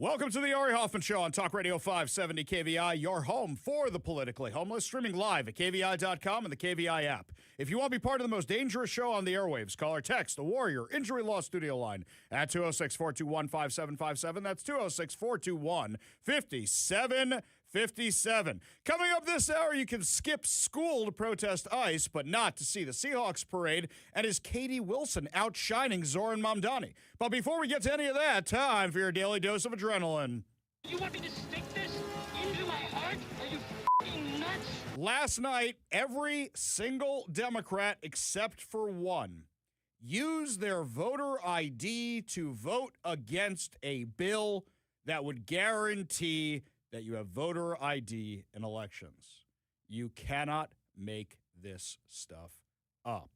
Welcome to the Ari Hoffman Show on Talk Radio 570 KVI, your home for the politically homeless, streaming live at KVI.com and the KVI app. If you want to be part of the most dangerous show on the airwaves, call or text the Warrior Injury Law Studio line at 206-421-5757. That's 206-421-5757. Coming up this hour, you can skip school to protest ICE, but not to see the Seahawks parade. And is Katie Wilson outshining Zohran Mamdani? But before we get to any of that, time for your daily dose of adrenaline. You want me to stick this into my heart? Are you f***ing nuts? Last night, every single Democrat except for one used their voter ID to vote against a bill that would guarantee that you have voter ID in elections. You cannot make this stuff up.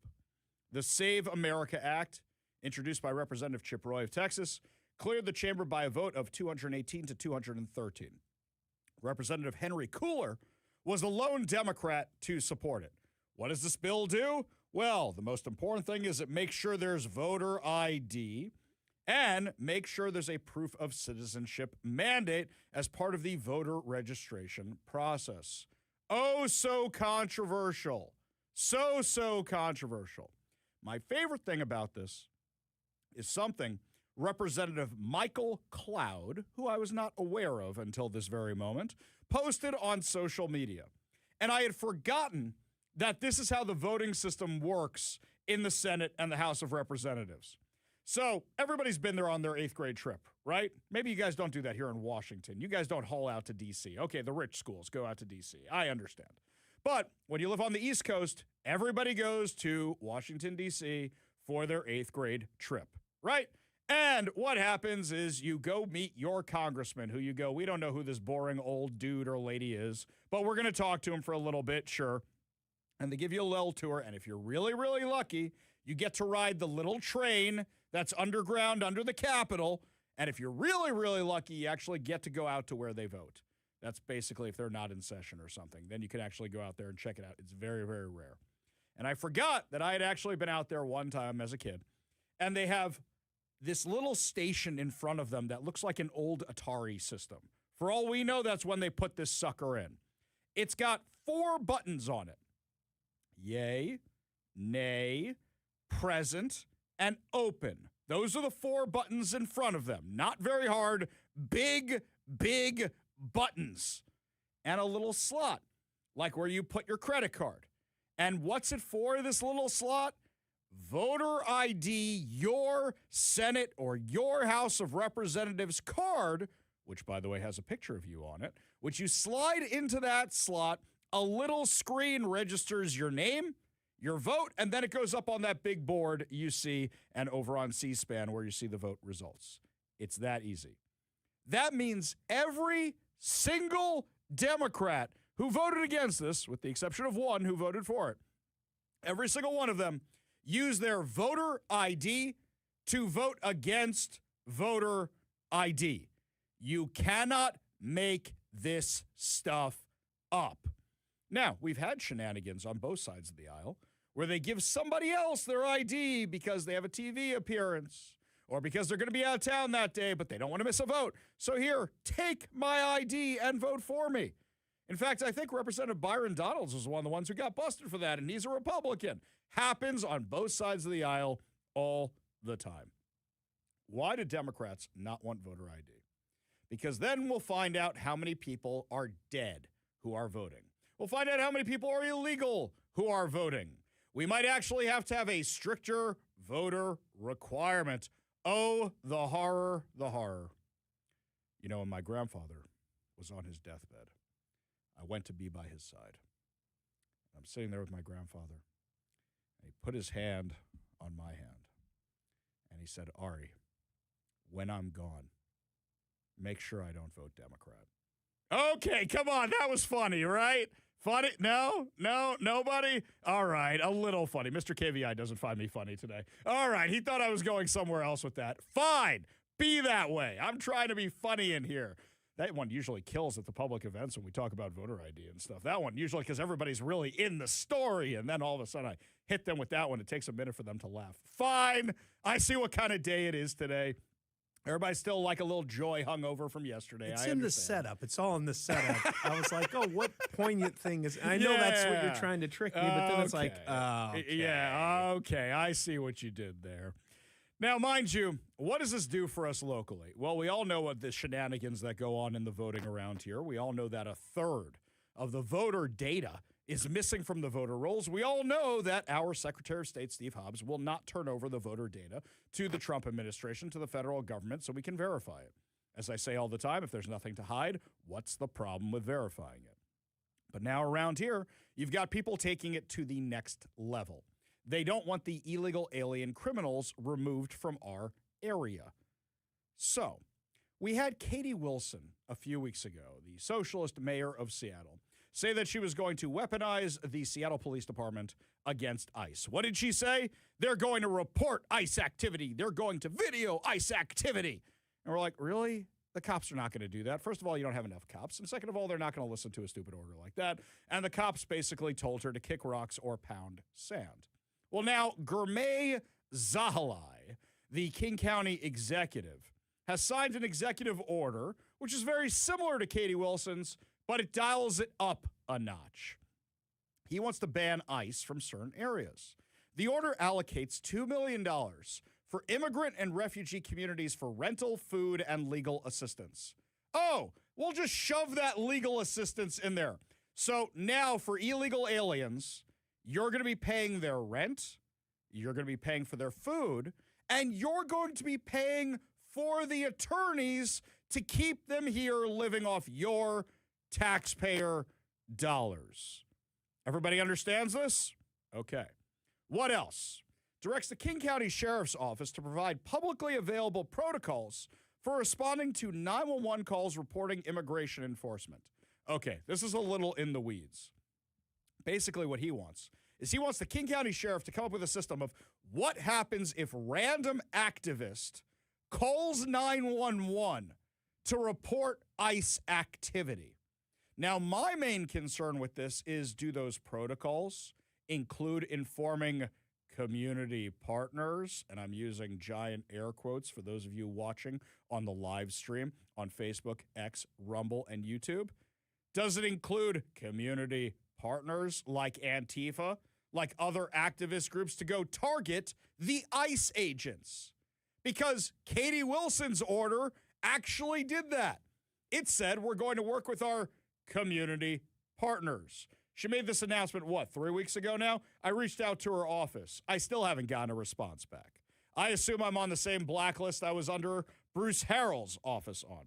The Save America Act, introduced by Representative Chip Roy of Texas, cleared the chamber by a vote of 218 to 213. Representative Henry Cooler was the lone Democrat to support it. What does this bill do? Well, the most important thing is it makes sure there's voter ID and make sure there's a proof of citizenship mandate as part of the voter registration process. Oh, so controversial. So controversial. My favorite thing about this is something Representative Michael Cloud, who I was not aware of until this very moment, posted on social media. And I had forgotten that this is how the voting system works in the Senate and the House of Representatives. So everybody's been there on their 8th grade trip, right? Maybe you guys don't do that here in Washington. You guys don't haul out to D.C. Okay, the rich schools go out to D.C. I understand. But when you live on the East Coast, everybody goes to Washington, D.C. for their 8th grade trip, right? And what happens is you go meet your congressman who you go, we don't know who this boring old dude or lady is, but we're going to talk to him for a little bit, sure. And they give you a little tour, and if you're really, really lucky, you get to ride the little train that's underground under the Capitol. And if you're really, really lucky, you actually get to go out to where they vote. That's basically if they're not in session or something. Then you can actually go out there and check it out. It's very, very rare. And I forgot that I had actually been out there one time as a kid. And they have this little station in front of them that looks like an old Atari system. For all we know, that's when they put this sucker in. It's got 4 buttons on it. Yay, nay, present, and open. Those are the 4 buttons in front of them. Not very hard, big buttons. And a little slot, like where you put your credit card. And what's it for, this little slot? Voter ID, your Senate or your House of Representatives card, which, by the way, has a picture of you on it, which you slide into that slot. A little screen registers your name, your vote, and then it goes up on that big board you see and over on C-SPAN where you see the vote results. It's that easy. That means every single Democrat who voted against this, with the exception of one who voted for it, every single one of them use their voter ID to vote against voter ID. You cannot make this stuff up. Now, we've had shenanigans on both sides of the aisle where they give somebody else their ID because they have a TV appearance or because they're going to be out of town that day, but they don't want to miss a vote. So here, take my ID and vote for me. In fact, I think Representative Byron Donalds was one of the ones who got busted for that, and he's a Republican. Happens on both sides of the aisle all the time. Why do Democrats not want voter ID? Because then we'll find out how many people are dead who are voting. We'll find out how many people are illegal who are voting. We might actually have to have a stricter voter requirement. Oh, the horror, the horror. You know, when my grandfather was on his deathbed, I went to be by his side. I'm sitting there with my grandfather, and he put his hand on my hand, and he said, Ari, when I'm gone, make sure I don't vote Democrat. Okay, come on, that was funny, right? Funny? No, nobody? All right, a little funny. Mr. KVI doesn't find me funny today. All right, he thought I was going somewhere else with that. Fine, be that way. I'm trying to be funny in here. That one usually kills at the public events when we talk about voter ID and stuff. That one usually because everybody's really in the story, and then all of a sudden I hit them with that one. It takes a minute for them to laugh. Fine, I see what kind of day it is today. Everybody's still like a little joy hungover from yesterday. It's I in the understand. setup. It's all in the setup. I was like, oh, what poignant thing is... I know that's what you're trying to trick me, but then it's like, okay. Yeah, okay. I see what you did there. Now, mind you, what does this do for us locally? Well, we all know what the shenanigans that go on in the voting around here. We all know that a third of the voter data is missing from the voter rolls. We all know that our Secretary of State, Steve Hobbs, will not turn over the voter data to the Trump administration, to the federal government, so we can verify it. As I say all the time, if there's nothing to hide, what's the problem with verifying it? But now around here, you've got people taking it to the next level. They don't want the illegal alien criminals removed from our area. So, we had Katie Wilson a few weeks ago, the socialist mayor of Seattle, say that she was going to weaponize the Seattle Police Department against ICE. What did she say? They're going to report ICE activity. They're going to video ICE activity. And we're like, really? The cops are not going to do that. First of all, you don't have enough cops. And second of all, they're not going to listen to a stupid order like that. And the cops basically told her to kick rocks or pound sand. Well, now, Gurmay Zahalai, the King County executive, has signed an executive order, which is very similar to Katie Wilson's, but it dials it up a notch. He wants to ban ICE from certain areas. The order allocates $2 million for immigrant and refugee communities for rental, food, and legal assistance. Oh, we'll just shove that legal assistance in there. So now for illegal aliens, you're going to be paying their rent, you're going to be paying for their food, and you're going to be paying for the attorneys to keep them here living off your taxpayer dollars. Everybody understands this? Okay. What else? Directs the King County Sheriff's Office to provide publicly available protocols for responding to 911 calls reporting immigration enforcement. Okay, this is a little in the weeds. Basically what he wants is he wants the King County Sheriff to come up with a system of what happens if random activist calls 911 to report ICE activity. Now, my main concern with this is, do those protocols include informing community partners? And I'm using giant air quotes for those of you watching on the live stream on Facebook, X, Rumble, and YouTube. Does it include community partners like Antifa, like other activist groups, to go target the ICE agents? Because Katie Wilson's order actually did that. It said we're going to work with our community partners. She made this announcement, 3 weeks ago now? I reached out to her office. I still haven't gotten a response back. I assume I'm on the same blacklist I was under Bruce Harrell's office on.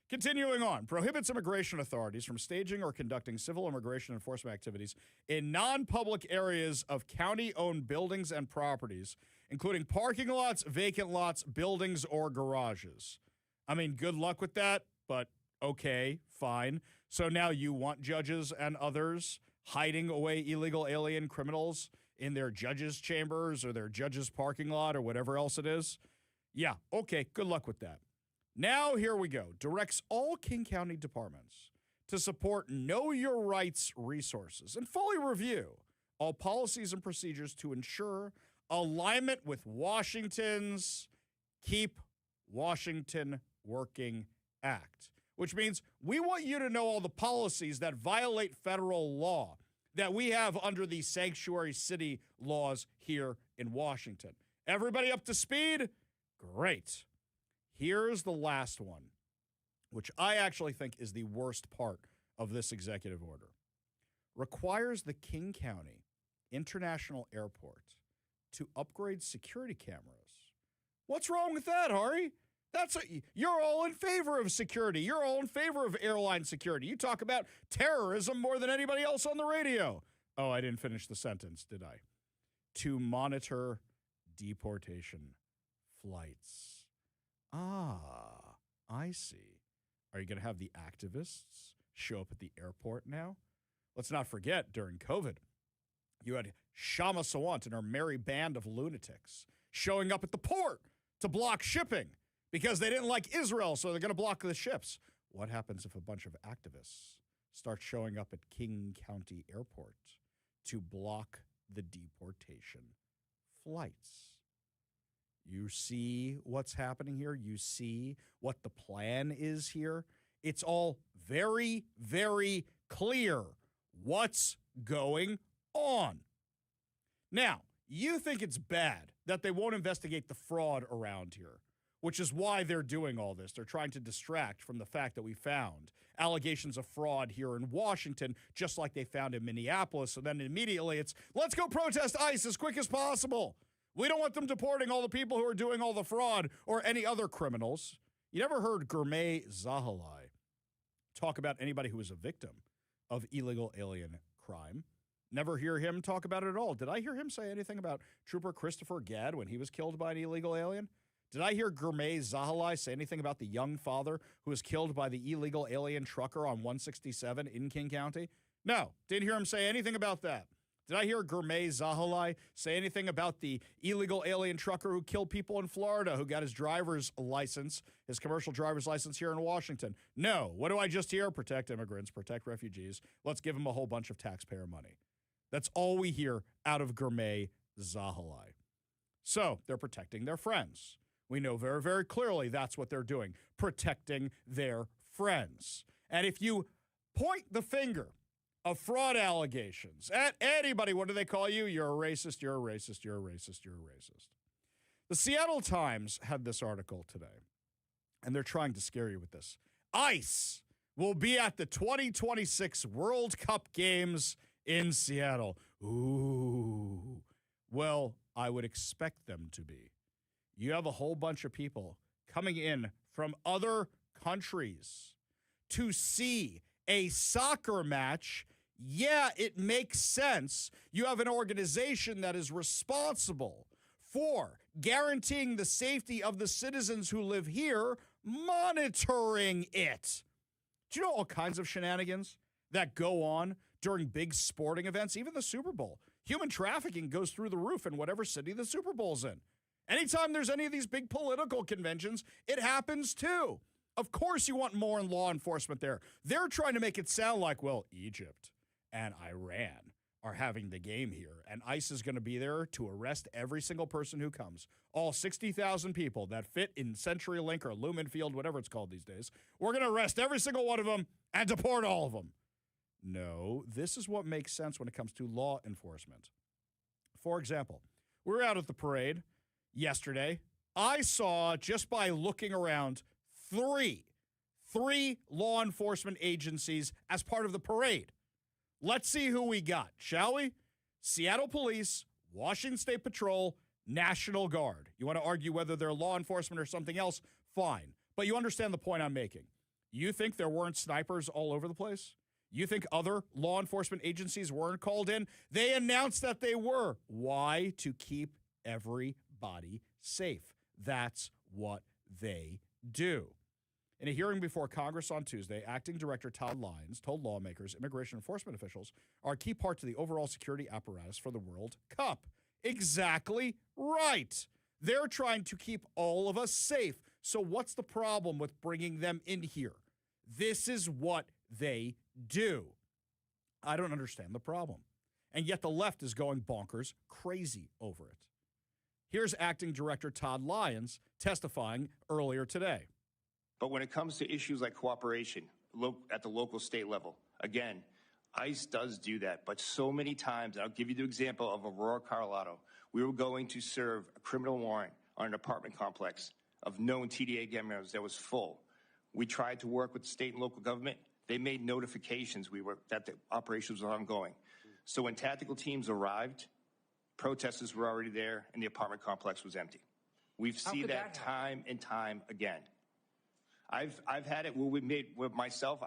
Continuing on, prohibits immigration authorities from staging or conducting civil immigration enforcement activities in non-public areas of county-owned buildings and properties, including parking lots, vacant lots, buildings, or garages. I mean, good luck with that, but okay, fine. So now you want judges and others hiding away illegal alien criminals in their judges' chambers or their judges' parking lot or whatever else it is? Yeah, okay, good luck with that. Now, here we go. Directs all King County departments to support Know Your Rights resources and fully review all policies and procedures to ensure alignment with Washington's Keep Washington Working Act, which means we want you to know all the policies that violate federal law that we have under the sanctuary city laws here in Washington. Everybody up to speed? Great. Here's the last one, which I actually think is the worst part of this executive order. Requires the King County International Airport to upgrade security cameras. What's wrong with that, Ari? You're all in favor of security. You're all in favor of airline security. You talk about terrorism more than anybody else on the radio. Oh, I didn't finish the sentence, did I? To monitor deportation flights. Ah, I see. Are you going to have the activists show up at the airport now? Let's not forget, during COVID, you had Shama Sawant and her merry band of lunatics showing up at the port to block shipping because they didn't like Israel, so they're going to block the ships. What happens if a bunch of activists start showing up at King County Airport to block the deportation flights? You see what's happening here? You see what the plan is here? It's all very, very clear what's going on. Now, you think it's bad that they won't investigate the fraud around here, which is why they're doing all this. They're trying to distract from the fact that we found allegations of fraud here in Washington, just like they found in Minneapolis. So then immediately it's, let's go protest ICE as quick as possible. We don't want them deporting all the people who are doing all the fraud or any other criminals. You never heard Gourmet Zahalai talk about anybody who was a victim of illegal alien crime. Never hear him talk about it at all. Did I hear him say anything about Trooper Christopher Gadd when he was killed by an illegal alien? Did I hear Gourmet Zahalai say anything about the young father who was killed by the illegal alien trucker on 167 in King County? No, didn't hear him say anything about that. Did I hear Gourmet Zahalai say anything about the illegal alien trucker who killed people in Florida, who got his driver's license, his commercial driver's license here in Washington? No. What do I just hear? Protect immigrants, protect refugees. Let's give them a whole bunch of taxpayer money. That's all we hear out of Gourmet Zahalai. So they're protecting their friends. We know very, very clearly that's what they're doing, protecting their friends. And if you point the finger of fraud allegations at anybody, what do they call you? You're a racist, you're a racist, you're a racist, you're a racist. The Seattle Times had this article today, and they're trying to scare you with this. ICE will be at the 2026 World Cup games in Seattle. Ooh. Well, I would expect them to be. You have a whole bunch of people coming in from other countries to see a soccer match. Yeah, it makes sense. You have an organization that is responsible for guaranteeing the safety of the citizens who live here, monitoring it. Do you know all kinds of shenanigans that go on during big sporting events, even the Super Bowl? Human trafficking goes through the roof in whatever city the Super Bowl's in. Anytime there's any of these big political conventions, it happens too. Of course you want more law enforcement there. They're trying to make it sound like, well, Egypt and Iran are having the game here, and ICE is going to be there to arrest every single person who comes. All 60,000 people that fit in CenturyLink or Lumen Field, whatever it's called these days. We're going to arrest every single one of them and deport all of them. No, this is what makes sense when it comes to law enforcement. For example, we were out at the parade yesterday. I saw, just by looking around, three law enforcement agencies as part of the parade. Let's see who we got, shall we? Seattle Police, Washington State Patrol, National Guard. You want to argue whether they're law enforcement or something else? Fine. But you understand the point I'm making. You think there weren't snipers all over the place? You think other law enforcement agencies weren't called in? They announced that they were. Why? To keep everybody safe. That's what they do. In a hearing before Congress on Tuesday, Acting Director Todd Lyons told lawmakers immigration enforcement officials are a key part to the overall security apparatus for the World Cup. Exactly right. They're trying to keep all of us safe. So what's the problem with bringing them in here? This is what they do. I don't understand the problem. And yet the left is going bonkers crazy over it. Here's Acting Director Todd Lyons testifying earlier today. But when it comes to issues like cooperation at the local state level, again, ICE does do that. But so many times, and I'll give you the example of Aurora, Colorado, we were going to serve a criminal warrant on an apartment complex of known TDA gang members that was full. We tried to work with the state and local government. They made notifications that the operations were ongoing. So when tactical teams arrived, protesters were already there and the apartment complex was empty. We've seen that time and time again. I've had it where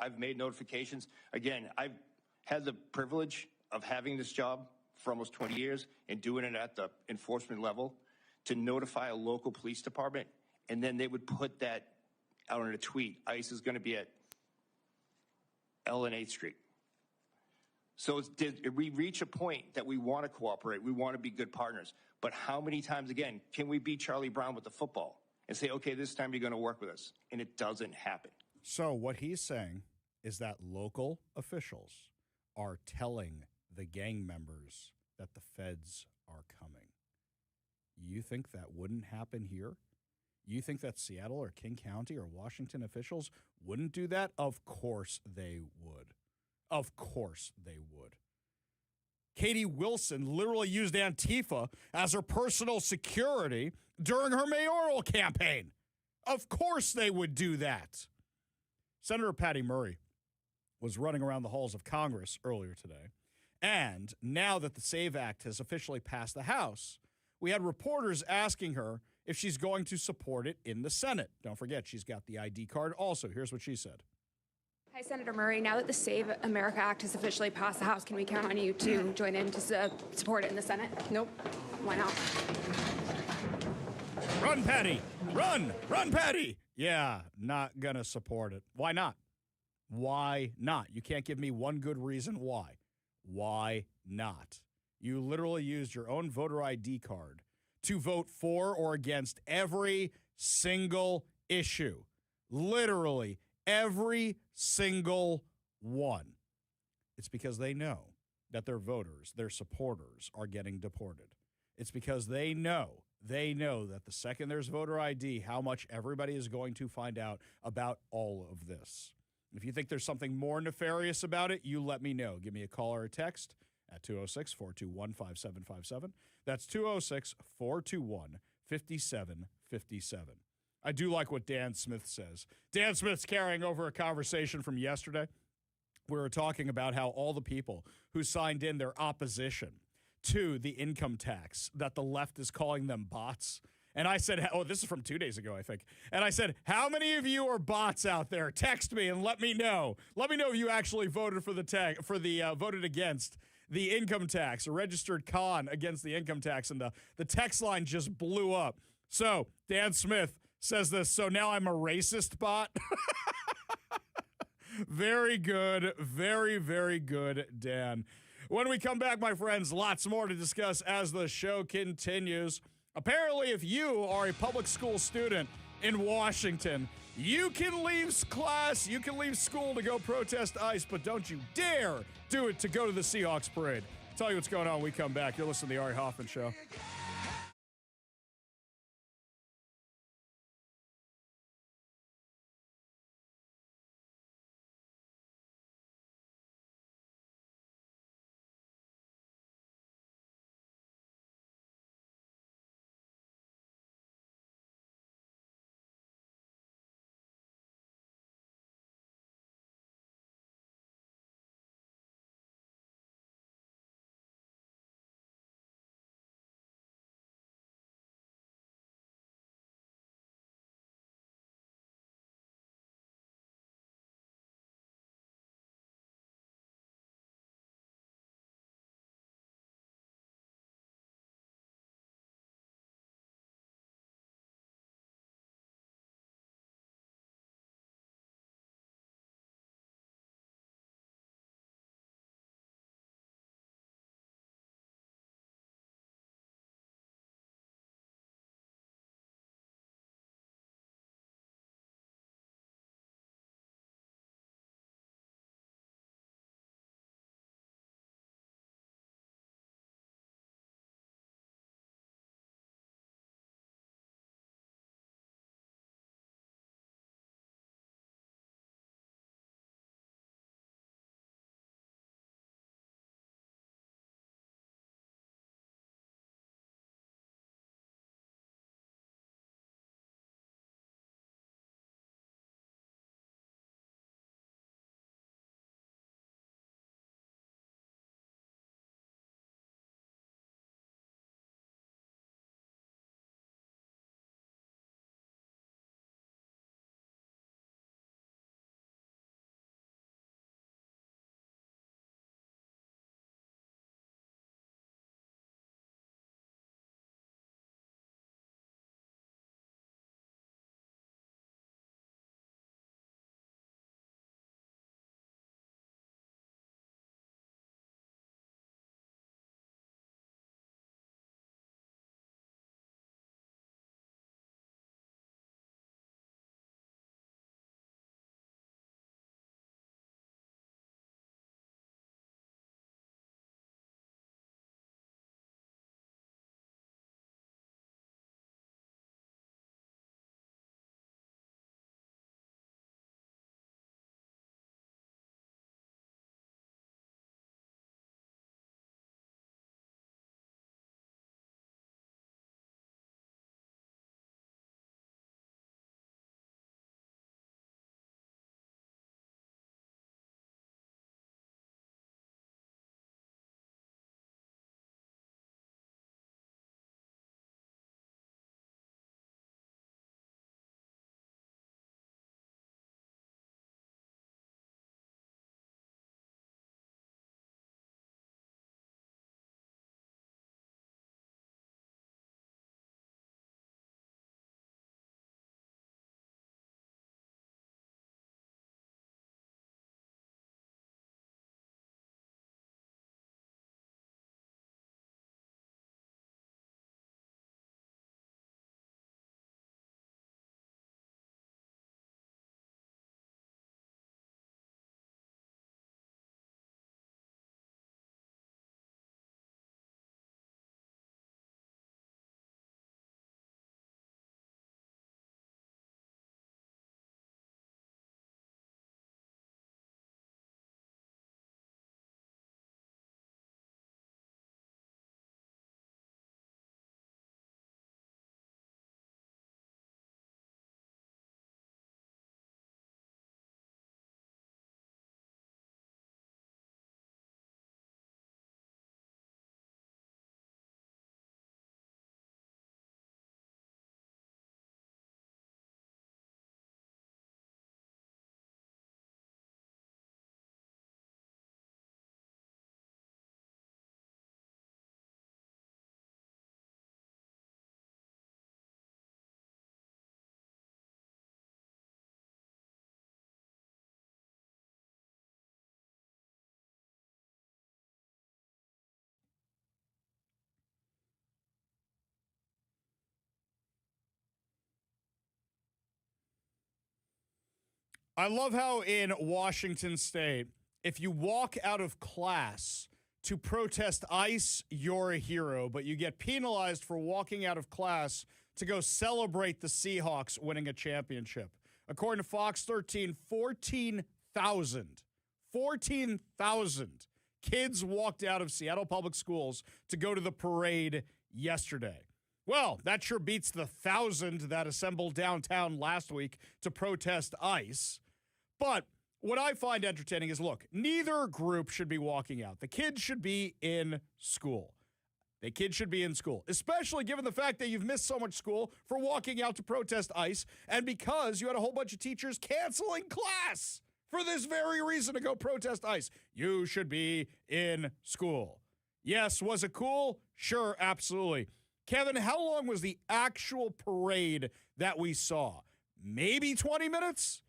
I've made notifications. Again, I've had the privilege of having this job for almost 20 years and doing it at the enforcement level to notify a local police department, and then they would put that out in a tweet. ICE is going to be at L and 8th Street. So did we reach a point that we want to cooperate? We want to be good partners. But how many times, again, can we beat Charlie Brown with the football and say, okay, this time you're going to work with us? And it doesn't happen. So what he's saying is that local officials are telling the gang members that the feds are coming. You think that wouldn't happen here? You think that Seattle or King County or Washington officials wouldn't do that? Of course they would. Of course they would. Katie Wilson literally used Antifa as her personal security during her mayoral campaign. Of course they would do that. Senator Patty Murray was running around the halls of Congress earlier today. And now that the SAVE Act has officially passed the House, we had reporters asking her if she's going to support it in the Senate. Don't forget, she's got the ID card also. Here's what she said. Hi, Senator Murray. Now that the Save America Act has officially passed the House, can we count on you to join in to support it in the Senate? Nope. Why not? Run, Patty! Run! Run, Patty! Yeah, not gonna support it. Why not? Why not? You can't give me one good reason why. Why not? You literally used your own voter ID card to vote for or against every single issue. Literally every single one. It's because they know that their voters, their supporters are getting deported. It's because they know that the second there's voter ID, how much everybody is going to find out about all of this. If you think there's something more nefarious about it, you let me know. Give me a call or a text at 206-421-5757. That's 206-421-5757. I do like what Dan Smith says. Dan Smith's carrying over a conversation from yesterday. We were talking about how all the people who signed in their opposition to the income tax, that the left is calling them bots. And I said, oh, this is from 2 days ago, I think. And I said, how many of you are bots out there? Text me and let me know. Let me know if you actually voted for voted against the income tax, a registered con against the income tax. And the text line just blew up. So Dan Smith says this, so now I'm a racist bot. Very good. Very, very good, Dan. When we come back, my friends, lots more to discuss as the show continues. Apparently, if you are a public school student in Washington, you can leave class, you can leave school to go protest ICE, but don't you dare do it to go to the Seahawks parade. I'll tell you what's going on when we come back. You're listening to the Ari Hoffman Show. I love how in Washington State, if you walk out of class to protest ICE, you're a hero, but you get penalized for walking out of class to go celebrate the Seahawks winning a championship. According to Fox 13, 14,000 kids walked out of Seattle Public Schools to go to the parade yesterday. Well, that sure beats the 1,000 that assembled downtown last week to protest ICE. But what I find entertaining is, look, neither group should be walking out. The kids should be in school. The kids should be in school, especially given the fact that you've missed so much school for walking out to protest ICE and because you had a whole bunch of teachers canceling class for this very reason to go protest ICE. You should be in school. Yes, was it cool? Sure, absolutely. Kevin, how long was the actual parade that we saw? Maybe 20 minutes?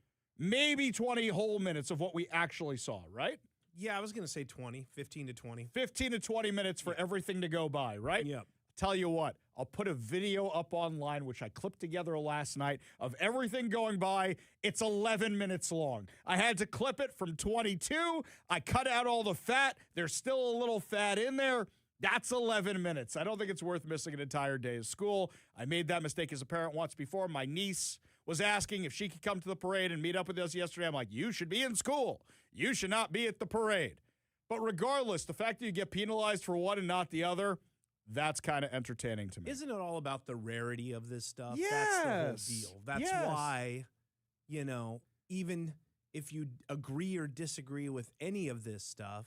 Maybe 20 whole minutes of what we actually saw, right? Yeah, I was going to say 15 to 20. 15 to 20 minutes for everything to go by, right? Yep. Tell you what, I'll put a video up online, which I clipped together last night, of everything going by. It's 11 minutes long. I had to clip it from 22. I cut out all the fat. There's still a little fat in there. That's 11 minutes. I don't think it's worth missing an entire day of school. I made that mistake as a parent once before. My niece was asking if she could come to the parade and meet up with us yesterday. I'm like, you should be in school. You should not be at the parade. But regardless, the fact that you get penalized for one and not the other, that's kind of entertaining to me. Isn't it all about the rarity of this stuff? Yes. That's the whole deal. That's Yes. why, even if you agree or disagree with any of this stuff,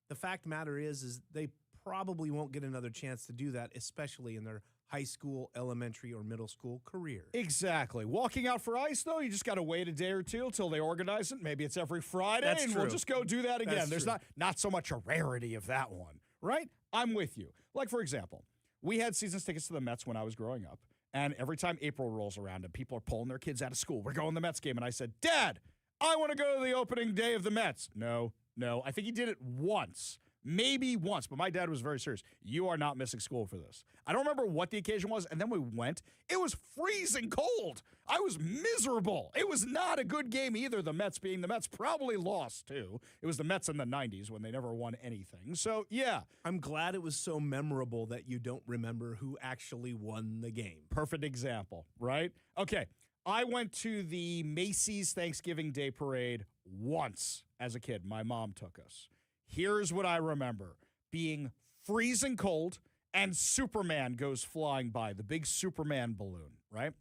the fact matter is they probably won't get another chance to do that, especially in their high school, elementary, or middle school career. Exactly. Walking out for ICE, though, you just got to wait a day or two until they organize it. Maybe it's every Friday, That's and true. we'll just go do that again. That's There's true. not so much a rarity of that one, right? I'm with you. Like, for example, we had season tickets to the Mets when I was growing up, and every time April rolls around and people are pulling their kids out of school, we're going to the Mets game, and I said, Dad, I want to go to the opening day of the Mets. No. I think he did it once. Maybe once, but my dad was very serious. You are not missing school for this. I don't remember what the occasion was, and then we went. It was freezing cold. I was miserable. It was not a good game either, the Mets being the Mets. Probably lost, too. It was the Mets in the 90s when they never won anything. So, yeah. I'm glad it was so memorable that you don't remember who actually won the game. Perfect example, right? Okay, I went to the Macy's Thanksgiving Day Parade once as a kid. My mom took us. Here's what I remember, being freezing cold, and Superman goes flying by, the big Superman balloon, right?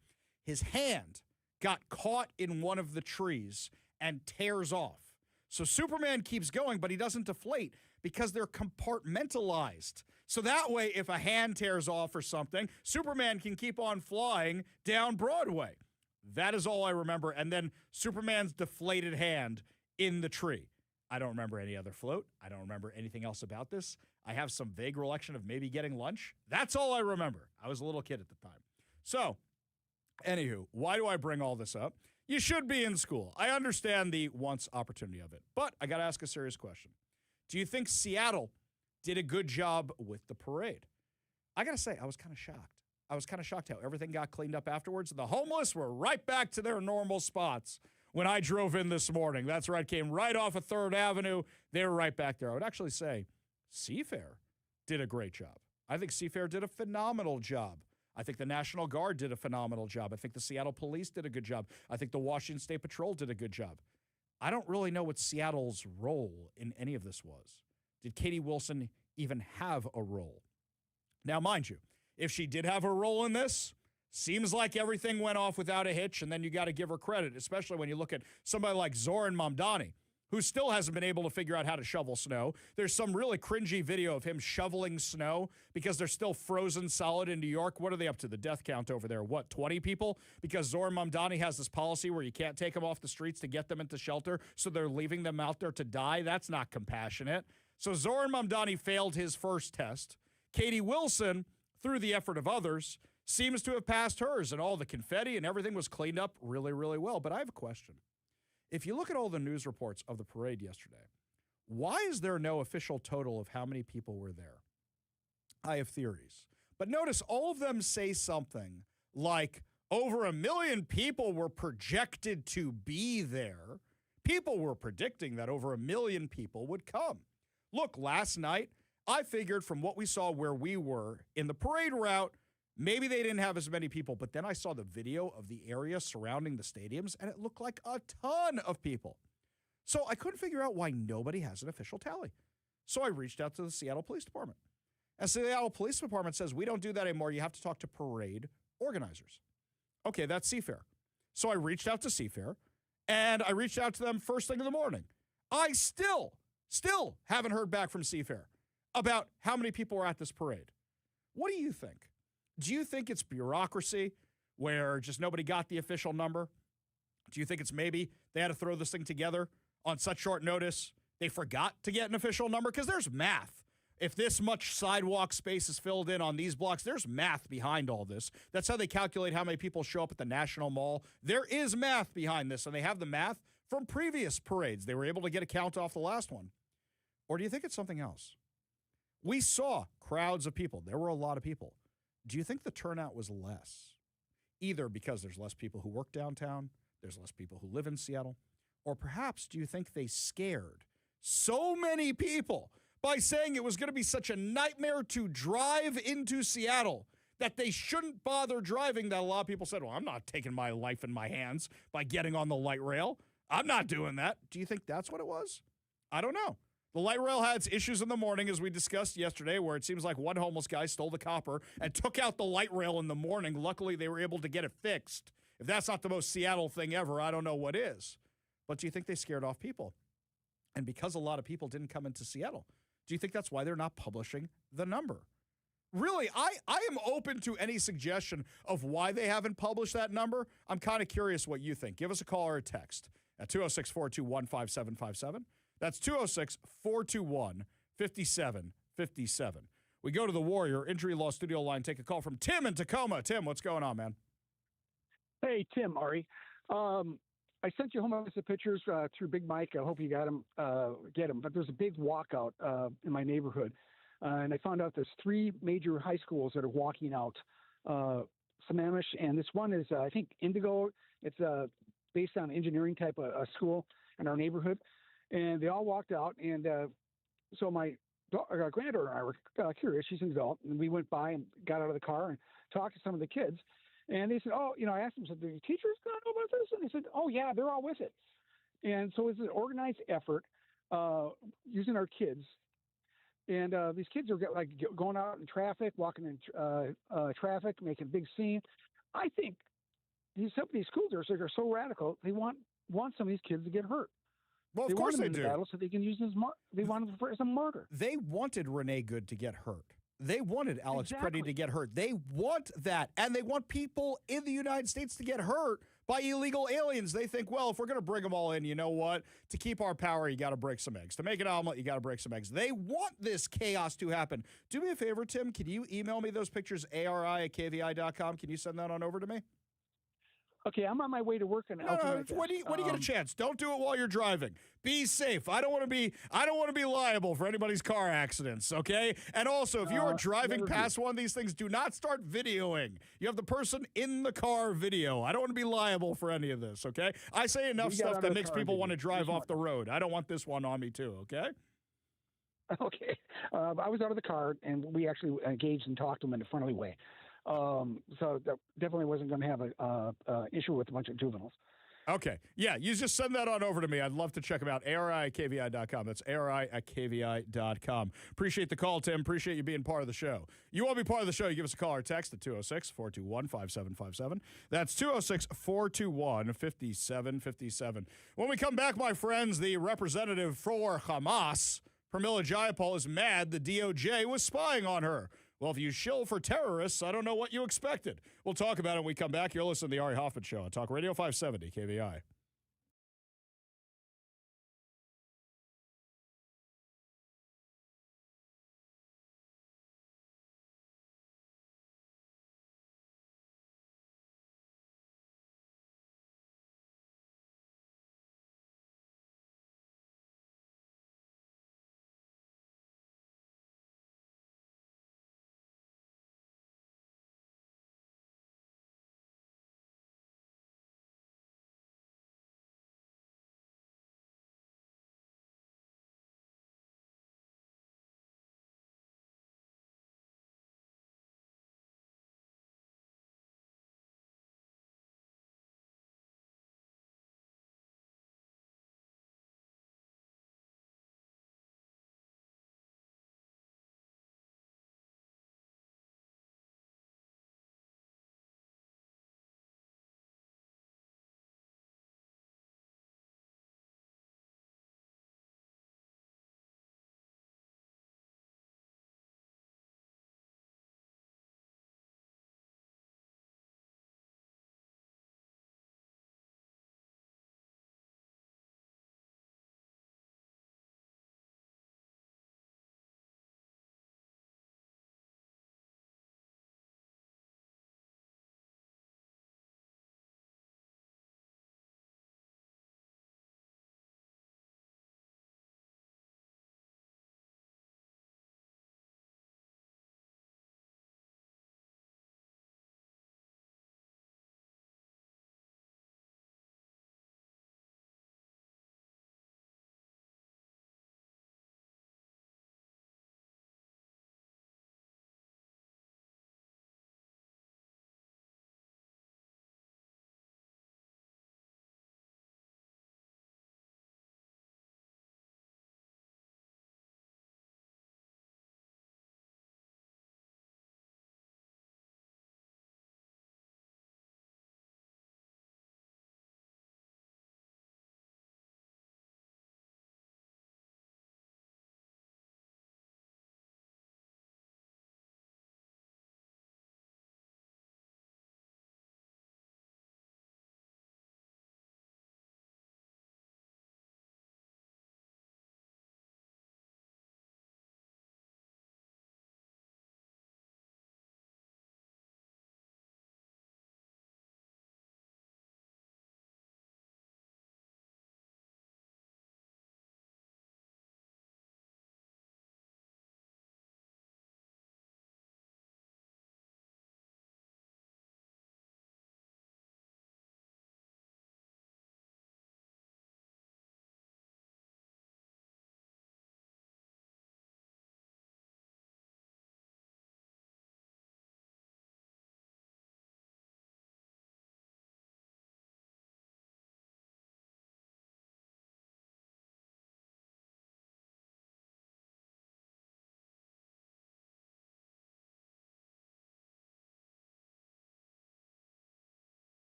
His hand got caught in one of the trees and tears off. So Superman keeps going, but he doesn't deflate because they're compartmentalized. So that way, if a hand tears off or something, Superman can keep on flying down Broadway. That is all I remember. And then Superman's deflated hand in the tree. I don't remember any other float. I don't remember anything else about this. I have some vague recollection of maybe getting lunch. That's all I remember. I was a little kid at the time. So, anywho, why do I bring all this up? You should be in school. I understand the once opportunity of it, but I got to ask a serious question. Do you think Seattle did a good job with the parade? I got to say, I was kind of shocked. I was kind of shocked how everything got cleaned up afterwards. The homeless were right back to their normal spots. When I drove in this morning, that's right, came right off of 3rd Avenue. They were right back there. I would actually say Seafair did a great job. I think Seafair did a phenomenal job. I think the National Guard did a phenomenal job. I think the Seattle Police did a good job. I think the Washington State Patrol did a good job. I don't really know what Seattle's role in any of this was. Did Katie Wilson even have a role? Now, mind you, if she did have a role in this, seems like everything went off without a hitch, and then you got to give her credit, especially when you look at somebody like Zohran Mamdani, who still hasn't been able to figure out how to shovel snow. There's some really cringy video of him shoveling snow because they're still frozen solid in New York. What are they up to? The death count over there, 20 people? Because Zohran Mamdani has this policy where you can't take them off the streets to get them into shelter, so they're leaving them out there to die. That's not compassionate. So Zohran Mamdani failed his first test. Katie Wilson, through the effort of others, seems to have passed hers, and all the confetti and everything was cleaned up really, really well. But I have a question. If you look at all the news reports of the parade yesterday, why is there no official total of how many people were there? I have theories. But notice all of them say something like Over 1 million people were projected to be there. People were predicting that over 1 million people would come. Look, last night, I figured from what we saw where we were in the parade route, maybe they didn't have as many people, but then I saw the video of the area surrounding the stadiums, and it looked like a ton of people. So I couldn't figure out why nobody has an official tally. So I reached out to the Seattle Police Department. And so the Seattle Police Department says, we don't do that anymore. You have to talk to parade organizers. Okay, that's Seafair. So I reached out to Seafair, and I reached out to them first thing in the morning. I still haven't heard back from Seafair about how many people are at this parade. What do you think? Do you think it's bureaucracy where just nobody got the official number? Do you think it's maybe they had to throw this thing together on such short notice? They forgot to get an official number? Because there's math. If this much sidewalk space is filled in on these blocks, there's math behind all this. That's how they calculate how many people show up at the National Mall. There is math behind this, and they have the math from previous parades. They were able to get a count off the last one. Or do you think it's something else? We saw crowds of people. There were a lot of people. Do you think the turnout was less? Either because there's less people who work downtown, there's less people who live in Seattle, or perhaps do you think they scared so many people by saying it was going to be such a nightmare to drive into Seattle that they shouldn't bother driving, that a lot of people said, well, I'm not taking my life in my hands by getting on the light rail. I'm not doing that. Do you think that's what it was? I don't know. The light rail had its issues in the morning, as we discussed yesterday, where it seems like one homeless guy stole the copper and took out the light rail in the morning. Luckily, they were able to get it fixed. If that's not the most Seattle thing ever, I don't know what is. But do you think they scared off people? And because a lot of people didn't come into Seattle, do you think that's why they're not publishing the number? Really, I am open to any suggestion of why they haven't published that number. I'm kind of curious what you think. Give us a call or a text at 206-421-5757. That's 206-421-5757. We go to the Warrior Injury Law Studio line, take a call from Tim in Tacoma. Tim, what's going on, man? Hey, Tim, Ari. I sent you home a list of pictures through Big Mike. I hope you got them, get them. But there's a big walkout in my neighborhood. And I found out there's 3 major high schools that are walking out, Sammamish, and this one is, I think, Indigo. It's based on engineering type of school in our neighborhood. And they all walked out. And so my granddaughter and I were curious. She's an adult. And we went by and got out of the car and talked to some of the kids. And they said, oh, I asked them, said, do your teachers know about this? And they said, oh, yeah, they're all with it. And so it's an organized effort using our kids. And these kids are going out in traffic, walking in traffic, making a big scene. I think some of these school districts are so radical, they want some of these kids to get hurt. Well, of course they do. Battle so they can use them they want them as a martyr. They wanted Renee Good to get hurt. They wanted Alex Preddy to get hurt. They want that. And they want people in the United States to get hurt by illegal aliens. They think, well, if we're going to bring them all in, you know what? To keep our power, you got to break some eggs. To make an omelet, you got to break some eggs. They want this chaos to happen. Do me a favor, Tim. Can you email me those pictures, ari@kvi.com? Can you send that on over to me? Okay, I'm on my way to work. And when do you get a chance? Don't do it while you're driving. Be safe. I don't want to be liable for anybody's car accidents. Okay. And also, if you are driving past one of these things, do not start videoing. You have the person in the car video. I don't want to be liable for any of this. Okay. I say enough stuff that makes people want to drive off the road. I don't want this one on me too. Okay. Okay. I was out of the car and we actually engaged and talked to them in a friendly way. So that definitely wasn't going to have a issue with a bunch of juveniles. Okay. Yeah, you just send that on over to me. I'd love to check them out. ari@kvi.com. That's ari@kvi.com. Appreciate the call, Tim. Appreciate you being part of the show. You want to be part of the show, you give us a call or text at 206-421-5757. That's 206-421-5757. When we come back, my friends, the representative for Hamas, Pramila Jayapal, is mad the DOJ was spying on her. Well, if you shill for terrorists, I don't know what you expected. We'll talk about it when we come back. You're listening to the Ari Hoffman Show on Talk Radio 570 KVI.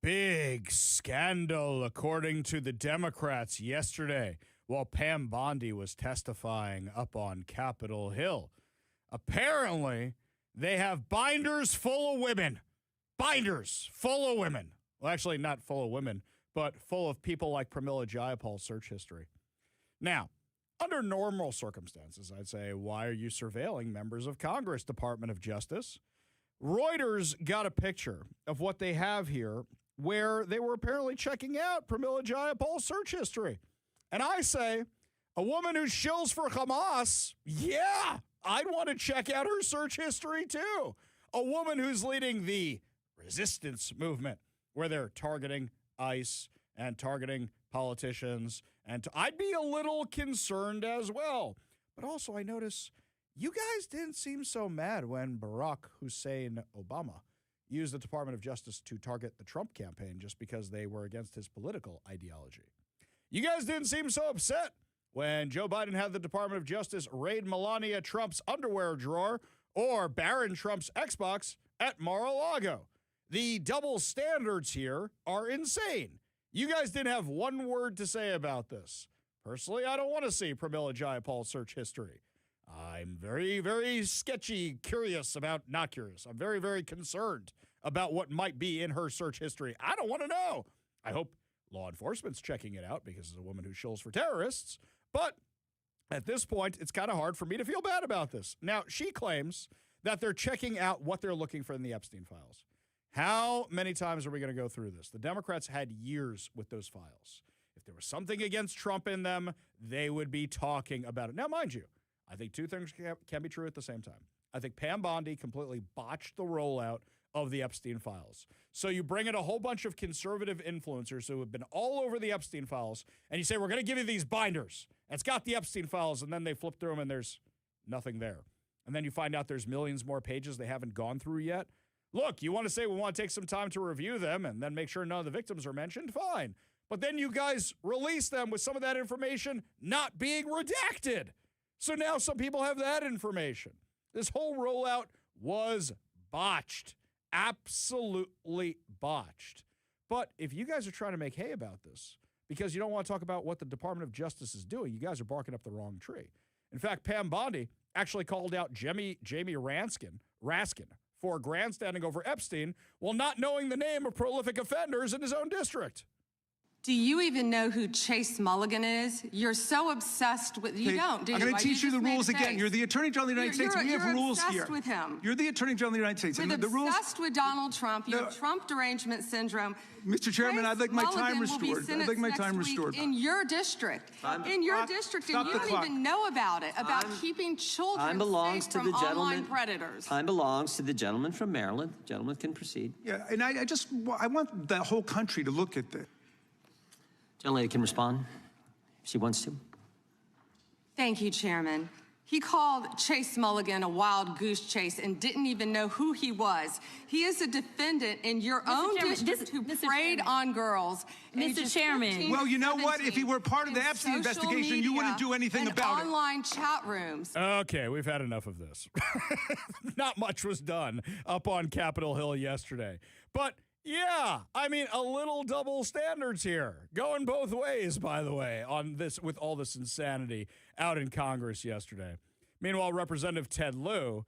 Big scandal, according to the Democrats yesterday, while Pam Bondi was testifying up on Capitol Hill. Apparently, they have binders full of women. Binders full of women. Well, actually, not full of women, but full of people like Pramila Jayapal's search history. Now, under normal circumstances, I'd say, why are you surveilling members of Congress, Department of Justice? Reuters got a picture of what they have here where they were apparently checking out Pramila Jayapal's search history. And I say, a woman who shills for Hamas, yeah, I'd want to check out her search history too. A woman who's leading the resistance movement, where they're targeting ICE and targeting politicians. And I'd be a little concerned as well. But also, I notice you guys didn't seem so mad when Barack Hussein Obama used the Department of Justice to target the Trump campaign just because they were against his political ideology. You guys didn't seem so upset when Joe Biden had the Department of Justice raid Melania Trump's underwear drawer or Barron Trump's Xbox at Mar-a-Lago. The double standards here are insane. You guys didn't have one word to say about this. Personally, I don't want to see Pramila Jayapal's search history. I'm very, very not curious. I'm very, very concerned about what might be in her search history. I don't want to know. I hope law enforcement's checking it out because it's a woman who shills for terrorists. But at this point, it's kind of hard for me to feel bad about this. Now, she claims that they're checking out what they're looking for in the Epstein files. How many times are we going to go through this? The Democrats had years with those files. If there was something against Trump in them, they would be talking about it. Now, mind you, I think two things can be true at the same time. I think Pam Bondi completely botched the rollout of the Epstein files. So you bring in a whole bunch of conservative influencers who have been all over the Epstein files, and you say, we're going to give you these binders. And it's got the Epstein files, and then they flip through them, and there's nothing there. And then you find out there's millions more pages they haven't gone through yet. Look, you want to say we want to take some time to review them and then make sure none of the victims are mentioned? Fine. But then you guys release them with some of that information not being redacted. So now some people have that information. This whole rollout was botched. Absolutely botched. But if you guys are trying to make hay about this because you don't want to talk about what the Department of Justice is doing, you guys are barking up the wrong tree. In fact, Pam Bondi actually called out Jamie Raskin for grandstanding over Epstein while not knowing the name of prolific offenders in his own district. Do you even know who Chase Mulligan is? You're so obsessed with you don't. Do I'm you? going to teach you the rules again. You're the Attorney General of the United States. We have rules here. You're obsessed with him. You're the Attorney General of the United States. You're and the rules. Obsessed with Donald Trump. You have Trump derangement syndrome. Mr. Chairman, Chase I'd like my time Mulligan will restored. be I'd sentenced like my next time week restored. in your district. In your district, and you don't even know about it. About keeping children safe from online predators. Time belongs to the gentleman from Maryland. The gentleman can proceed. Yeah, and I want the whole country to look at this. Gentlelady can respond if she wants to. Thank you, Chairman. He called Chase Mulligan a wild goose chase and didn't even know who he was. He is a defendant in your own district who preyed on girls. Mr. Chairman. Well, you know what? If he were part of the Epstein investigation, you wouldn't do anything about it. Online chat rooms. Okay, we've had enough of this. Not much was done up on Capitol Hill yesterday. But yeah, I mean, a little double standards here. Going both ways, by the way, on this with all this insanity out in Congress yesterday. Meanwhile, Representative Ted Lieu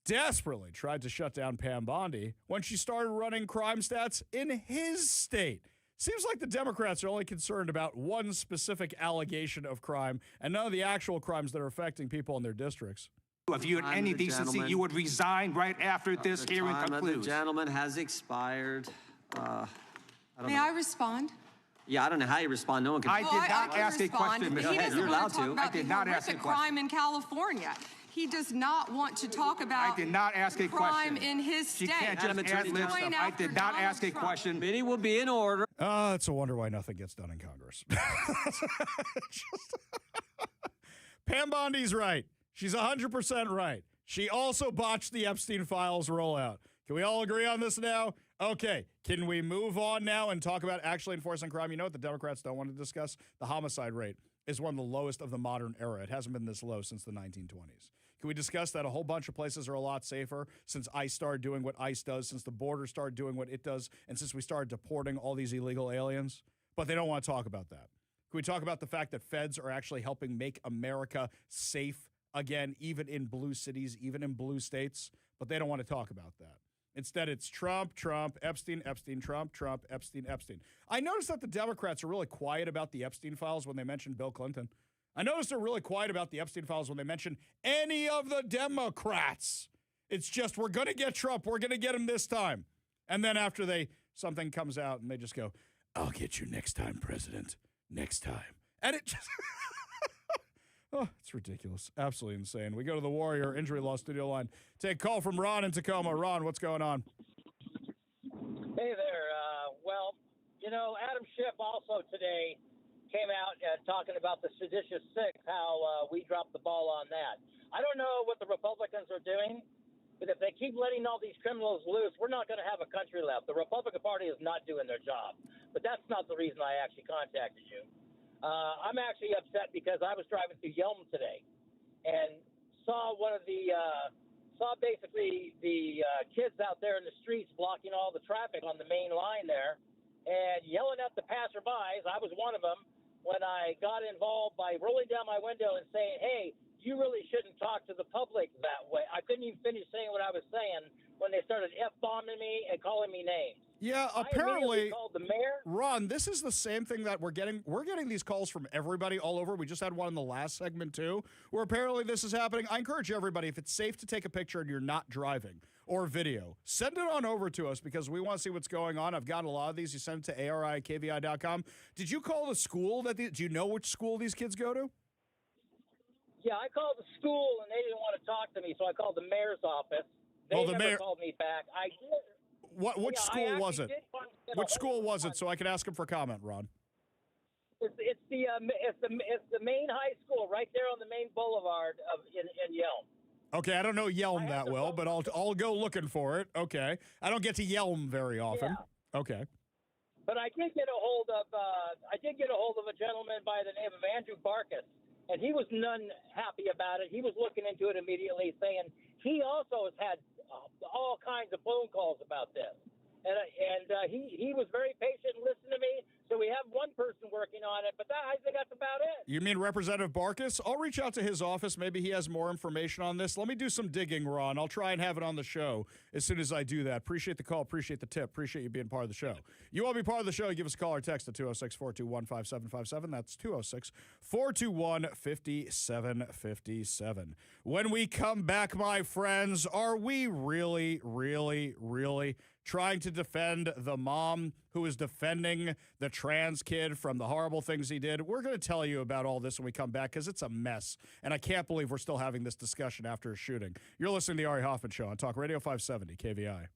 desperately tried to shut down Pam Bondi when she started running crime stats in his state. Seems like the Democrats are only concerned about one specific allegation of crime and none of the actual crimes that are affecting people in their districts. If you had any decency, you would resign right after this hearing concludes. The gentleman has expired. May I respond? Yeah, I don't know how you respond. No one can. I did not ask a question, He Mr. doesn't You're allowed want to talk to. about I did not ask a horrific question. crime in California. He does not want to talk about I did not ask a crime question. in his She state. can't just Madam Attorney ad-lib General. stuff. I did not ask a question. Meeting will be in order. It's a wonder why nothing gets done in Congress. Pam Bondi's right. She's 100% right. She also botched the Epstein files rollout. Can we all agree on this now? Okay, can we move on now and talk about actually enforcing crime? You know what the Democrats don't want to discuss? The homicide rate is one of the lowest of the modern era. It hasn't been this low since the 1920s. Can we discuss that a whole bunch of places are a lot safer since ICE started doing what ICE does, since the border started doing what it does, and since we started deporting all these illegal aliens? But they don't want to talk about that. Can we talk about the fact that feds are actually helping make America safe again, even in blue cities, even in blue states? But they don't want to talk about that. Instead, it's Trump, Trump, Epstein, Epstein, Trump, Trump, Epstein, Epstein. I noticed that the Democrats are really quiet about the Epstein files when they mention Bill Clinton. I noticed they're really quiet about the Epstein files when they mention any of the Democrats. It's just, we're going to get Trump. We're going to get him this time. And then after something comes out and they just go, I'll get you next time, President. Next time. And it just... Oh, it's ridiculous. Absolutely insane. We go to the Warrior Injury Law studio line. Take a call from Ron in Tacoma. Ron, what's going on? Hey there. Well, Adam Schiff also today came out talking about the seditious six, how we dropped the ball on that. I don't know what the Republicans are doing, but if they keep letting all these criminals loose, we're not going to have a country left. The Republican Party is not doing their job. But that's not the reason I actually contacted you. I'm actually upset because I was driving through Yelm today and saw basically the kids out there in the streets blocking all the traffic on the main line there and yelling at the passerbys. I was one of them when I got involved by rolling down my window and saying, hey, you really shouldn't talk to the public that way. I couldn't even finish saying what I was saying when they started F-bombing me and calling me names. Yeah, I apparently, called the mayor. Ron, this is the same thing that we're getting. We're getting these calls from everybody all over. We just had one in the last segment, too, where apparently this is happening. I encourage everybody, if it's safe to take a picture and you're not driving or video, send it on over to us because we want to see what's going on. I've got a lot of these. You send it to ari@kvi.com. Did you call the school? Do you know which school these kids go to? Yeah, I called the school, and they didn't want to talk to me, so I called the mayor's office. They never called me back. I did. Which school was it? Which school was it? So I can ask him for comment, Ron. It's the main high school right there on the main boulevard in Yelm. Okay, I don't know Yelm that well, but I'll go looking for it. Okay, I don't get to Yelm very often. Yeah. Okay. But I did get a hold of a gentleman by the name of Andrew Barkus, and he was none happy about it. He was looking into it immediately, saying he also has had all kinds of phone calls about this. And he was very patient and listened to me. So we have one person working on it, but I think that's about it. You mean Representative Barkus? I'll reach out to his office. Maybe he has more information on this. Let me do some digging, Ron. I'll try and have it on the show as soon as I do that. Appreciate the call. Appreciate the tip. Appreciate you being part of the show. You want to be part of the show, give us a call or text at 206-421-5757. That's 206-421-5757. When we come back, my friends, are we really, really, really trying to defend the mom who is defending the trans kid from the horrible things he did? We're going to tell you about all this when we come back because it's a mess. And I can't believe we're still having this discussion after a shooting. You're listening to the Ari Hoffman Show on Talk Radio 570 KVI.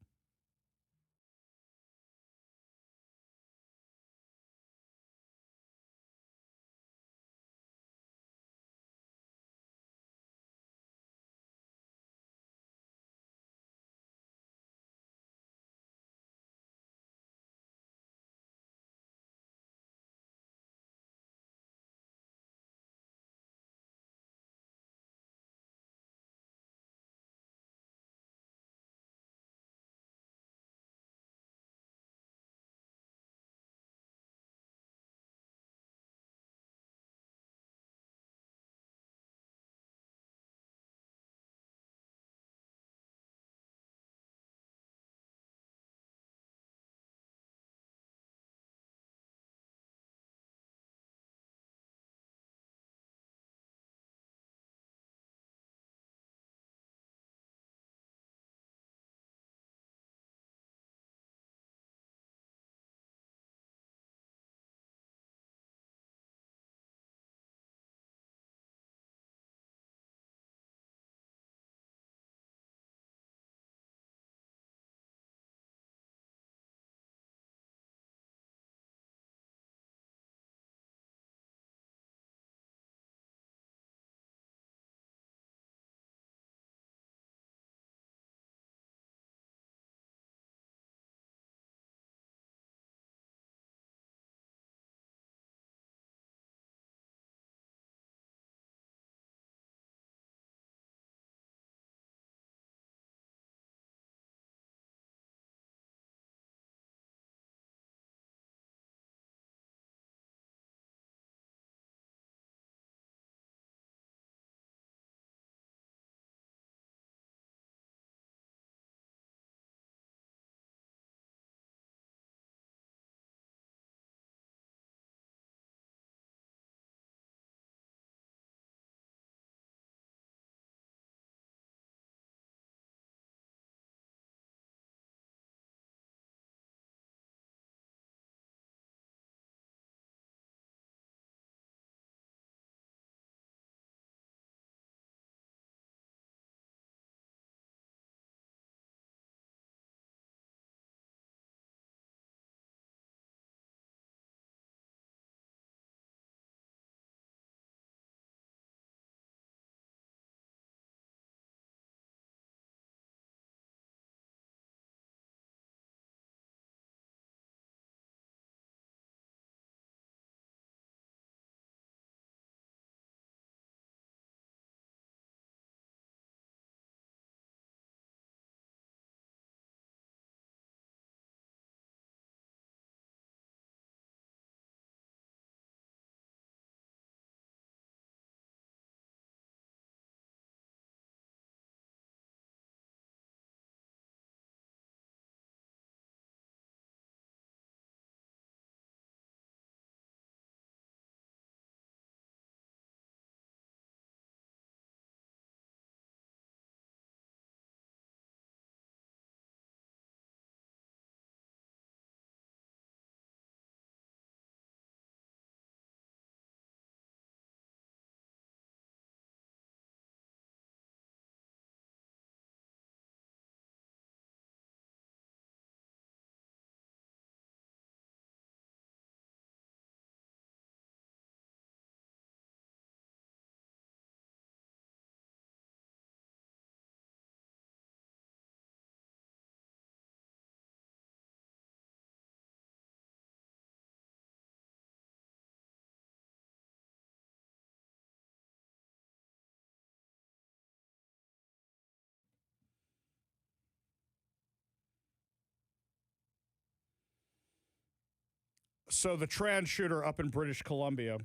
So the trans shooter up in British Columbia,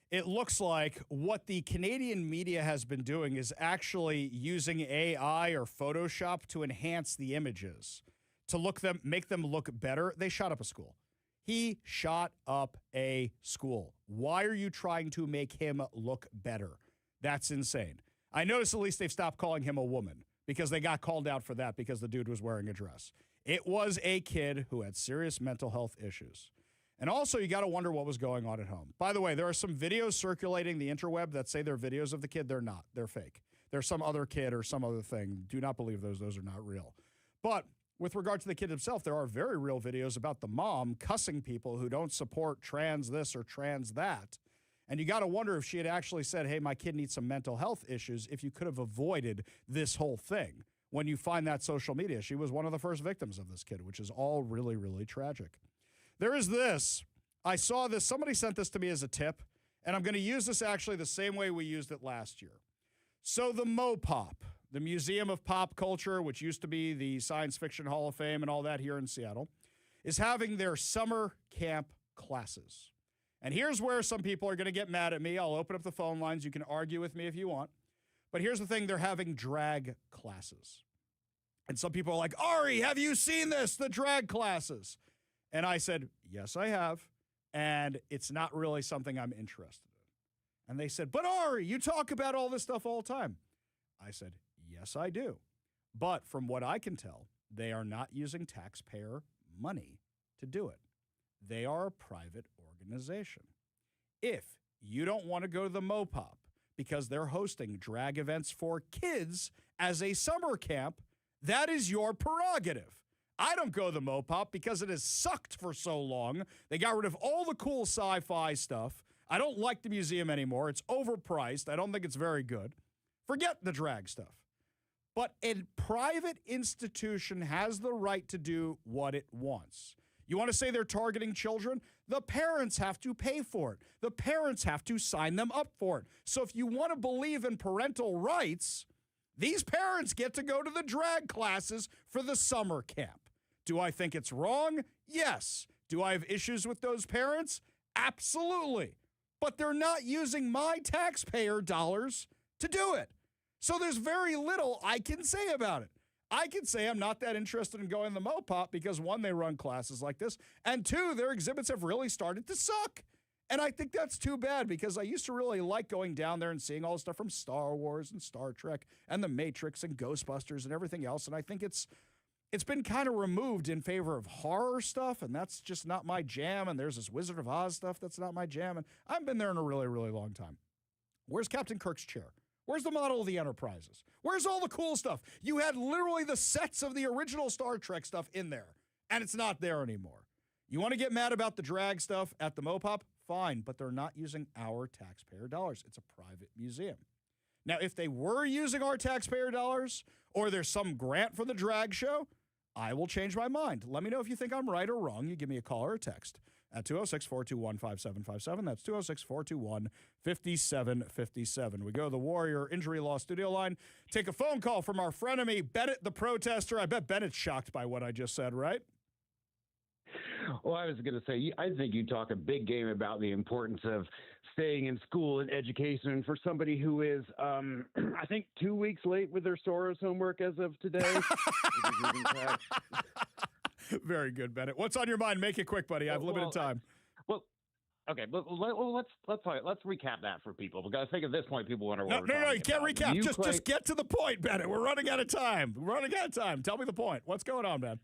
it looks like what the Canadian media has been doing is actually using AI or Photoshop to enhance the images, to make them look better. They shot up a school. He shot up a school. Why are you trying to make him look better? That's insane. I noticed at least they've stopped calling him a woman because they got called out for that because the dude was wearing a dress. It was a kid who had serious mental health issues. And also, you got to wonder what was going on at home. By the way, there are some videos circulating the interweb that say they're videos of the kid. They're not. They're fake. There's some other kid or some other thing. Do not believe those. Those are not real. But with regard to the kid himself, there are very real videos about the mom cussing people who don't support trans this or trans that. And you got to wonder if she had actually said, hey, my kid needs some mental health issues, if you could have avoided this whole thing. When you find that social media, she was one of the first victims of this kid, which is all really, really tragic. There is this. I saw this. Somebody sent this to me as a tip, and I'm going to use this actually the same way we used it last year. So the MoPop, the Museum of Pop Culture, which used to be the Science Fiction Hall of Fame and all that here in Seattle, is having their summer camp classes. And here's where some people are going to get mad at me. I'll open up the phone lines. You can argue with me if you want. But here's the thing. They're having drag classes. And some people are like, Ari, have you seen this? The drag classes. And I said, yes, I have. And it's not really something I'm interested in. And they said, but Ari, you talk about all this stuff all the time. I said, yes, I do. But from what I can tell, they are not using taxpayer money to do it. They are a private organization. If you don't want to go to the MoPop because they're hosting drag events for kids as a summer camp, that is your prerogative. I don't go to the MoPop because it has sucked for so long. They got rid of all the cool sci-fi stuff. I don't like the museum anymore. It's overpriced. I don't think it's very good. Forget the drag stuff. But a private institution has the right to do what it wants. You want to say they're targeting children? The parents have to pay for it. The parents have to sign them up for it. So if you want to believe in parental rights, these parents get to go to the drag classes for the summer camp. Do I think it's wrong? Yes. Do I have issues with those parents? Absolutely. But they're not using my taxpayer dollars to do it. So there's very little I can say about it. I can say I'm not that interested in going to the MoPop because, one, they run classes like this, and two, their exhibits have really started to suck. And I think that's too bad because I used to really like going down there and seeing all the stuff from Star Wars and Star Trek and The Matrix and Ghostbusters and everything else. And I think it's been kind of removed in favor of horror stuff, and that's just not my jam. And there's this Wizard of Oz stuff that's not my jam. And I've been there in a really, really long time. Where's Captain Kirk's chair? Where's the model of the Enterprises? Where's all the cool stuff? You had literally the sets of the original Star Trek stuff in there, and it's not there anymore. You want to get mad about the drag stuff at the MoPop? Fine, but they're not using our taxpayer dollars. It's a private museum. Now, if they were using our taxpayer dollars or there's some grant for the drag show, I will change my mind. Let me know if you think I'm right or wrong. You give me a call or a text at 206-421-5757. That's 206-421-5757. We go to the Warrior Injury Law studio line. Take a phone call from our frenemy, Bennett the protester. I bet Bennett's shocked by what I just said, right? Well, I was going to say, I think you talk a big game about the importance of staying in school and education. For somebody who is, I think, 2 weeks late with their Soros homework as of today. Very good, Bennett. What's on your mind? Make it quick, buddy. I have limited time. Well, okay, but let's recap that for people, because I think at this point people wonder what No, you can't recap. Just get to the point, Bennett. We're running out of time. Tell me the point. What's going on, man?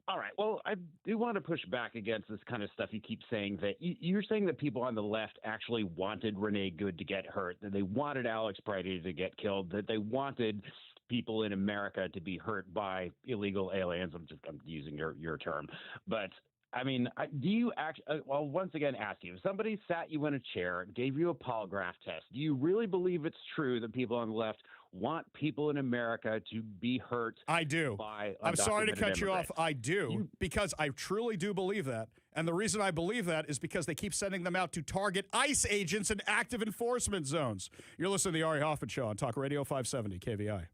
All right. Well, I do want to push back against this kind of stuff. You keep saying that you're saying that people on the left actually wanted Renee Good to get hurt, that they wanted Alex Pridey to get killed, that they wanted people in America to be hurt by illegal aliens. I'm using your term, but I mean, do you actually? Well, once again, ask you: if somebody sat you in a chair, gave you a polygraph test, do you really believe it's true that people on the left want people in America to be hurt? I do. I'm sorry to cut you off. I do, because I truly do believe that. And the reason I believe that is because they keep sending them out to target ICE agents in active enforcement zones. You're listening to the Ari Hoffman Show on Talk Radio 570 KVI.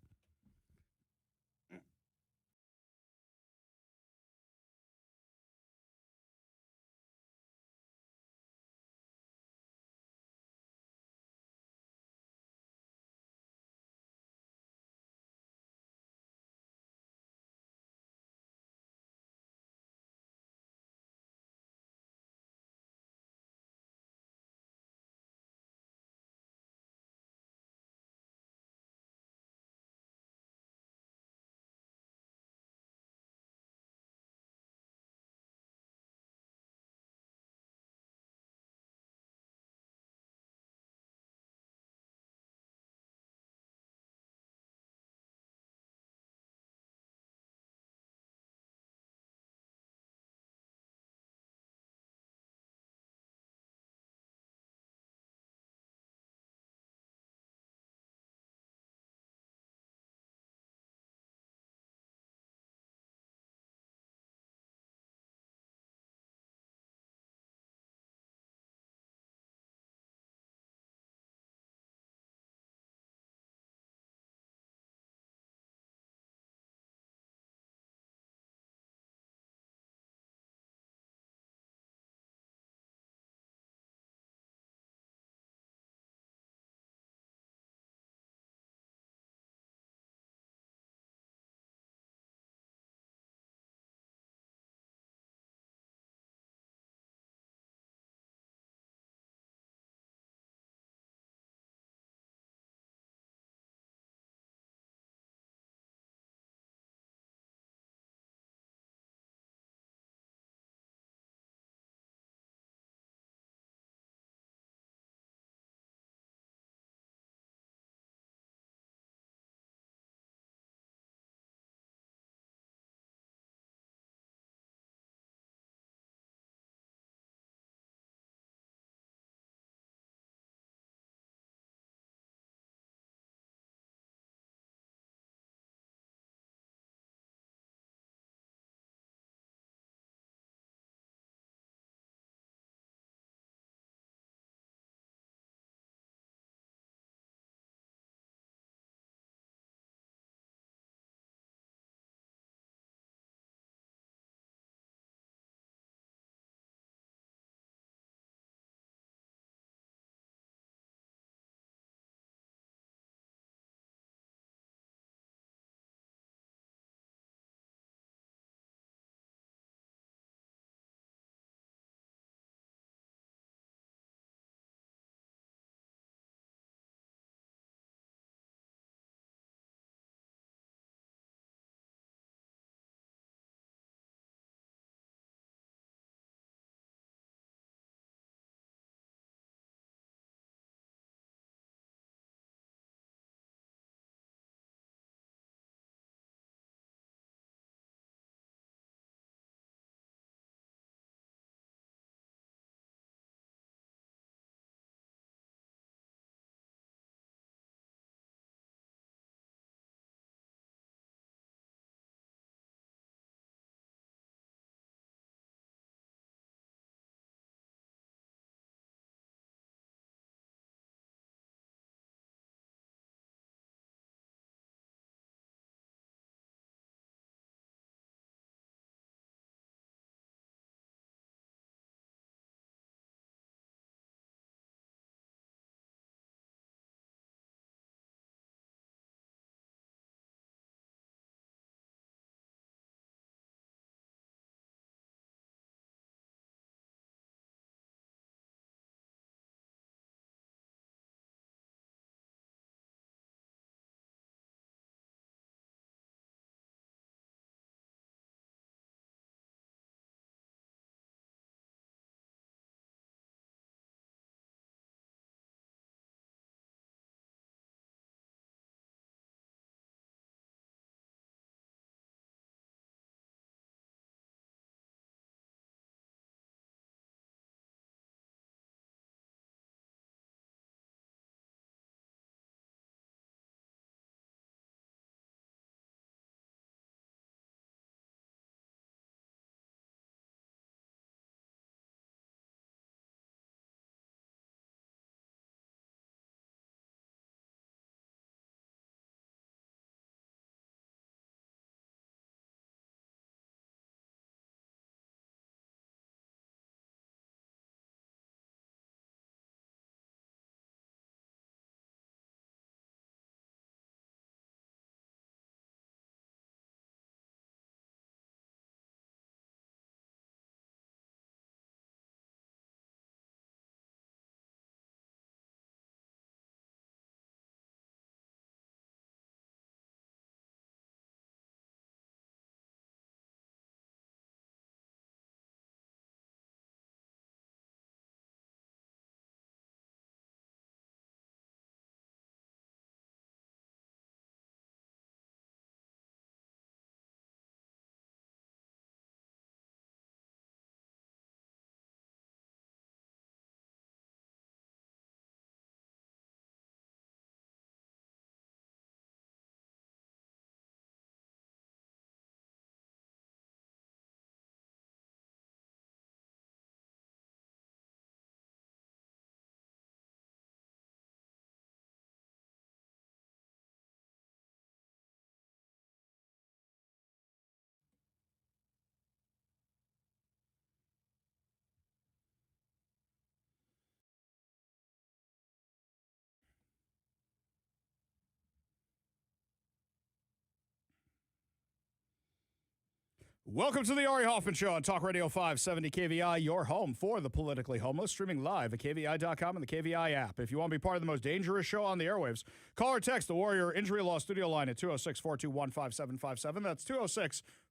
Welcome to the Ari Hoffman Show on Talk Radio 570 KVI, your home for the politically homeless, streaming live at KVI.com and the KVI app. If you want to be part of the most dangerous show on the airwaves, call or text the Warrior Injury Law Studio line at 206-421-5757. That's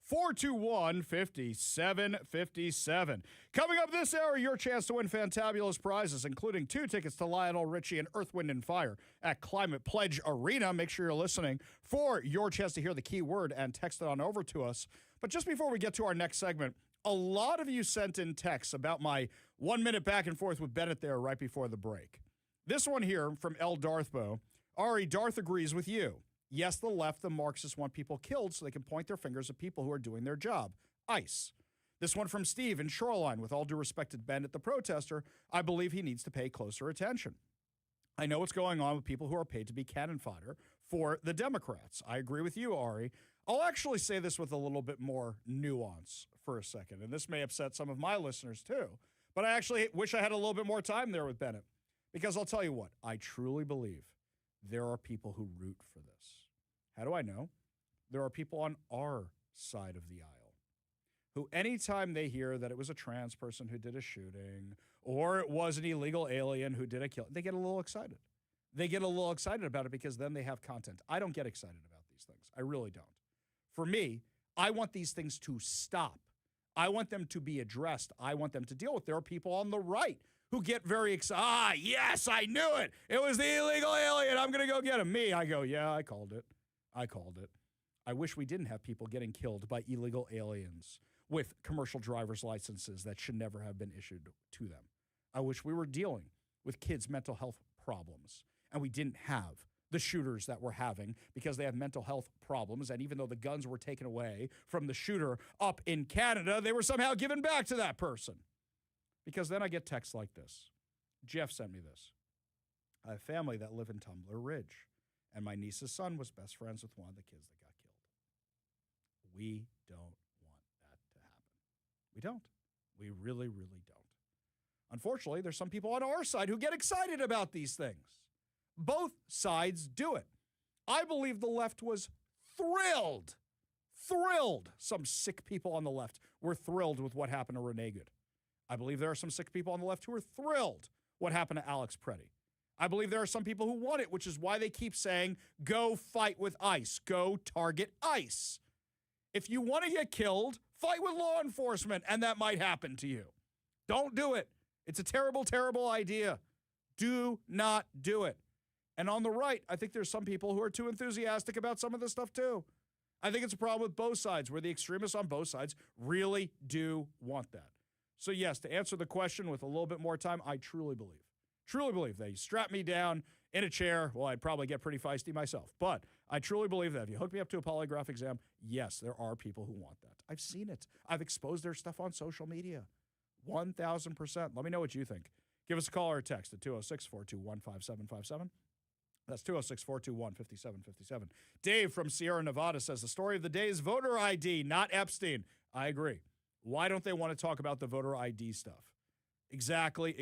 206-421-5757. Coming up this hour, your chance to win fantabulous prizes, including 2 tickets to Lionel Richie and Earth, Wind, and Fire at Climate Pledge Arena. Make sure you're listening for your chance to hear the key word and text it on over to us. But just before we get to our next segment, a lot of you sent in texts about my 1 minute back and forth with Bennett there right before the break. This one here from L. Darthbo. Ari, Darth agrees with you. Yes, the left, the Marxists want people killed so they can point their fingers at people who are doing their job. ICE. This one from Steve in Shoreline. With all due respect to Bennett, the protester, I believe he needs to pay closer attention. I know what's going on with people who are paid to be cannon fodder for the Democrats. I agree with you, Ari. I'll actually say this with a little bit more nuance for a second, and this may upset some of my listeners too, but I actually wish I had a little bit more time there with Bennett, because I'll tell you what, I truly believe there are people who root for this. How do I know? There are people on our side of the aisle who anytime they hear that it was a trans person who did a shooting or it was an illegal alien who did a kill, they get a little excited. They get a little excited about it because then they have content. I don't get excited about these things. I really don't. For me, I want these things to stop. I want them to be addressed. I want them to deal with. There are people on the right who get very excited. Yes, I knew it. It was the illegal alien. I'm going to go get him. Me, I go, yeah, I called it. I called it. I wish we didn't have people getting killed by illegal aliens with commercial driver's licenses that should never have been issued to them. I wish we were dealing with kids' mental health problems, and we didn't have the shooters that we're having because they have mental health problems. And even though the guns were taken away from the shooter up in Canada, they were somehow given back to that person. Because then I get texts like this. Jeff sent me this. I have family that live in Tumbler Ridge, and my niece's son was best friends with one of the kids that got killed. We don't want that to happen. We don't. We really, really don't. Unfortunately, there's some people on our side who get excited about these things. Both sides do it. I believe the left was thrilled. Some sick people on the left were thrilled with what happened to Renee Good. I believe there are some sick people on the left who are thrilled what happened to Alex Preddy. I believe there are some people who want it, which is why they keep saying, go fight with ICE, go target ICE. If you want to get killed, fight with law enforcement, and that might happen to you. Don't do it. It's a terrible, terrible idea. Do not do it. And on the right, I think there's some people who are too enthusiastic about some of this stuff too. I think it's a problem with both sides, where the extremists on both sides really do want that. So yes, to answer the question with a little bit more time, I truly believe they strap me down in a chair. Well, I'd probably get pretty feisty myself, but I truly believe that if you hook me up to a polygraph exam, yes, there are people who want that. I've seen it. I've exposed their stuff on social media. 1,000%. Let me know what you think. Give us a call or a text at 206-421-5757. That's 206-421-5757. Dave from Sierra Nevada says the story of the day is voter ID, not Epstein. I agree. Why don't they want to talk about the voter ID stuff? Exactly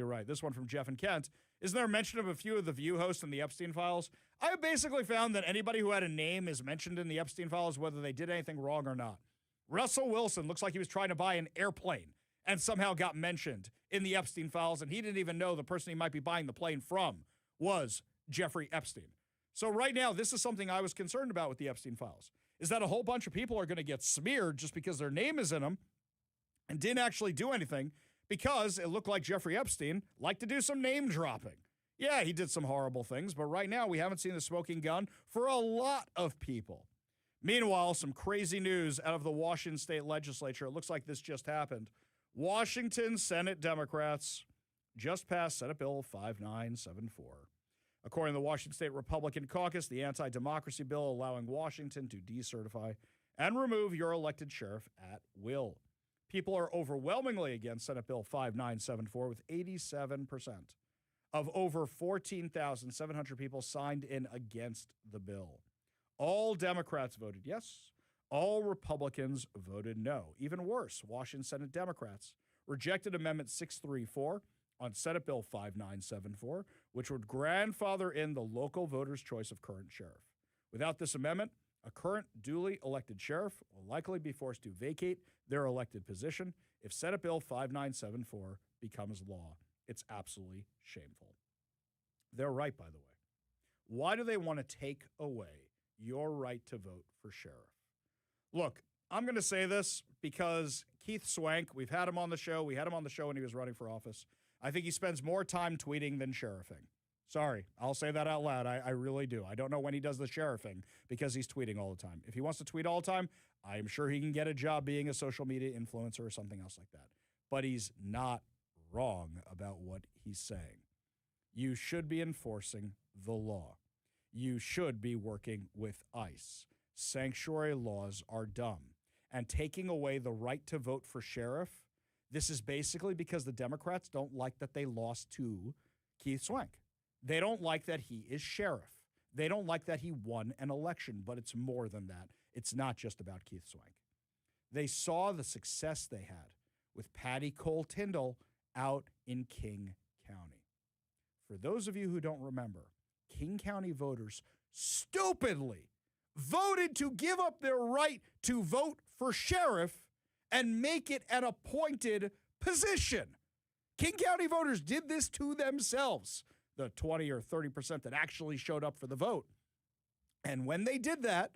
right. This one from Jeff and Kent. Isn't there a mention of a few of the View hosts in the Epstein files? I have basically found that anybody who had a name is mentioned in the Epstein files, whether they did anything wrong or not. Russell Wilson looks like he was trying to buy an airplane and somehow got mentioned in the Epstein files, and he didn't even know the person he might be buying the plane from was Jeffrey Epstein. So right now, this is something I was concerned about with the Epstein files, is that a whole bunch of people are going to get smeared just because their name is in them and didn't actually do anything because it looked like Jeffrey Epstein liked to do some name dropping. Yeah, he did some horrible things, but right now we haven't seen the smoking gun for a lot of people. Meanwhile, some crazy news out of the Washington State Legislature. It looks like this just happened. Washington Senate Democrats just passed Senate Bill 5974. According to the Washington State Republican Caucus, the anti-democracy bill allowing Washington to decertify and remove your elected sheriff at will. People are overwhelmingly against Senate Bill 5974 with 87% of over 14,700 people signed in against the bill. All Democrats voted yes. All Republicans voted no. Even worse, Washington Senate Democrats rejected Amendment 634 on Senate Bill 5974, which would grandfather in the local voters' choice of current sheriff. Without this amendment, A current duly elected sheriff will likely be forced to vacate their elected position if Senate Bill 5974 becomes law. It's absolutely shameful. They're right, by the way. Why do they want to take away your right to vote for sheriff? Look, I'm going to say this because Keith Swank, we've had him on the show. We had him on the show when he was running for office. I think he spends more time tweeting than sheriffing. Sorry, I'll say that out loud. I really do. I don't know when he does the sheriffing because he's tweeting all the time. If he wants to tweet all the time, I'm sure he can get a job being a social media influencer or something else like that. But he's not wrong about what he's saying. You should be enforcing the law. You should be working with ICE. Sanctuary laws are dumb. And taking away the right to vote for sheriff, this is basically because the Democrats don't like that they lost to Keith Swank. They don't like that he is sheriff. They don't like that he won an election, but it's more than that. It's not just about Keith Swank. They saw the success they had with Patty Cole Tyndall out in King County. For those of you who don't remember, King County voters stupidly voted to give up their right to vote for sheriff and make it an appointed position. King County voters did this to themselves, the 20 or 30% that actually showed up for the vote. And when they did that,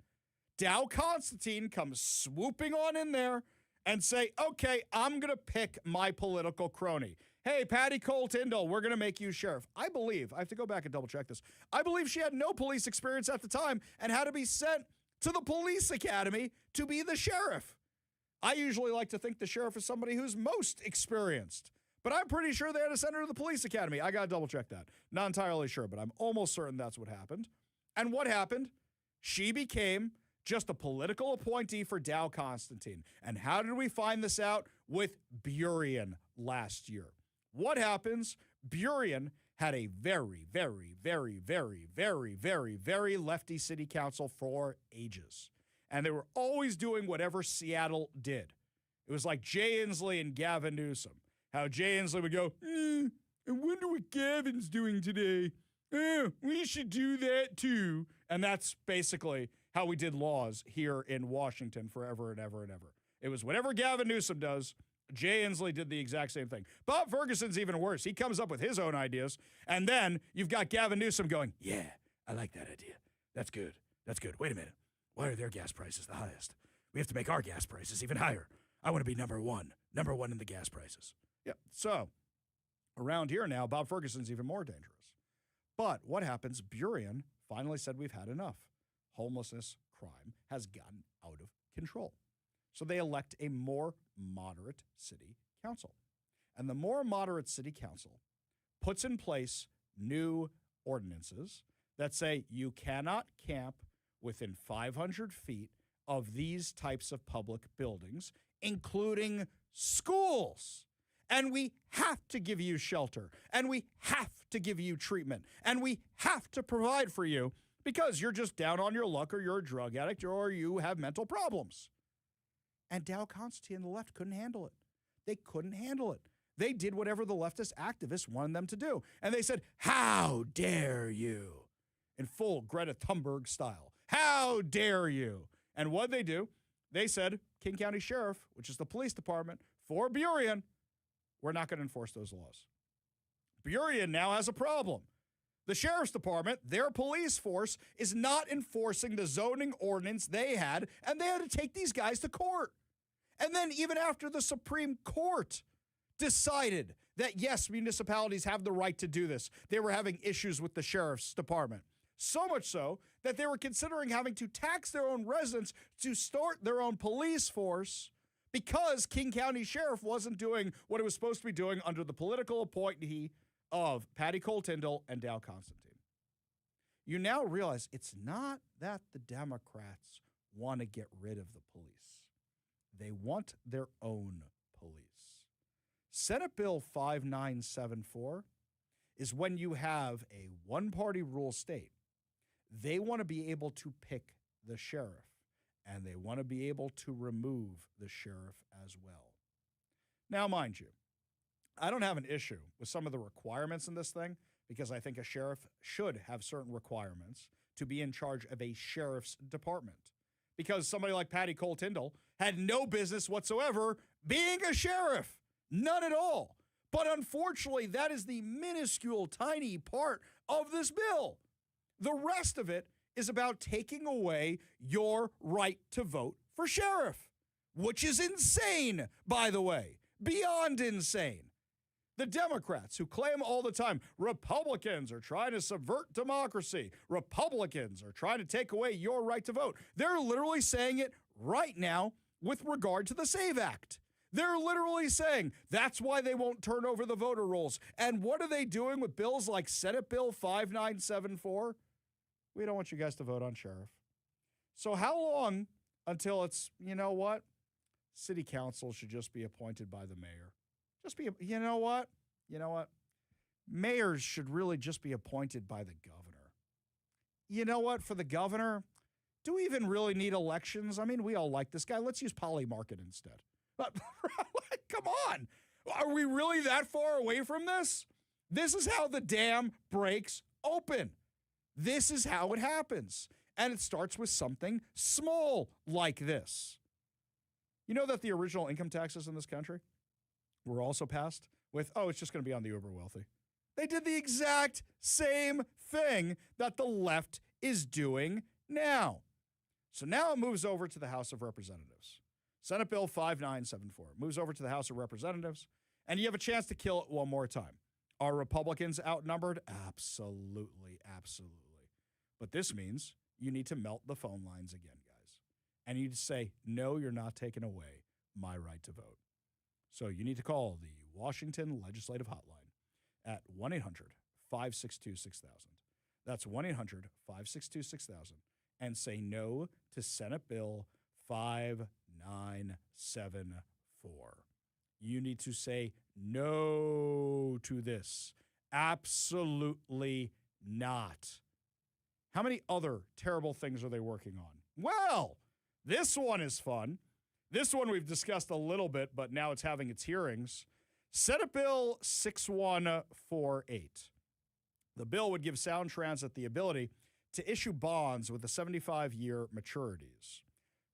Dow Constantine comes swooping on in there and say, okay, I'm going to pick my political crony. Hey, Patty Cole Tyndall, we're going to make you sheriff. I have to go back and double check this. I believe she had no police experience at the time and had to be sent to the police academy to be the sheriff. I usually like to think the sheriff is somebody who's most experienced, but I'm pretty sure they had to send her to the police academy. I got to double check that. Not entirely sure, but I'm almost certain that's what happened. And what happened? She became just a political appointee for Dow Constantine. And how did we find this out? With Burien last year. What happens? Burien had a very, very, very, very, very, very, very lefty city council for ages. And they were always doing whatever Seattle did. It was like Jay Inslee and Gavin Newsom. How Jay Inslee would go, I wonder what Gavin's doing today. We should do that too. And that's basically how we did laws here in Washington forever and ever and ever. It was whatever Gavin Newsom does, Jay Inslee did the exact same thing. Bob Ferguson's even worse. He comes up with his own ideas, and then you've got Gavin Newsom going, yeah, I like that idea. That's good. That's good. Wait a minute. Why are their gas prices the highest? We have to make our gas prices even higher. I want to be number one in the gas prices. Yep. So around here now, Bob Ferguson's even more dangerous. But what happens? Burien finally said we've had enough. Homelessness, crime has gotten out of control. So they elect a more moderate city council. And the more moderate city council puts in place new ordinances that say you cannot camp within 500 feet of these types of public buildings, including schools. And we have to give you shelter, and we have to give you treatment, and we have to provide for you because you're just down on your luck, or you're a drug addict, or you have mental problems. And Dow Constantine and the left couldn't handle it. They couldn't handle it. They did whatever the leftist activists wanted them to do. And they said, how dare you? In full Greta Thunberg style. How dare you? And what did they do? They said, King County Sheriff, which is the police department, for Burien, we're not going to enforce those laws. Burien now has a problem. The sheriff's department, their police force, is not enforcing the zoning ordinance they had, and they had to take these guys to court. And then even after the Supreme Court decided that, yes, municipalities have the right to do this, they were having issues with the sheriff's department. So much so that they were considering having to tax their own residents to start their own police force because King County Sheriff wasn't doing what it was supposed to be doing under the political appointee of Patty Cole Tyndall and Dow Constantine. You now realize it's not that the Democrats want to get rid of the police. They want their own police. Senate Bill 5974 is when you have a one-party rule state. They want to be able to pick the sheriff, and they want to be able to remove the sheriff as well. Now, mind you, I don't have an issue with some of the requirements in this thing because I think a sheriff should have certain requirements to be in charge of a sheriff's department. because somebody like Patty Cole Tyndall had no business whatsoever being a sheriff. None at all. But unfortunately, that is the minuscule, tiny part of this bill. The rest of it is about taking away your right to vote for sheriff, which is insane, by the way, beyond insane. The Democrats who claim all the time Republicans are trying to subvert democracy, Republicans are trying to take away your right to vote. They're literally saying it right now with regard to the SAVE Act. They're literally saying that's why they won't turn over the voter rolls. And what are they doing with bills like Senate Bill 5974? We don't want you guys to vote on sheriff. So how long until it's, you know what? City council should just be appointed by the mayor. You know what? Mayors should really just be appointed by the governor. You know what? For the governor, do we even really need elections? I mean, we all like this guy. Let's use Polly Market instead. But come on. Are we really that far away from this? This is how the dam breaks open. This is how it happens. And it starts with something small like this. You know that the original income taxes in this country were also passed with, it's just going to be on the uber wealthy. They did the exact same thing that the left is doing now. So now it moves over to the House of Representatives. Senate Bill 5974 moves over to the House of Representatives, and you have a chance to kill it one more time. Are Republicans outnumbered? Absolutely, absolutely. But this means you need to melt the phone lines again, guys. And you need to say, no, you're not taking away my right to vote. So you need to call the Washington Legislative Hotline at 1-800-562-6000. That's 1-800-562-6000. And say no to Senate Bill 5974. You need to say no to this. Absolutely not. How many other terrible things are they working on? Well, this one is fun. This one we've discussed a little bit, but now it's having its hearings. Senate Bill 6148. The bill would give Sound Transit the ability to issue bonds with the 75-year maturities.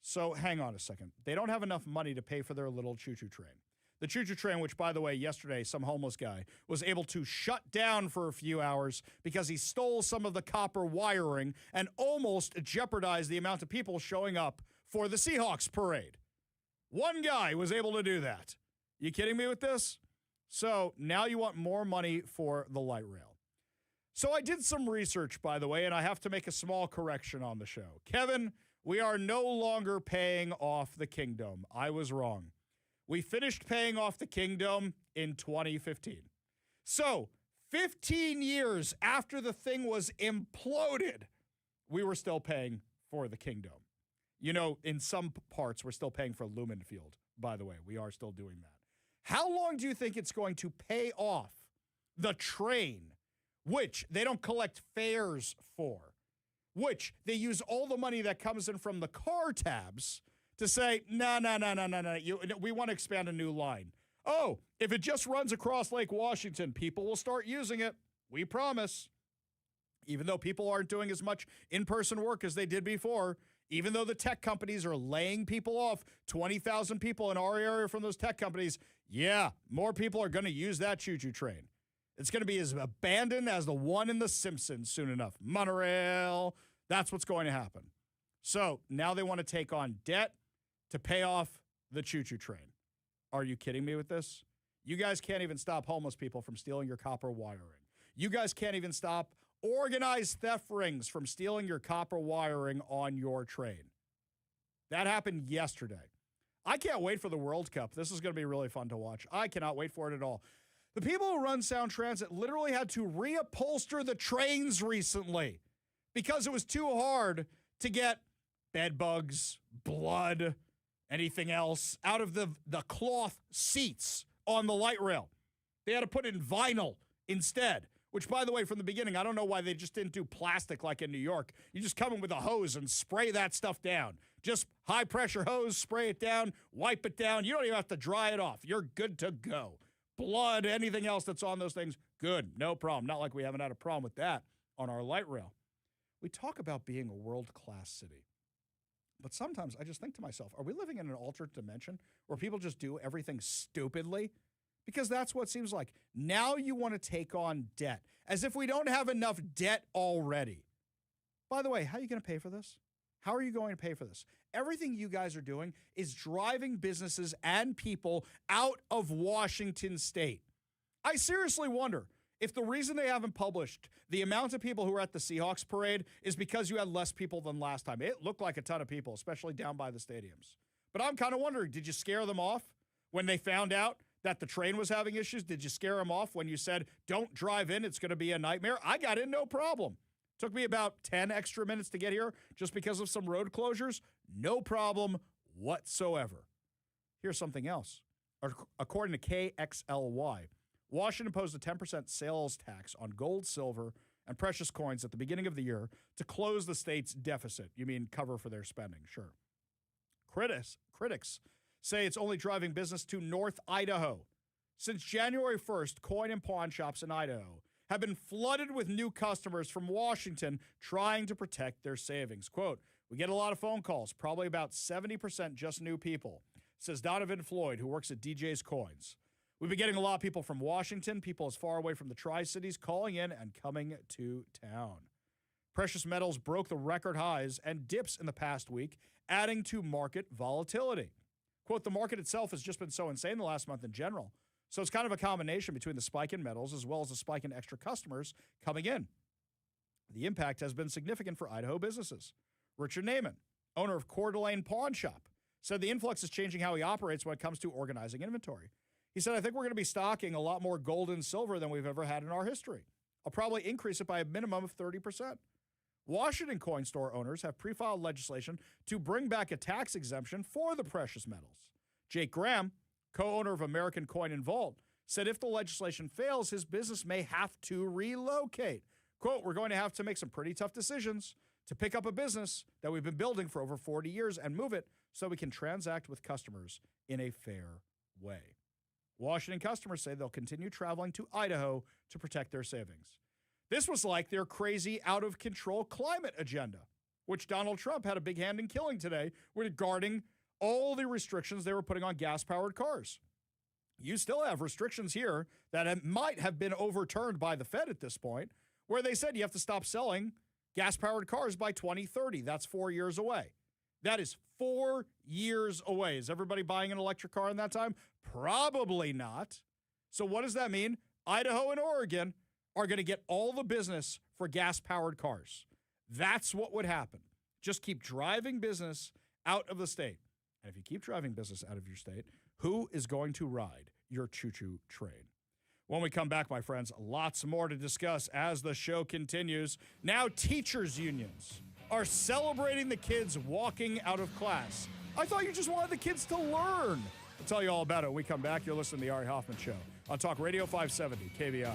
So hang on a second. They don't have enough money to pay for their little choo-choo train. The choo-choo train, which, by the way, yesterday some homeless guy was able to shut down for a few hours because he stole some of the copper wiring and almost jeopardized the amount of people showing up for the Seahawks parade. One guy was able to do that. You kidding me with this? So now you want more money for the light rail. So I did some research, by the way, and I have to make a small correction on the show. Kevin, we are no longer paying off the kingdom. I was wrong. We finished paying off the kingdom in 2015. So 15 years after the thing was imploded, we were still paying for the kingdom. You know, in some parts, we're still paying for Lumen Field, by the way. We are still doing that. How long do you think it's going to pay off the train, which they don't collect fares for, which they use all the money that comes in from the car tabs to say, no, we want to expand a new line. Oh, if it just runs across Lake Washington, people will start using it. We promise. Even though people aren't doing as much in-person work as they did before, even though the tech companies are laying people off, 20,000 people in our area from those tech companies, yeah, more people are going to use that choo-choo train. It's going to be as abandoned as the one in The Simpsons soon enough. Monorail, that's what's going to happen. So now they want to take on debt to pay off the choo-choo train. Are you kidding me with this? You guys can't even stop homeless people from stealing your copper wiring. You guys can't even stop organized theft rings from stealing your copper wiring on your train. That happened yesterday. I can't wait for the World Cup. This is going to be really fun to watch. I cannot wait for it at all. The people who run Sound Transit literally had to reupholster the trains recently because it was too hard to get bed bugs, blood, anything else out of the cloth seats on the light rail. They had to put in vinyl instead, which, by the way, from the beginning, I don't know why they just didn't do plastic like in New York. You just come in with a hose and spray that stuff down. Just high-pressure hose, spray it down, wipe it down. You don't even have to dry it off. You're good to go. Blood, anything else that's on those things, good, no problem. Not like we haven't had a problem with that on our light rail. We talk about being a world-class city. But sometimes I just think to myself, are we living in an alternate dimension where people just do everything stupidly? Because that's what it seems like. Now you want to take on debt, as if we don't have enough debt already. By the way, how are you going to pay for this? How are you going to pay for this? Everything you guys are doing is driving businesses and people out of Washington state. I seriously wonder if the reason they haven't published the amount of people who were at the Seahawks parade is because you had less people than last time. It looked like a ton of people, especially down by the stadiums. But I'm kind of wondering, did you scare them off when they found out that the train was having issues? Did you scare them off when you said, don't drive in, it's going to be a nightmare? I got in, no problem. Took me about 10 extra minutes to get here just because of some road closures. No problem whatsoever. Here's something else. According to KXLY, Washington imposed a 10% sales tax on gold, silver, and precious coins at the beginning of the year to close the state's deficit. You mean cover for their spending, sure. Critics say it's only driving business to North Idaho. Since January 1st, coin and pawn shops in Idaho have been flooded with new customers from Washington trying to protect their savings. Quote, we get a lot of phone calls, probably about 70% just new people, says Donovan Floyd, who works at DJ's Coins. We've been getting a lot of people from Washington, people as far away from the Tri-Cities, calling in and coming to town. Precious metals broke the record highs and dips in the past week, adding to market volatility. Quote, the market itself has just been so insane the last month in general. So it's kind of a combination between the spike in metals as well as the spike in extra customers coming in. The impact has been significant for Idaho businesses. Richard Naiman, owner of Coeur d'Alene Pawn Shop, said the influx is changing how he operates when it comes to organizing inventory. He said, I think we're going to be stocking a lot more gold and silver than we've ever had in our history. I'll probably increase it by a minimum of 30%. Washington coin store owners have pre-filed legislation to bring back a tax exemption for the precious metals. Jake Graham, co-owner of American Coin and Vault, said if the legislation fails, his business may have to relocate. Quote, we're going to have to make some pretty tough decisions to pick up a business that we've been building for over 40 years and move it so we can transact with customers in a fair way. Washington customers say they'll continue traveling to Idaho to protect their savings. This was like their crazy, out-of-control climate agenda, which Donald Trump had a big hand in killing today regarding all the restrictions they were putting on gas-powered cars. You still have restrictions here that might have been overturned by the Fed at this point, where they said you have to stop selling gas-powered cars by 2030. That's 4 years away. That is 4 years away. Is everybody buying an electric car in that time? Probably not. So what does that mean? Idaho and Oregon are going to get all the business for gas-powered cars. That's what would happen. Just keep driving business out of the state. And if you keep driving business out of your state, who is going to ride your choo-choo train? When we come back, my friends, lots more to discuss as the show continues. Now teachers' unions are celebrating the kids walking out of class. I thought you just wanted the kids to learn. I'll tell you all about it when we come back. You're listening to The Ari Hoffman Show on Talk Radio 570 KVI.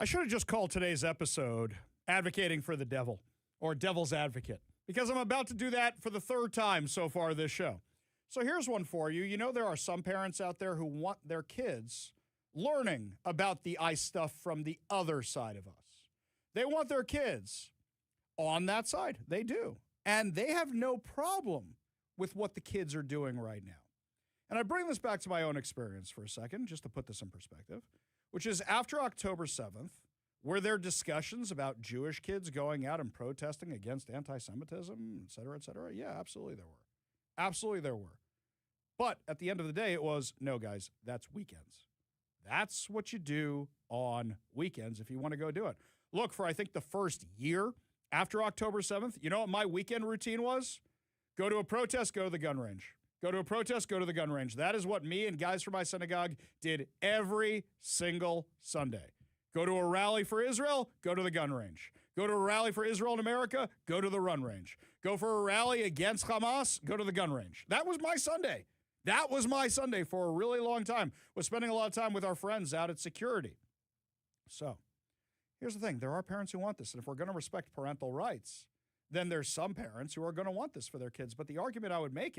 I should have just called today's episode Advocating for the Devil or Devil's Advocate, because I'm about to do that for the third time so far this show. So here's one for you. You know, there are some parents out there who want their kids learning about the ICE stuff from the other side of us. They want their kids on that side. They do. And they have no problem with what the kids are doing right now. And I bring this back to my own experience for a second, just to put this in perspective, which is after October 7th, were there discussions about Jewish kids going out and protesting against anti-Semitism, et cetera, et cetera? Yeah, absolutely there were. Absolutely there were. But at the end of the day, it was, no, guys, that's weekends. That's what you do on weekends if you want to go do it. Look, for I think the first year after October 7th, you know what my weekend routine was? Go to a protest, go to the gun range. Go to a protest, go to the gun range. That is what me and guys from my synagogue did every single Sunday. Go to a rally for Israel, go to the gun range. Go to a rally for Israel in America, go to the run range. Go for a rally against Hamas, go to the gun range. That was my Sunday. That was my Sunday for a really long time, was spending a lot of time with our friends out at security. So here's the thing. There are parents who want this, and if we're going to respect parental rights, then there's some parents who are going to want this for their kids. But the argument I would make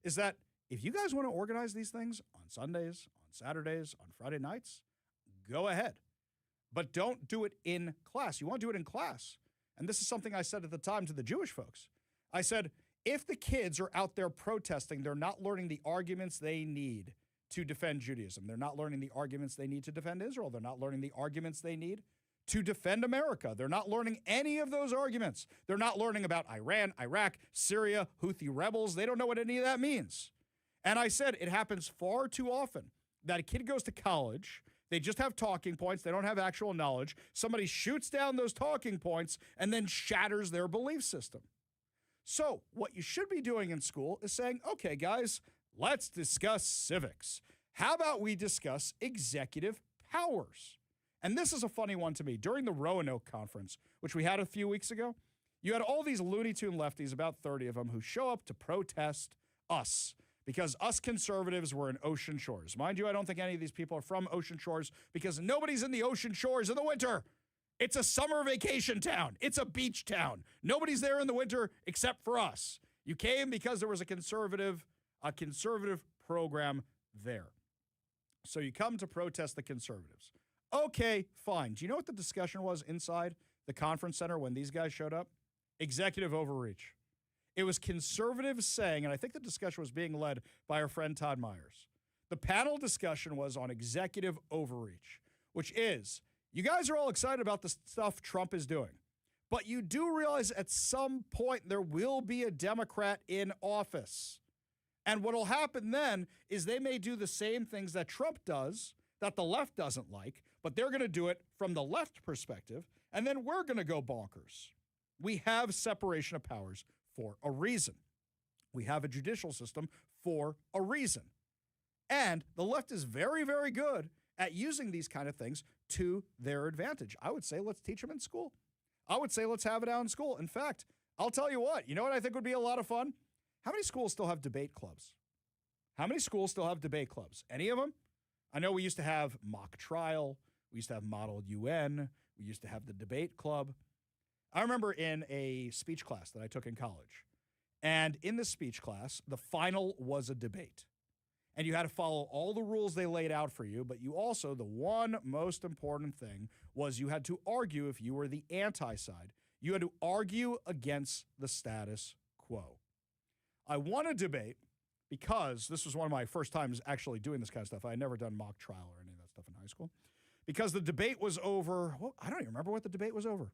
is that if you guys want to organize these things on Sundays, on Saturdays, on Friday nights, go ahead. But don't do it in class. You want to do it in class. And this is something I said at the time to the Jewish folks. I said, if the kids are out there protesting, they're not learning the arguments they need to defend Judaism. They're not learning the arguments they need to defend Israel. They're not learning the arguments they need to defend America. They're not learning any of those arguments. They're not learning about Iran, Iraq, Syria, Houthi rebels. They don't know what any of that means. And I said it happens far too often that a kid goes to college, they just have talking points, they don't have actual knowledge. Somebody shoots down those talking points and then shatters their belief system. So what you should be doing in school is saying, okay, guys, let's discuss civics. How about we discuss executive powers? And this is a funny one to me. During the Roanoke conference, which we had a few weeks ago, you had all these Looney Tune lefties, about 30 of them, who show up to protest us because us conservatives were in Ocean Shores. Mind you, I don't think any of these people are from Ocean Shores because nobody's in the Ocean Shores in the winter. It's a summer vacation town. It's a beach town. Nobody's there in the winter except for us. You came because there was a conservative program there. So you come to protest the conservatives. Okay, fine. Do you know what the discussion was inside the conference center when these guys showed up? Executive overreach. It was conservatives saying, and I think the discussion was being led by our friend Todd Myers. The panel discussion was on executive overreach, which is, you guys are all excited about the stuff Trump is doing, but you do realize at some point there will be a Democrat in office. And what will happen then is they may do the same things that Trump does, that the left doesn't like, but they're going to do it from the left perspective, and then we're going to go bonkers. We have separation of powers for a reason. We have a judicial system for a reason. And the left is very, very good at using these kind of things to their advantage. I would say let's teach them in school. I would say let's have it out in school. In fact, I'll tell you what I think would be a lot of fun? How many schools still have debate clubs? How many schools still have debate clubs? Any of them? I know we used to have mock trial. We used to have model UN. We used to have the debate club. I remember in a speech class that I took in college, and in the speech class, the final was a debate. And you had to follow all the rules they laid out for you, but you also, the one most important thing was you had to argue if you were the anti-side. You had to argue against the status quo. I won a debate because this was one of my first times actually doing this kind of stuff. I had never done mock trial or any of that stuff in high school. Because the debate was over, well, I don't even remember what the debate was over.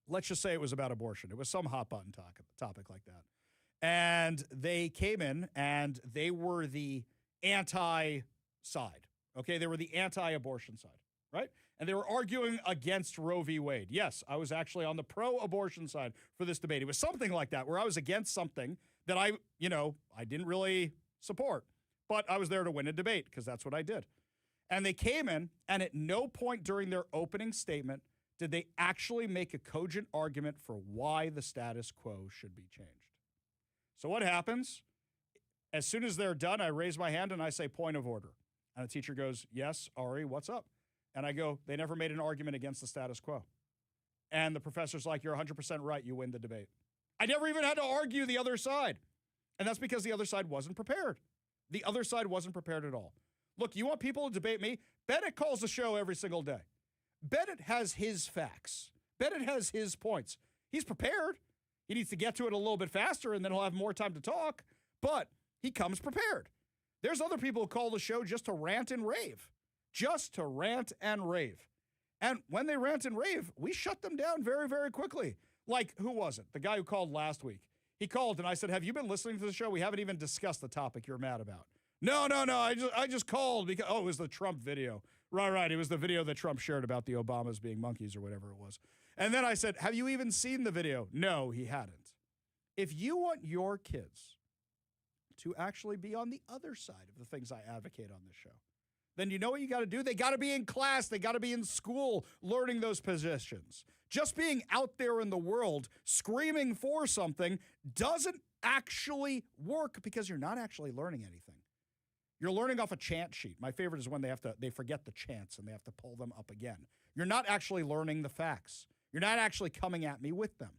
Let's just say it was about abortion. It was some hot button topic like that. And they came in and they were the anti-side, okay? They were the anti-abortion side, right? And they were arguing against Roe v. Wade. Yes, I was actually on the pro-abortion side for this debate. It was something like that, where I was against something that I didn't really support. But I was there to win a debate because that's what I did. And they came in, and at no point during their opening statement did they actually make a cogent argument for why the status quo should be changed. So what happens? As soon as they're done, I raise my hand and I say, point of order. And the teacher goes, yes, Ari, what's up? And I go, they never made an argument against the status quo. And the professor's like, you're 100% right. You win the debate. I never even had to argue the other side. And that's because the other side wasn't prepared. The other side wasn't prepared at all. Look, you want people to debate me? Bennett calls the show every single day. Bennett has his facts. Bennett has his points. He's prepared. He needs to get to it a little bit faster, and then he'll have more time to talk. But he comes prepared. There's other people who call the show just to rant and rave. Just to rant and rave. And when they rant and rave, we shut them down very, very quickly. Like, who was it? The guy who called last week. He called, and I said, have you been listening to the show? We haven't even discussed the topic you're mad about. No. I just called because, it was the Trump video. Right. It was the video that Trump shared about the Obamas being monkeys or whatever it was. And then I said, have you even seen the video? No, he hadn't. If you want your kids to actually be on the other side of the things I advocate on this show, then you know what you got to do? They got to be in class. They got to be in school learning those positions. Just being out there in the world screaming for something doesn't actually work because you're not actually learning anything. You're learning off a chant sheet. My favorite is when they forget the chants and they have to pull them up again. You're not actually learning the facts. You're not actually coming at me with them.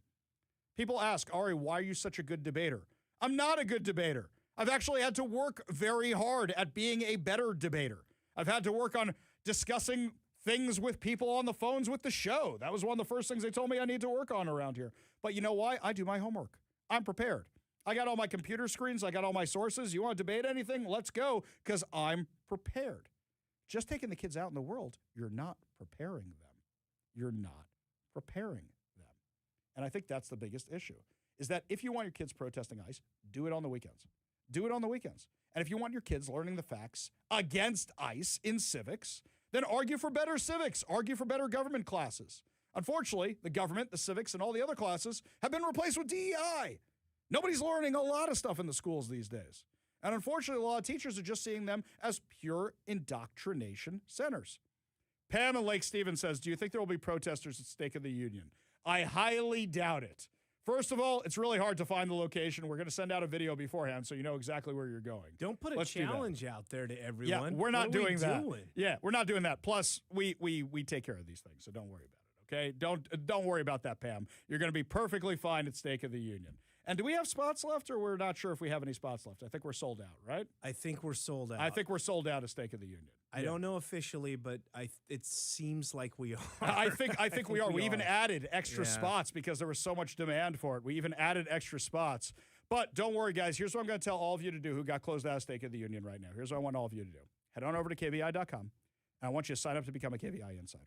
People ask, Ari, why are you such a good debater? I'm not a good debater. I've actually had to work very hard at being a better debater. I've had to work on discussing things with people on the phones with the show. That was one of the first things they told me I need to work on around here. But you know why? I do my homework. I'm prepared. I got all my computer screens. I got all my sources. You want to debate anything? Let's go, because I'm prepared. Just taking the kids out in the world, you're not preparing them. You're not preparing them. And I think that's the biggest issue, is that if you want your kids protesting ICE, do it on the weekends. Do it on the weekends. And if you want your kids learning the facts against ICE in civics, then argue for better civics. Argue for better government classes. Unfortunately, the government, the civics, and all the other classes have been replaced with DEI. Nobody's learning a lot of stuff in the schools these days. And unfortunately, a lot of teachers are just seeing them as pure indoctrination centers. Pam in Lake Stevens says, do you think there will be protesters at State of the Union? I highly doubt it. First of all, it's really hard to find the location. We're going to send out a video beforehand so you know exactly where you're going. Don't put a challenge out there to everyone. Yeah, we're not doing that. Yeah, we're not doing that. Plus, we take care of these things, so don't worry about it, okay? Don't worry about that, Pam. You're going to be perfectly fine at State of the Union. And do we have spots left, or we're not sure if we have any spots left? I think we're sold out, right? I think we're sold out. I think we're sold out at State of the Union. I don't know officially, but it seems like we are. I think we are. We even added extra spots because there was so much demand for it. We even added extra spots. But don't worry, guys. Here's what I'm going to tell all of you to do who got closed out of State of the Union right now. Here's what I want all of you to do. Head on over to KVI.com, and I want you to sign up to become a KVI Insider.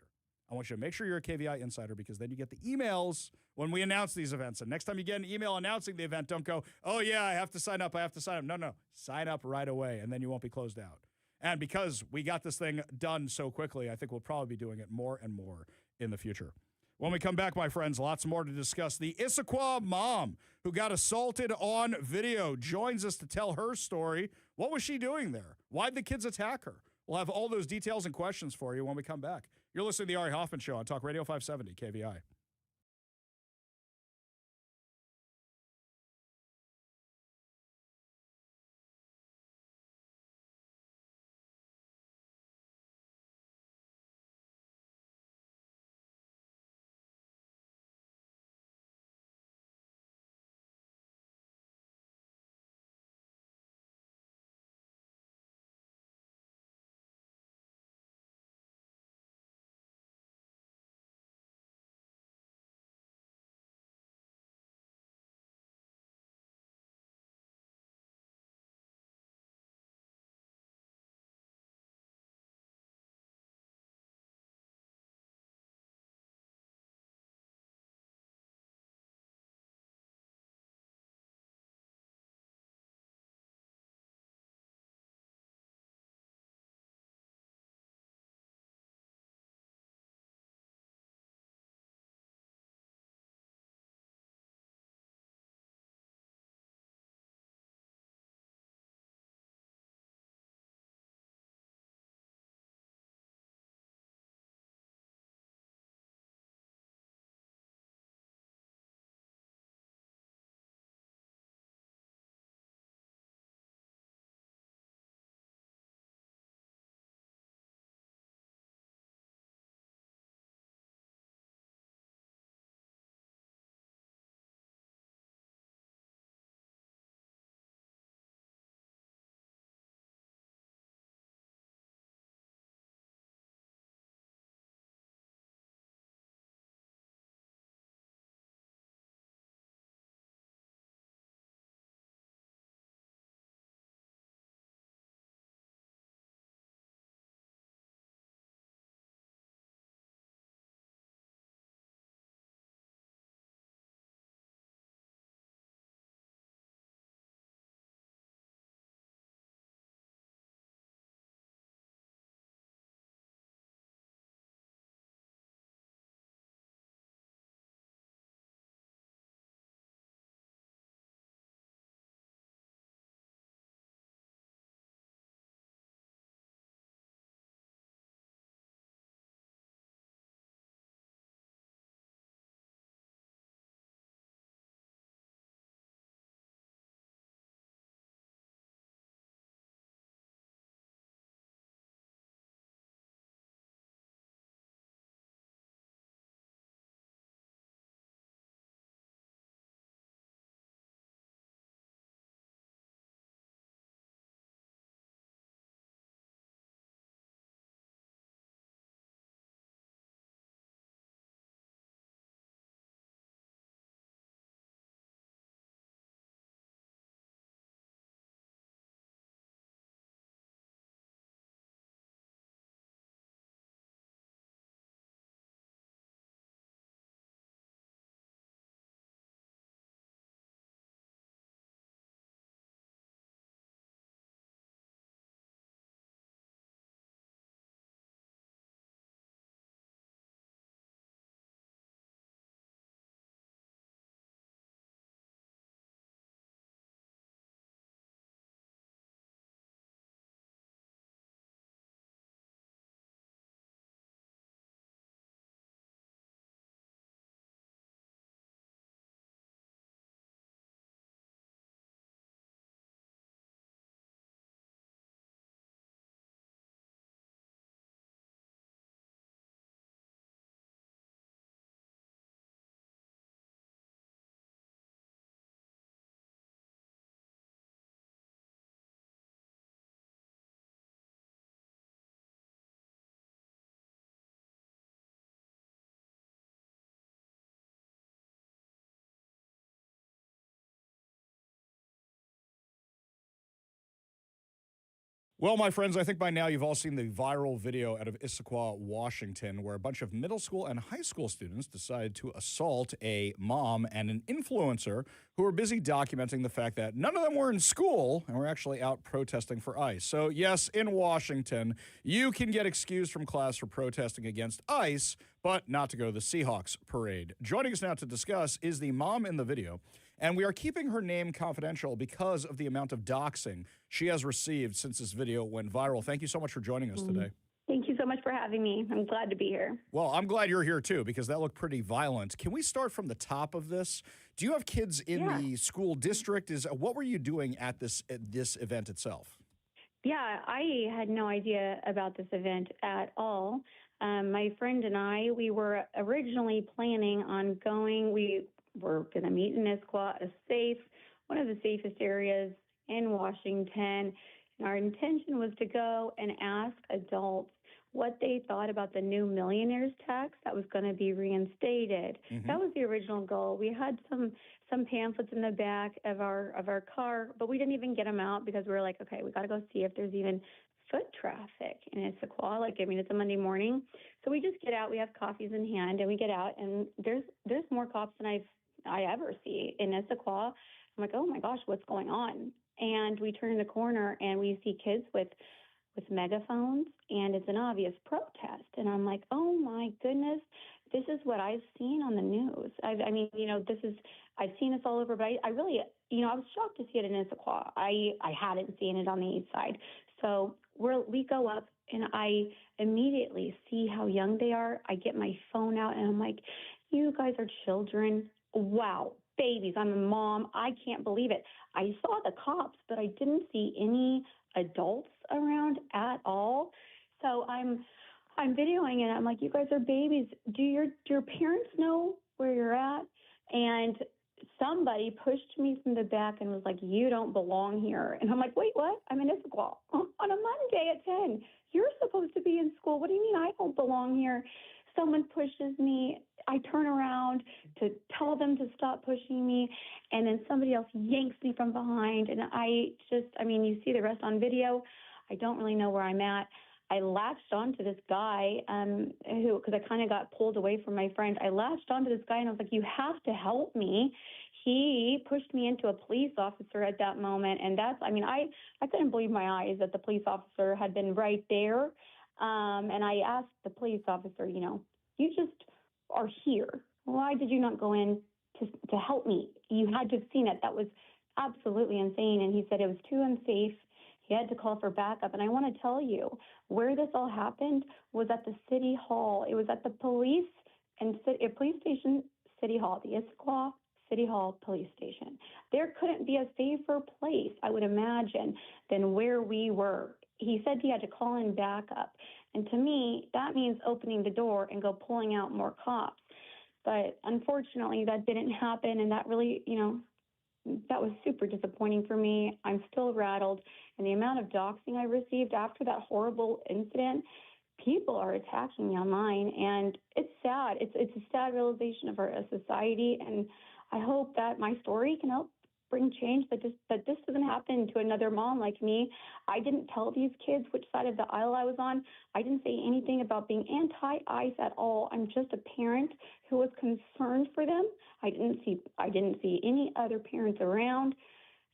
I want you to make sure you're a KVI Insider because then you get the emails when we announce these events. And next time you get an email announcing the event, don't go, oh, yeah, I have to sign up. No. Sign up right away, and then you won't be closed out. And because we got this thing done so quickly, I think we'll probably be doing it more and more in the future. When we come back, my friends, lots more to discuss. The Issaquah mom who got assaulted on video joins us to tell her story. What was she doing there? Why'd the kids attack her? We'll have all those details and questions for you when we come back. You're listening to the Ari Hoffman Show on Talk Radio 570 KVI. Well, my friends, I think by now you've all seen the viral video out of Issaquah, Washington, where a bunch of middle school and high school students decided to assault a mom and an influencer who were busy documenting the fact that none of them were in school and were actually out protesting for ICE. So, yes, in Washington, you can get excused from class for protesting against ICE, but not to go to the Seahawks parade. Joining us now to discuss is the mom in the video. And we are keeping her name confidential because of the amount of doxing she has received since this video went viral. Thank you so much for joining us today. Thank you so much for having me. I'm glad to be here. Well, I'm glad you're here, too, because that looked pretty violent. Can we start from the top of this? Do you have kids in the school district? What were you doing at this event itself? Yeah, I had no idea about this event at all. My friend and I, we were originally planning on going. We were going to meet in Issaquah, one of the safest areas in Washington. And our intention was to go and ask adults what they thought about the new millionaire's tax that was going to be reinstated. That was the original goal. We had some pamphlets in the back of our car, but we didn't even get them out because we were like, okay, we got to go see if there's even foot traffic in Issaquah. It's a Monday morning. So we just get out, we have coffees in hand, and we get out, and there's more cops than I ever see in Issaquah. I'm like, oh my gosh, what's going on? And we turn the corner and we see kids with megaphones, and it's an obvious protest. And I'm like, oh my goodness, this is what I've seen on the news. I've seen this all over, but I really, I was shocked to see it in Issaquah. I hadn't seen it on the east side. So we go up, and I immediately see how young they are. I get my phone out, and I'm like, you guys are children. Wow, babies. I'm a mom. I can't believe it. I saw the cops, but I didn't see any adults around at all. So I'm videoing it. I'm like, you guys are babies. Do your parents know where you're at? And somebody pushed me from the back and was like, you don't belong here. And I'm like, wait, what? I'm in Issaquah on a Monday at 10. You're supposed to be in school. What do you mean I don't belong here? Someone pushes me. I turn around to tell them to stop pushing me, and then somebody else yanks me from behind. And you see the rest on video. I don't really know where I'm at. I latched onto this guy because I kind of got pulled away from my friend. I latched onto this guy, and I was like, you have to help me. He pushed me into a police officer at that moment. And I couldn't believe my eyes that the police officer had been right there. And I asked the police officer, you just are here. Why did you not go in to help me? You had to have seen it. That was absolutely insane. And he said it was too unsafe. He had to call for backup. And I want to tell you, where this all happened was at the city hall. It was at the police station, city hall, the Issaquah City Hall police station. There couldn't be a safer place, I would imagine, than where we were. He said he had to call in backup. And to me, that means opening the door and go pulling out more cops. But unfortunately, that didn't happen. And that really, that was super disappointing for me. I'm still rattled. And the amount of doxing I received after that horrible incident, people are attacking me online. And it's sad. It's a sad realization of our society. And I hope that my story can help bring change, that this doesn't happen to another mom like me. I didn't tell these kids which side of the aisle I was on. I didn't say anything about being anti-ICE at all. I'm just a parent who was concerned for them. I didn't see any other parents around,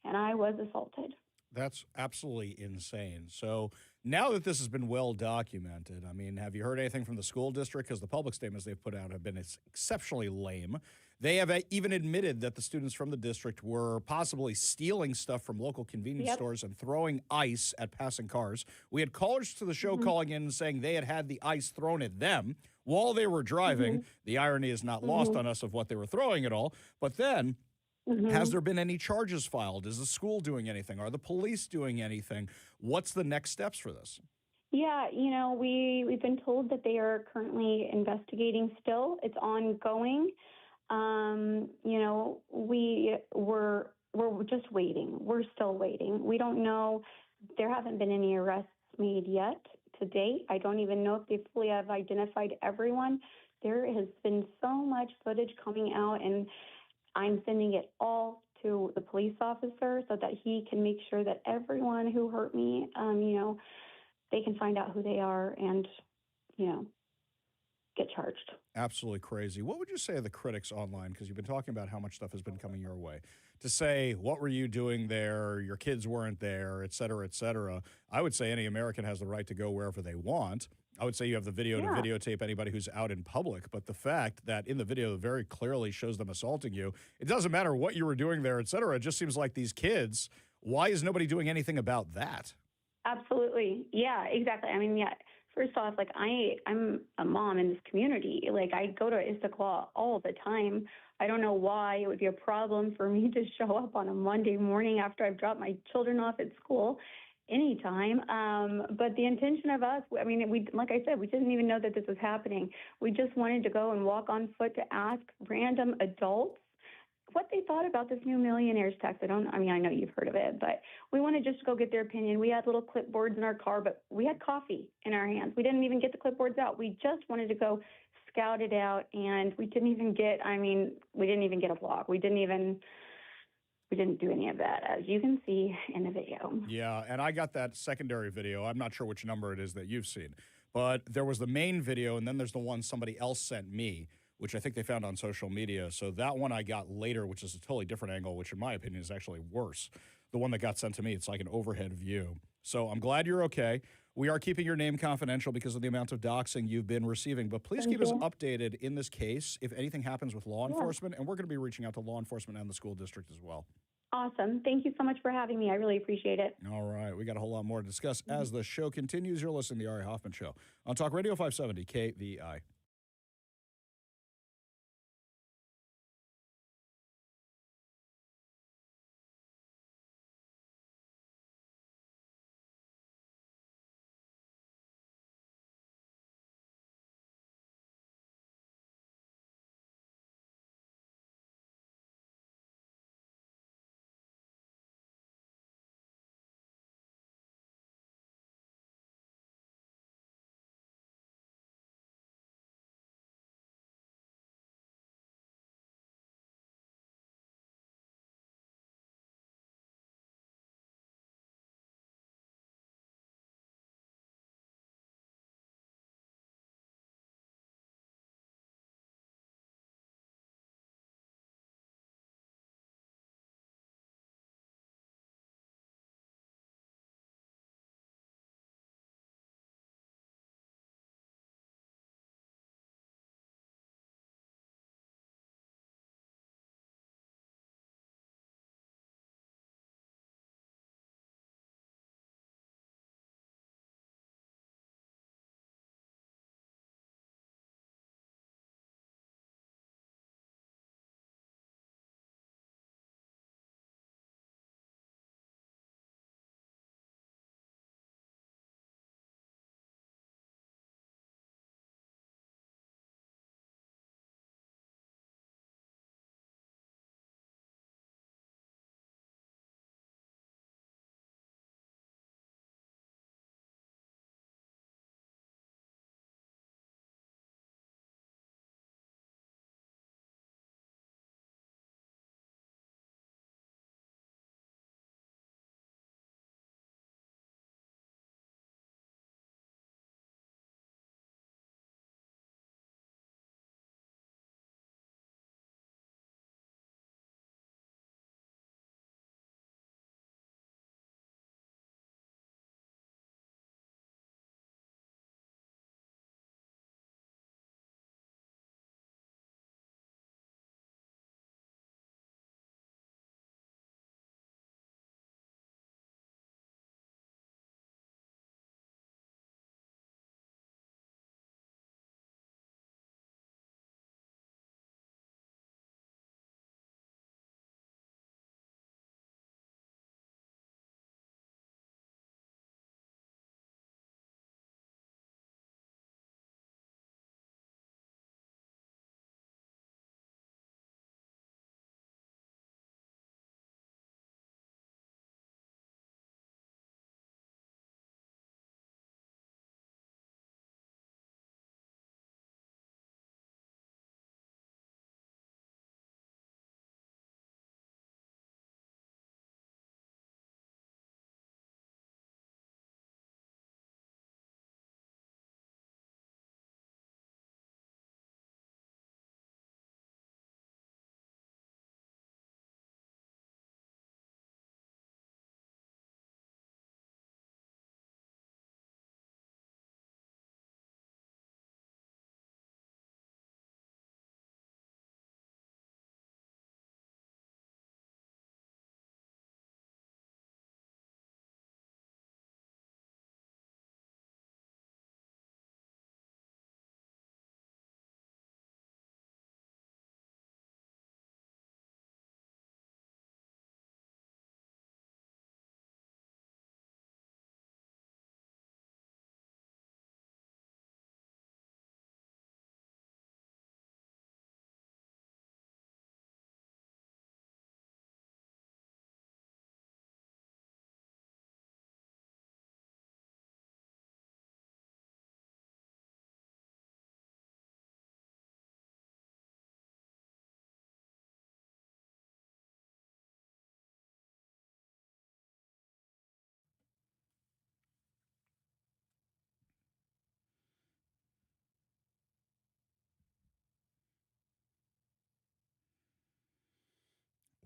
and I was assaulted. That's absolutely insane. So now that this has been well documented, have you heard anything from the school district? Because the public statements they've put out have been exceptionally lame. They have even admitted that the students from the district were possibly stealing stuff from local convenience stores and throwing ice at passing cars. We had callers to the show calling in and saying they had the ice thrown at them while they were driving. The irony is not lost on us of what they were throwing at all. But then, has there been any charges filed? Is the school doing anything? Are the police doing anything? What's the next steps for this? Yeah, we've been told that they are currently investigating still. It's ongoing. We're just waiting. We're still waiting. We don't know. There haven't been any arrests made yet to date. I don't even know if they fully have identified everyone. There has been so much footage coming out, and I'm sending it all to the police officer so that he can make sure that everyone who hurt me, they can find out who they are and, get charged. Absolutely crazy. What would you say to the critics online? Because you've been talking about how much stuff has been coming your way. To say, what were you doing there? Your kids weren't there, et cetera, et cetera. I would say any American has the right to go wherever they want. I would say you have the video to videotape anybody who's out in public. But the fact that in the video very clearly shows them assaulting you, it doesn't matter what you were doing there, et cetera. It just seems like these kids, why is nobody doing anything about that? Absolutely. Yeah, exactly. I mean, first off, like I'm a mom in this community. Like I go to Issaquah all the time. I don't know why it would be a problem for me to show up on a Monday morning after I've dropped my children off at school anytime. But the intention of us, I mean, like I said, we didn't even know that this was happening. We just wanted to go and walk on foot to ask random adults what they thought about this new millionaire's tax. I know you've heard of it, but we wanted just to go get their opinion. We had little clipboards in our car, but we had coffee in our hands. We didn't even get the clipboards out. We just wanted to go scout it out, and we didn't even get a blog. We didn't do any of that, as you can see in the video. Yeah, and I got that secondary video. I'm not sure which number it is that you've seen, but there was the main video, and then there's the one somebody else sent me, which I think they found on social media. So that one I got later, which is a totally different angle, which in my opinion is actually worse. The one that got sent to me, it's like an overhead view. So I'm glad you're okay. We are keeping your name confidential because of the amount of doxing you've been receiving, but please keep us updated in this case if anything happens with law enforcement, and we're going to be reaching out to law enforcement and the school district as well. Awesome. Thank you so much for having me. I really appreciate it. All right. We got a whole lot more to discuss as the show continues. You're listening to the Ari Hoffman Show on Talk Radio 570 KVI.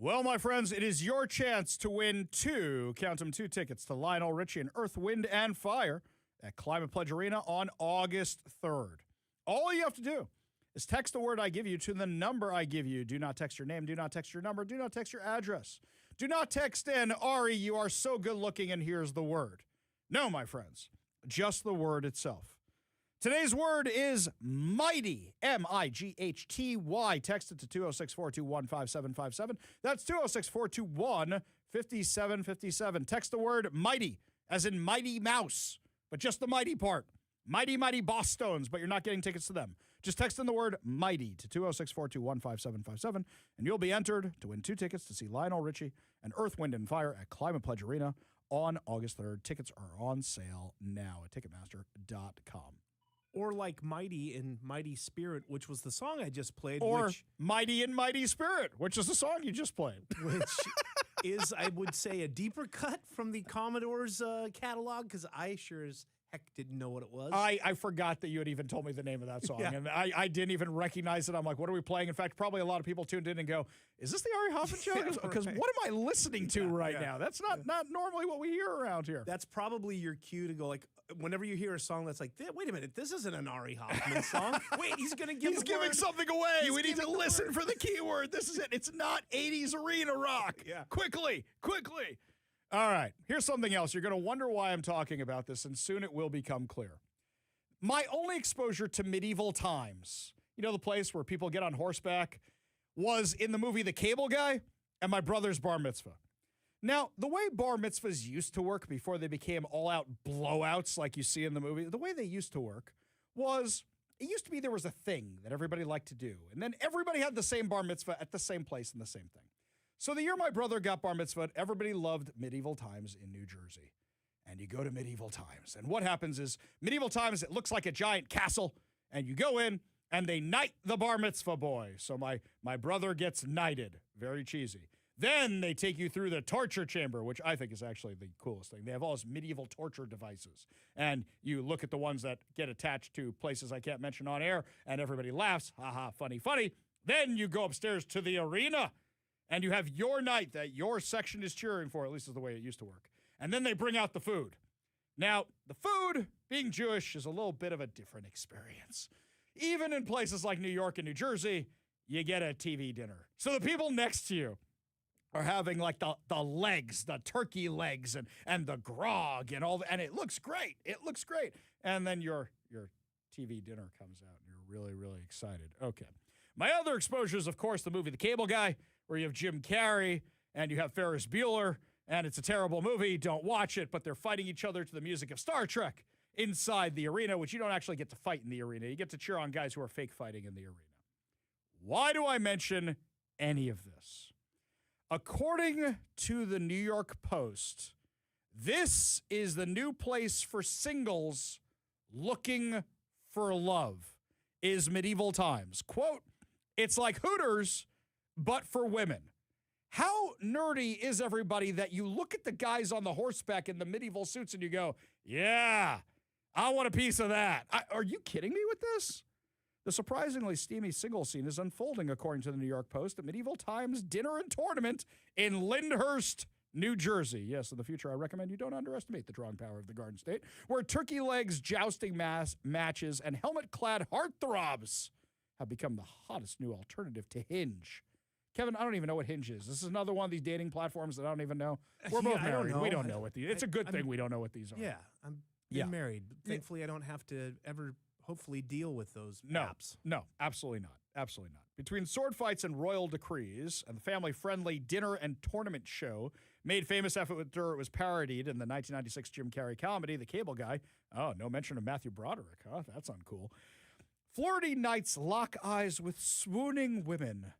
Well, my friends, it is your chance to win two tickets to Lionel Richie and Earth, Wind, and Fire at Climate Pledge Arena on August 3rd. All you have to do is text the word I give you to the number I give you. Do not text your name. Do not text your number. Do not text your address. Do not text in, Ari, you are so good looking, and here's the word. No, my friends, just the word itself. Today's word is mighty, M-I-G-H-T-Y. Text it to 206-421-5757. That's 206-421-5757. Text the word mighty, as in Mighty Mouse, but just the mighty part. Mighty, mighty Boss Stones, but you're not getting tickets to them. Just text in the word mighty to 206-421-5757, and you'll be entered to win two tickets to see Lionel Richie and Earth, Wind, and Fire at Climate Pledge Arena on August 3rd. Tickets are on sale now at Ticketmaster.com. Or like Mighty in Mighty Spirit, which was the song I just played. Or Mighty in Mighty Spirit, which is the song you just played. Which is, I would say, a deeper cut from the Commodore's catalog, because I sure as heck didn't know what it was. I forgot that you had even told me the name of that song. Yeah. And I didn't even recognize it. I'm like, what are we playing? In fact, probably a lot of people tuned in and go, is this the Ari Hoffman Show? Because what am I listening to now? That's not normally what we hear around here. That's probably your cue to go, like, whenever you hear a song that's like, wait a minute, this isn't an Ari Hoffman song. Wait, he's going to give He's giving something away. We need to listen for the keyword. This is it. It's not 80s arena rock. Yeah. Quickly. All right, here's something else. You're going to wonder why I'm talking about this, and soon it will become clear. My only exposure to medieval times, you know, the place where people get on horseback, was in the movie The Cable Guy and my brother's bar mitzvah. Now, the way bar mitzvahs used to work before they became all-out blowouts like you see in the movie, the way they used to work was, it used to be there was a thing that everybody liked to do, and then everybody had the same bar mitzvah at the same place and the same thing. So the year my brother got bar mitzvah, everybody loved medieval times in New Jersey. And you go to medieval times. And what happens is, medieval times, it looks like a giant castle. And you go in, and they knight the bar mitzvah boy. So my brother gets knighted. Very cheesy. Then they take you through the torture chamber, which I think is actually the coolest thing. They have all these medieval torture devices. And you look at the ones that get attached to places I can't mention on air, and everybody laughs. Ha ha, funny. Then you go upstairs to the arena. And you have your night that your section is cheering for, at least is the way it used to work. And then they bring out the food. Now, the food, being Jewish, is a little bit of a different experience. Even in places like New York and New Jersey, you get a TV dinner. So the people next to you are having like the legs, the turkey legs, and the grog and all, and it looks great. And then your TV dinner comes out, and you're really, really excited. Okay. My other exposure is, of course, the movie The Cable Guy, where you have Jim Carrey and you have Ferris Bueller, and it's a terrible movie. Don't watch it, but they're fighting each other to the music of Star Trek inside the arena, which you don't actually get to fight in the arena. You get to cheer on guys who are fake fighting in the arena. Why do I mention any of this? According to the New York Post, this is the new place for singles looking for love, is medieval times. Quote, it's like Hooters, but for women. How nerdy is everybody that you look at the guys on the horseback in the medieval suits and you go, yeah, I want a piece of that. Are you kidding me with this? The surprisingly steamy single scene is unfolding, according to the New York Post, at Medieval Times Dinner and Tournament in Lyndhurst, New Jersey. Yes, in the future, I recommend you don't underestimate the drawing power of the Garden State, where turkey legs, jousting matches, and helmet-clad heartthrobs have become the hottest new alternative to Hinge. Kevin, I don't even know what Hinge is. This is another one of these dating platforms that I don't even know. We're both married. We don't know what these are. It's a good thing we don't know what these are. Yeah, I'm married. Thankfully, I don't have to ever, hopefully, deal with those apps. No, absolutely not. Absolutely not. Between sword fights and royal decrees and the family-friendly dinner and tournament show made famous after it was parodied in the 1996 Jim Carrey comedy, The Cable Guy. Oh, no mention of Matthew Broderick, huh? That's uncool. Flirty knights lock eyes with swooning women,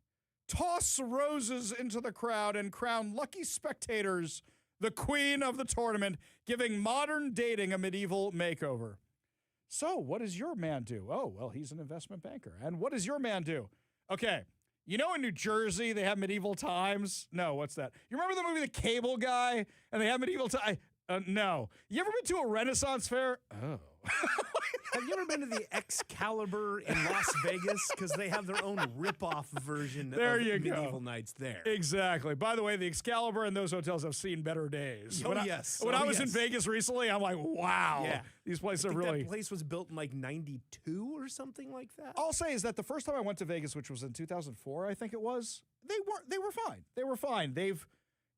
toss roses into the crowd, and crown lucky spectators the queen of the tournament, giving modern dating a medieval makeover. So, what does your man do? Oh, well, he's an investment banker. And what does your man do? Okay, you know in New Jersey they have medieval times? No, what's that? You remember the movie The Cable Guy? And they have medieval time? No. You ever been to a Renaissance fair? Oh. Have you ever been to the Excalibur in Las Vegas? Because they have their own rip-off version of Medieval Nights there. Exactly. By the way, the Excalibur and those hotels have seen better days. When I was in Vegas recently, I'm like, wow. Yeah. These places are really... That place was built in like 92 or something like that. I'll say is that the first time I went to Vegas, which was in 2004, I think it was, they were fine. They were fine.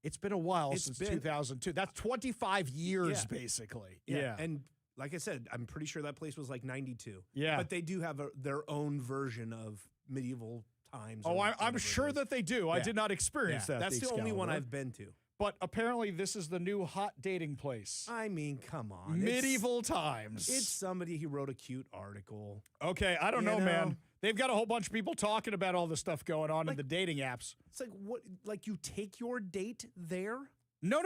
It's been a while since 2002. That's 25 years, basically. Yeah. And like I said, I'm pretty sure that place was like 92. Yeah. But they do have their own version of medieval times. Oh, I'm sure that they do. I did not experience that. That's the only one I've been to. But apparently this is the new hot dating place. I mean, come on. Medieval times. It's somebody who wrote a cute article. Okay, I don't know, man. They've got a whole bunch of people talking about all the stuff going on in the dating apps. It's like, what? Like you take your date there? No.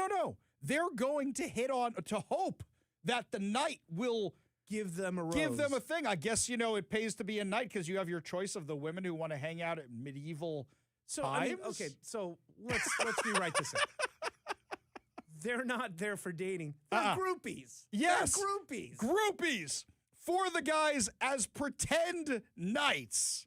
They're going to to hope that the night will give them a rose. Give them a thing. I guess, it pays to be a knight because you have your choice of the women who want to hang out at medieval times. I mean, okay, so let's rewrite this out. They're not there for dating. They're groupies. Yes. They're groupies. Groupies for the guys as pretend knights.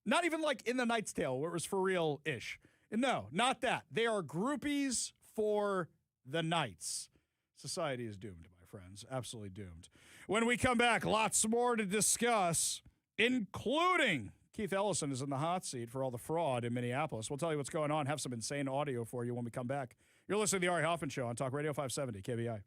Not even like in The Knight's Tale where it was for real-ish. No, not that. They are groupies for the knights. Society is doomed, my friends. Absolutely doomed. When we come back, lots more to discuss, including Keith Ellison is in the hot seat for all the fraud in Minneapolis. We'll tell you what's going on, have some insane audio for you when we come back. You're listening to the Ari Hoffman Show on Talk Radio 570 KBI.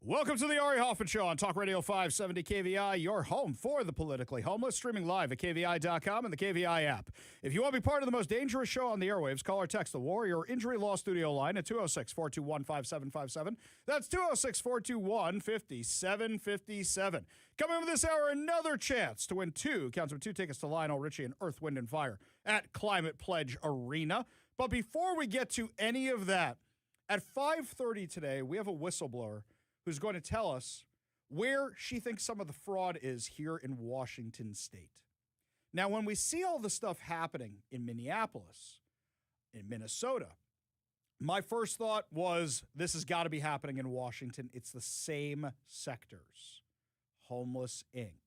Welcome to the Ari Hoffman Show on Talk Radio 570 KVI, your home for the politically homeless, streaming live at KVI.com and the KVI app. If you want to be part of the most dangerous show on the airwaves, call or text the Warrior Injury Law Studio line at 206-421-5757. That's 206-421-5757. Coming up this hour, another chance to win two tickets to Lionel Richie and Earth, Wind, and Fire at Climate Pledge Arena. But before we get to any of that, at 5:30 today, we have a whistleblower who's going to tell us where she thinks some of the fraud is here in Washington State. Now, when we see all the stuff happening in Minneapolis, in Minnesota, my first thought was this has got to be happening in Washington. It's the same sectors. Homeless Inc.,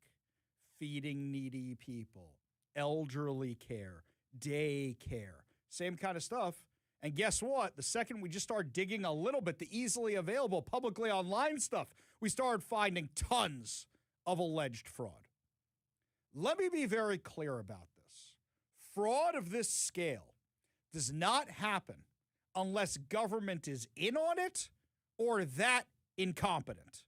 feeding needy people, elderly care, daycare, same kind of stuff. And guess what? The second we just start digging a little bit, the easily available publicly online stuff, we started finding tons of alleged fraud. Let me be very clear about this. Fraud of this scale does not happen unless government is in on it or that incompetent.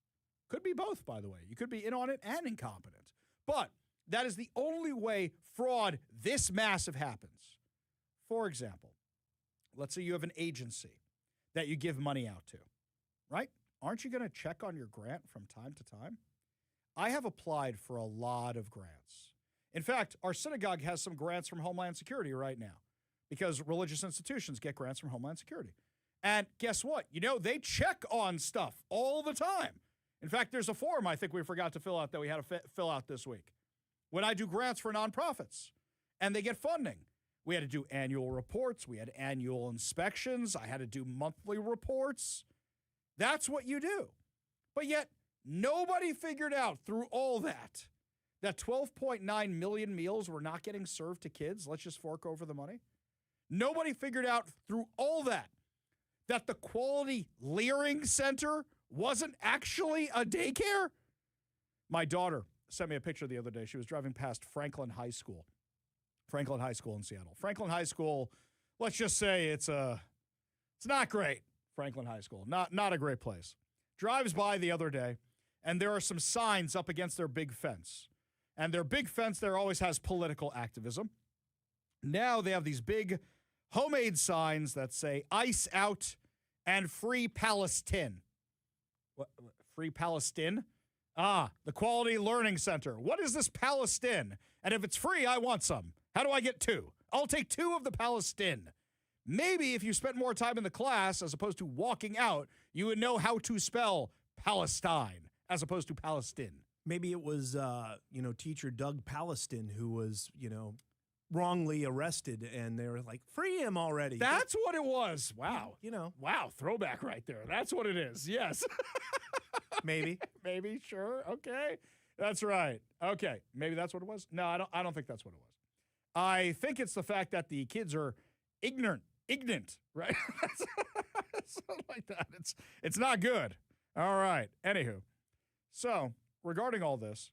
Could be both, by the way. You could be in on it and incompetent. But that is the only way fraud this massive happens. For example, let's say you have an agency that you give money out to, right? Aren't you going to check on your grant from time to time? I have applied for a lot of grants. In fact, our synagogue has some grants from Homeland Security right now because religious institutions get grants from Homeland Security. And guess what? You know, they check on stuff all the time. In fact, there's a form I think we forgot to fill out that we had to fill out this week. When I do grants for nonprofits and they get funding, we had to do annual reports. We had annual inspections. I had to do monthly reports. That's what you do. But yet, nobody figured out through all that 12.9 million meals were not getting served to kids. Let's just fork over the money. Nobody figured out through all that the Quality Leering Center wasn't actually a daycare. My daughter sent me a picture the other day. She was driving past Franklin High School in Seattle. Franklin High School, let's just say it's not great. Franklin High School, not a great place. Drives by the other day, and there are some signs up against their big fence. And their big fence there always has political activism. Now they have these big homemade signs that say ICE out and Free Palestine. What, Free Palestine? Ah, the Quality Learning Center. What is this Palestine? And if it's free, I want some. How do I get two? I'll take two of the Palestine. Maybe if you spent more time in the class as opposed to walking out, you would know how to spell Palestine as opposed to Palestine. Maybe it was, teacher Doug Palestine who was, wrongly arrested, and they were like, free him already. That's what it was. Wow. Wow, throwback right there. That's what it is. Yes. Maybe. Maybe, sure. Okay. That's right. Okay. Maybe that's what it was. No, I don't think that's what it was. I think it's the fact that the kids are ignorant, right? Something like that. It's not good. All right. Anywho. So, regarding all this,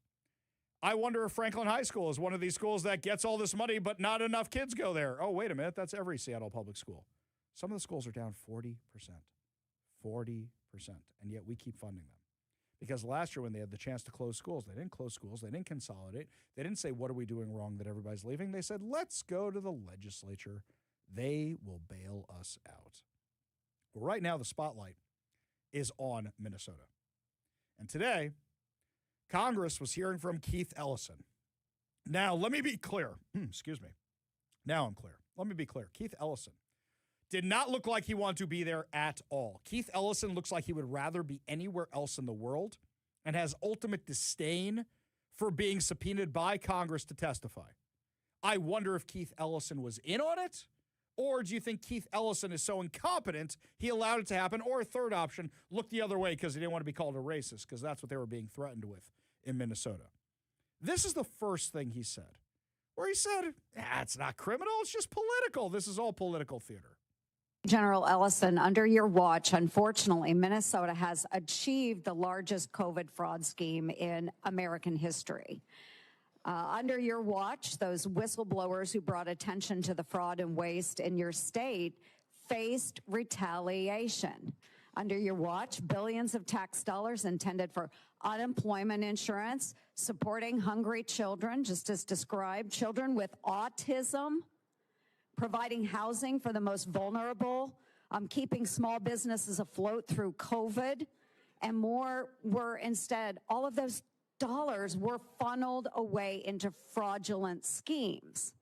I wonder if Franklin High School is one of these schools that gets all this money, but not enough kids go there. Oh, wait a minute. That's every Seattle public school. Some of the schools are down 40%. 40%. And yet we keep funding them. Because last year when they had the chance to close schools, they didn't close schools. They didn't consolidate. They didn't say, what are we doing wrong that everybody's leaving? They said, let's go to the legislature. They will bail us out. Well, right now the spotlight is on Minnesota. And today, Congress was hearing from Keith Ellison. Now, let me be clear. Excuse me. Now I'm clear. Let me be clear. Keith Ellison did not look like he wanted to be there at all. Keith Ellison looks like he would rather be anywhere else in the world and has ultimate disdain for being subpoenaed by Congress to testify. I wonder if Keith Ellison was in on it, or do you think Keith Ellison is so incompetent he allowed it to happen? Or a third option, look the other way because he didn't want to be called a racist, because that's what they were being threatened with in Minnesota. This is the first thing he said, where he said, it's not criminal, it's just political. This is all political theater. General Ellison, under your watch, unfortunately, Minnesota has achieved the largest COVID fraud scheme in American history. Under your watch, those whistleblowers who brought attention to the fraud and waste in your state faced retaliation. Under your watch, billions of tax dollars intended for unemployment insurance, supporting hungry children, just as described, children with autism, providing housing for the most vulnerable, keeping small businesses afloat through COVID, and more were instead, all of those dollars were funneled away into fraudulent schemes.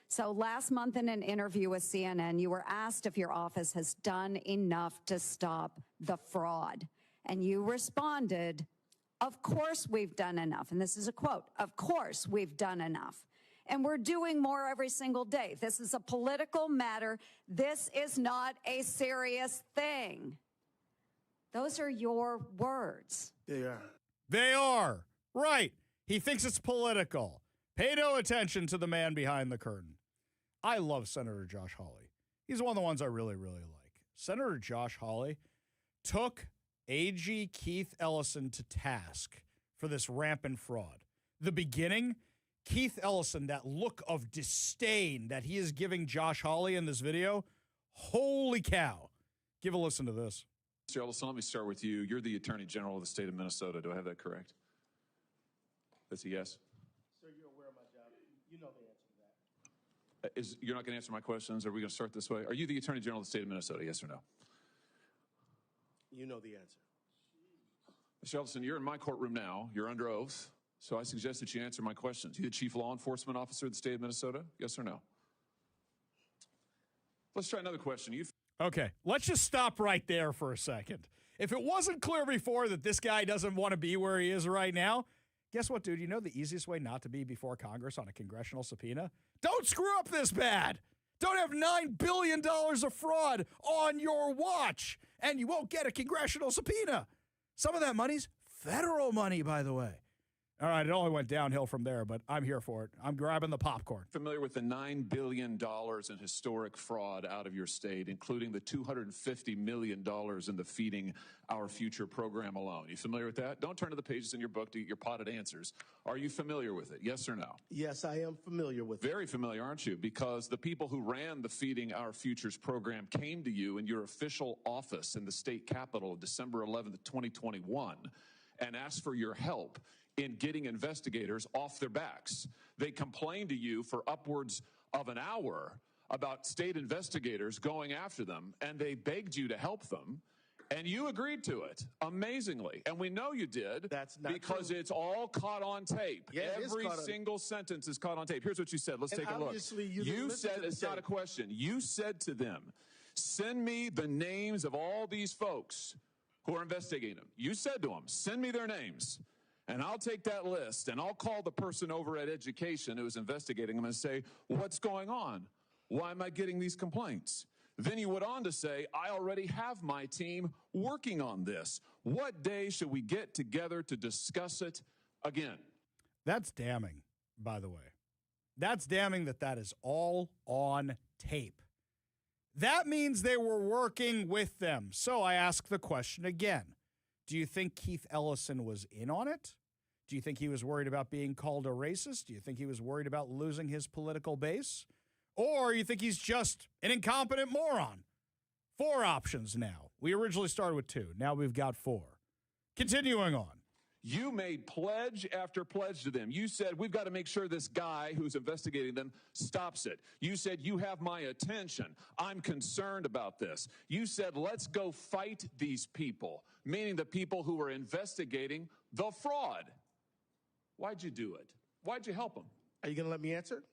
So last month in an interview with CNN, you were asked if your office has done enough to stop the fraud. And you responded, of course we've done enough. And this is a quote, of course we've done enough. And we're doing more every single day. This is a political matter. This is not a serious thing. Those are your words. They are. They are. Right. He thinks it's political. Pay no attention to the man behind the curtain. I love Senator Josh Hawley. He's one of the ones I really, really like. Senator Josh Hawley took AG Keith Ellison to task for this rampant fraud. The beginning, Keith Ellison, that look of disdain that he is giving Josh Hawley in this video, holy cow. Give a listen to this. Mr. Ellison, let me start with you. You're the Attorney General of the state of Minnesota. Do I have that correct? That's a yes? Sir, you're aware of my job. You know the answer to that. You're not going to answer my questions? Are we going to start this way? Are you the Attorney General of the state of Minnesota, yes or no? You know the answer. Mr. Ellison, you're in my courtroom now. You're under oath. So I suggest that you answer my questions. You the Chief Law Enforcement Officer of the state of Minnesota, yes or no? Let's try another question. Okay, let's just stop right there for a second. If it wasn't clear before that this guy doesn't want to be where he is right now, guess what, dude? You know the easiest way not to be before Congress on a congressional subpoena? Don't screw up this bad. Don't have $9 billion of fraud on your watch, and you won't get a congressional subpoena. Some of that money's federal money, by the way. All right, it only went downhill from there, but I'm here for it. I'm grabbing the popcorn. Familiar with the $9 billion in historic fraud out of your state, including the $250 million in the Feeding Our Future program alone. You familiar with that? Don't turn to the pages in your book to get your potted answers. Are you familiar with it? Yes or no? Yes, I am familiar with it. Very familiar, aren't you? Because the people who ran the Feeding Our Futures program came to you in your official office in the state capitol December 11th, 2021, and asked for your help in getting investigators off their backs. They complained to you for upwards of an hour about state investigators going after them, and they begged you to help them, and you agreed to it, amazingly. And we know you did. That's not because true. It's all caught on tape. Yeah, Every single sentence is caught on tape. Here's what you said. Let's take a look. You said, it's not a question. You said to them, send me the names of all these folks who are investigating them. You said to them, send me their names. And I'll take that list, and I'll call the person over at Education who was investigating them and say, what's going on? Why am I getting these complaints? Then you went on to say, I already have my team working on this. What day should we get together to discuss it again? That's damning, by the way. That's damning that is all on tape. That means they were working with them. So I ask the question again. Do you think Keith Ellison was in on it? Do you think he was worried about being called a racist? Do you think he was worried about losing his political base? Or you think he's just an incompetent moron? 4 options now. We originally started with 2. Now we've got 4. Continuing on. You made pledge after pledge to them. You said, we've got to make sure this guy who's investigating them stops it. You said, you have my attention. I'm concerned about this. You said, let's go fight these people, meaning the people who were investigating the fraud. Why'd you do it? Why'd you help them? Are you going to let me answer?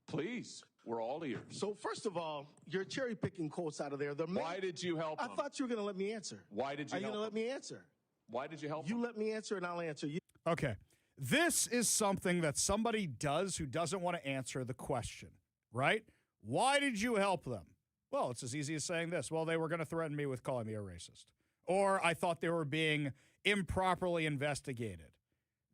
Please. We're all ears. So first of all, you're cherry picking quotes out of there. Why did you help them? I thought you were going to let me answer. Why did you help them? Are you going to let me answer? Why did you help You them? let me answer and I'll answer you. Okay. This is something that somebody does who doesn't want to answer the question, right? Why did you help them? Well, it's as easy as saying this. Well, they were going to threaten me with calling me a racist. Or I thought they were being improperly investigated.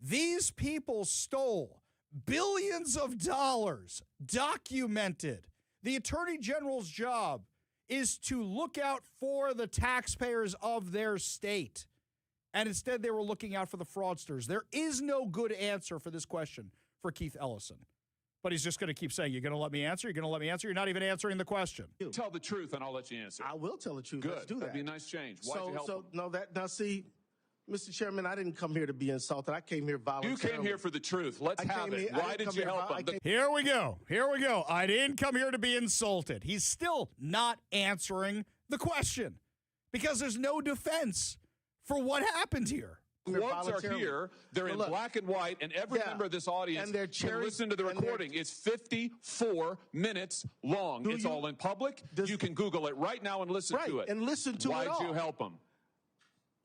These people stole billions of dollars, documented. The Attorney General's job is to look out for the taxpayers of their state. And instead, they were looking out for the fraudsters. There is no good answer for this question for Keith Ellison. But he's just going to keep saying, you're going to let me answer? You're going to let me answer? You're not even answering the question. Tell the truth, and I'll let you answer. I will tell the truth. Good. Let's do that. That'd be a nice change. Why'd you help him? Now see, Mr. Chairman, I didn't come here to be insulted. I came here voluntarily. You came here for the truth. Let's have it. Why did you help him? Here we go. Here we go. I didn't come here to be insulted. He's still not answering the question because there's no defense for what happened here. Quotes are here. They're in black and white, and every member of this audience can listen to the recording. It's 54 minutes long. It's all in public. You can Google it right now and listen to it. And listen to it all. Why'd you help them?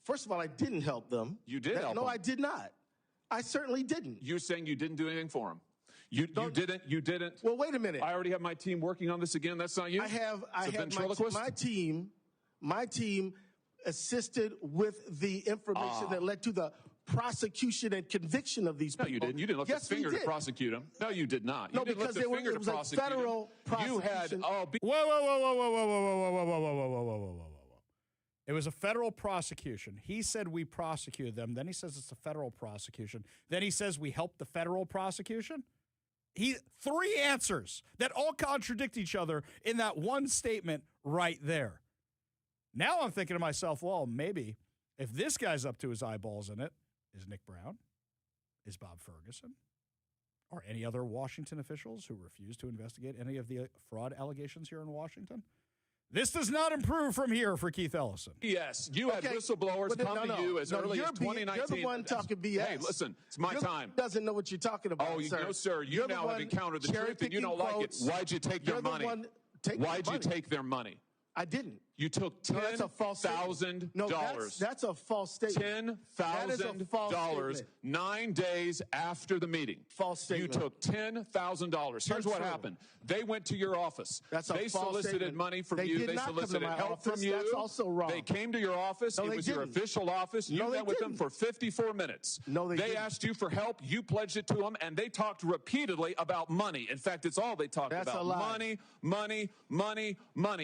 First of all, I didn't help them. You did help them. No, I did not. I certainly didn't. You're saying you didn't do anything for them. You didn't. Well, wait a minute. I already have my team working on this again. That's not you? I have my team assisted with the information that led to the prosecution and conviction of these people. No, you didn't. You didn't lift a finger to prosecute them. No, you did not. No, because it was a federal prosecution. You had whoa. It was a federal prosecution. He said we prosecuted them. Then he says it's a federal prosecution. Then he says we helped the federal prosecution. Three answers that all contradict each other in that one statement right there. Now I'm thinking to myself, well, maybe if this guy's up to his eyeballs in it, is Nick Brown, is Bob Ferguson, or any other Washington officials who refuse to investigate any of the fraud allegations here in Washington? This does not improve from here for Keith Ellison. Yes, you had whistleblowers come to you as early as 2019. You're the one talking BS. Hey, listen, it's my time. Doesn't know what you're talking about, sir. No, sir. You now have encountered the truth and you don't like it. Why'd you take their money? Why'd you take their money? I didn't. You took $10,000. No, that's a false statement. $10,000 9 days after the meeting. False statement. You took $10,000. Here's what happened. They went to your office. They solicited money from you. They solicited help from you. That's also wrong. They came to your office. It was your official office. You met with them for 54 minutes. No, they didn't. They asked you for help. You pledged it to them, and they talked repeatedly about money. In fact, it's all they talked about. That's a lie. Money.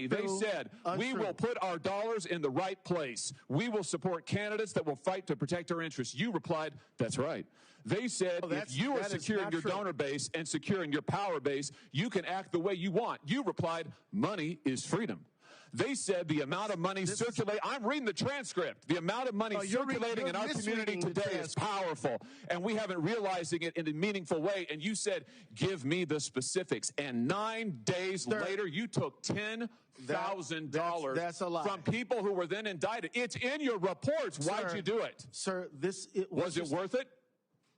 They said, we will put our dollars in the right place. We will support candidates that will fight to protect our interests. You replied, that's right. They said, if you are securing your donor base and securing your power base, you can act the way you want. You replied, money is freedom. They said the amount of money circulating, I'm reading the transcript, the amount of money circulating in our community today is powerful, and we haven't realizing it in a meaningful way. And you said, give me the specifics. And 9 days later, you took $10,000 from people who were then indicted. It's in your reports. Why'd you do it? Sir, was it worth it?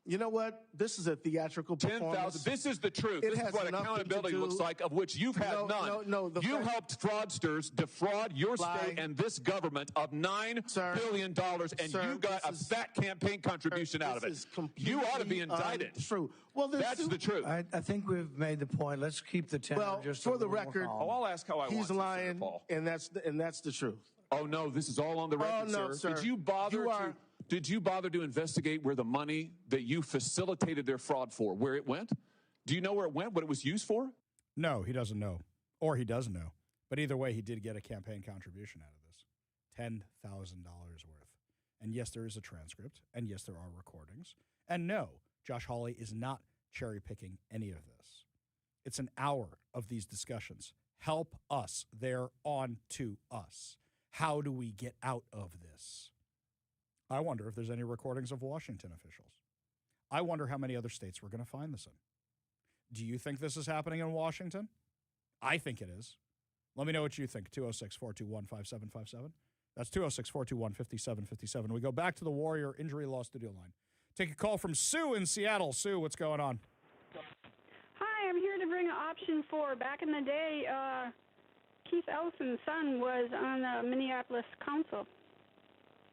You know what? This is a theatrical performance. 10,000. This is the truth. This is what accountability looks like, of which you've had none. You helped fraudsters defraud your state and this government of $9 billion, and you got a fat campaign contribution out of it. You ought to be indicted. True. Well, that's the truth. I think we've made the point. Let's keep the tenor just for the record. I'll ask how I want. He's lying, and that's the truth. Oh no, this is all on the record, sir. Did you bother to investigate where the money that you facilitated their fraud for, where it went? Do you know where it went, what it was used for? No, he doesn't know. Or he does know. But either way, he did get a campaign contribution out of this. $10,000 worth. And yes, there is a transcript. And yes, there are recordings. And no, Josh Hawley is not cherry-picking any of this. It's an hour of these discussions. Help us. They're on to us. How do we get out of this? I wonder if there's any recordings of Washington officials. I wonder how many other states we're going to find this in. Do you think this is happening in Washington? I think it is. Let me know what you think. 206-421-5757. That's 206-421-5757. We go back to the Warrior Injury Law Studio line. Take a call from Sue in Seattle. Sue, what's going on? Hi, I'm here to bring an option 4. Back in the day, Keith Ellison's son was on the Minneapolis Council.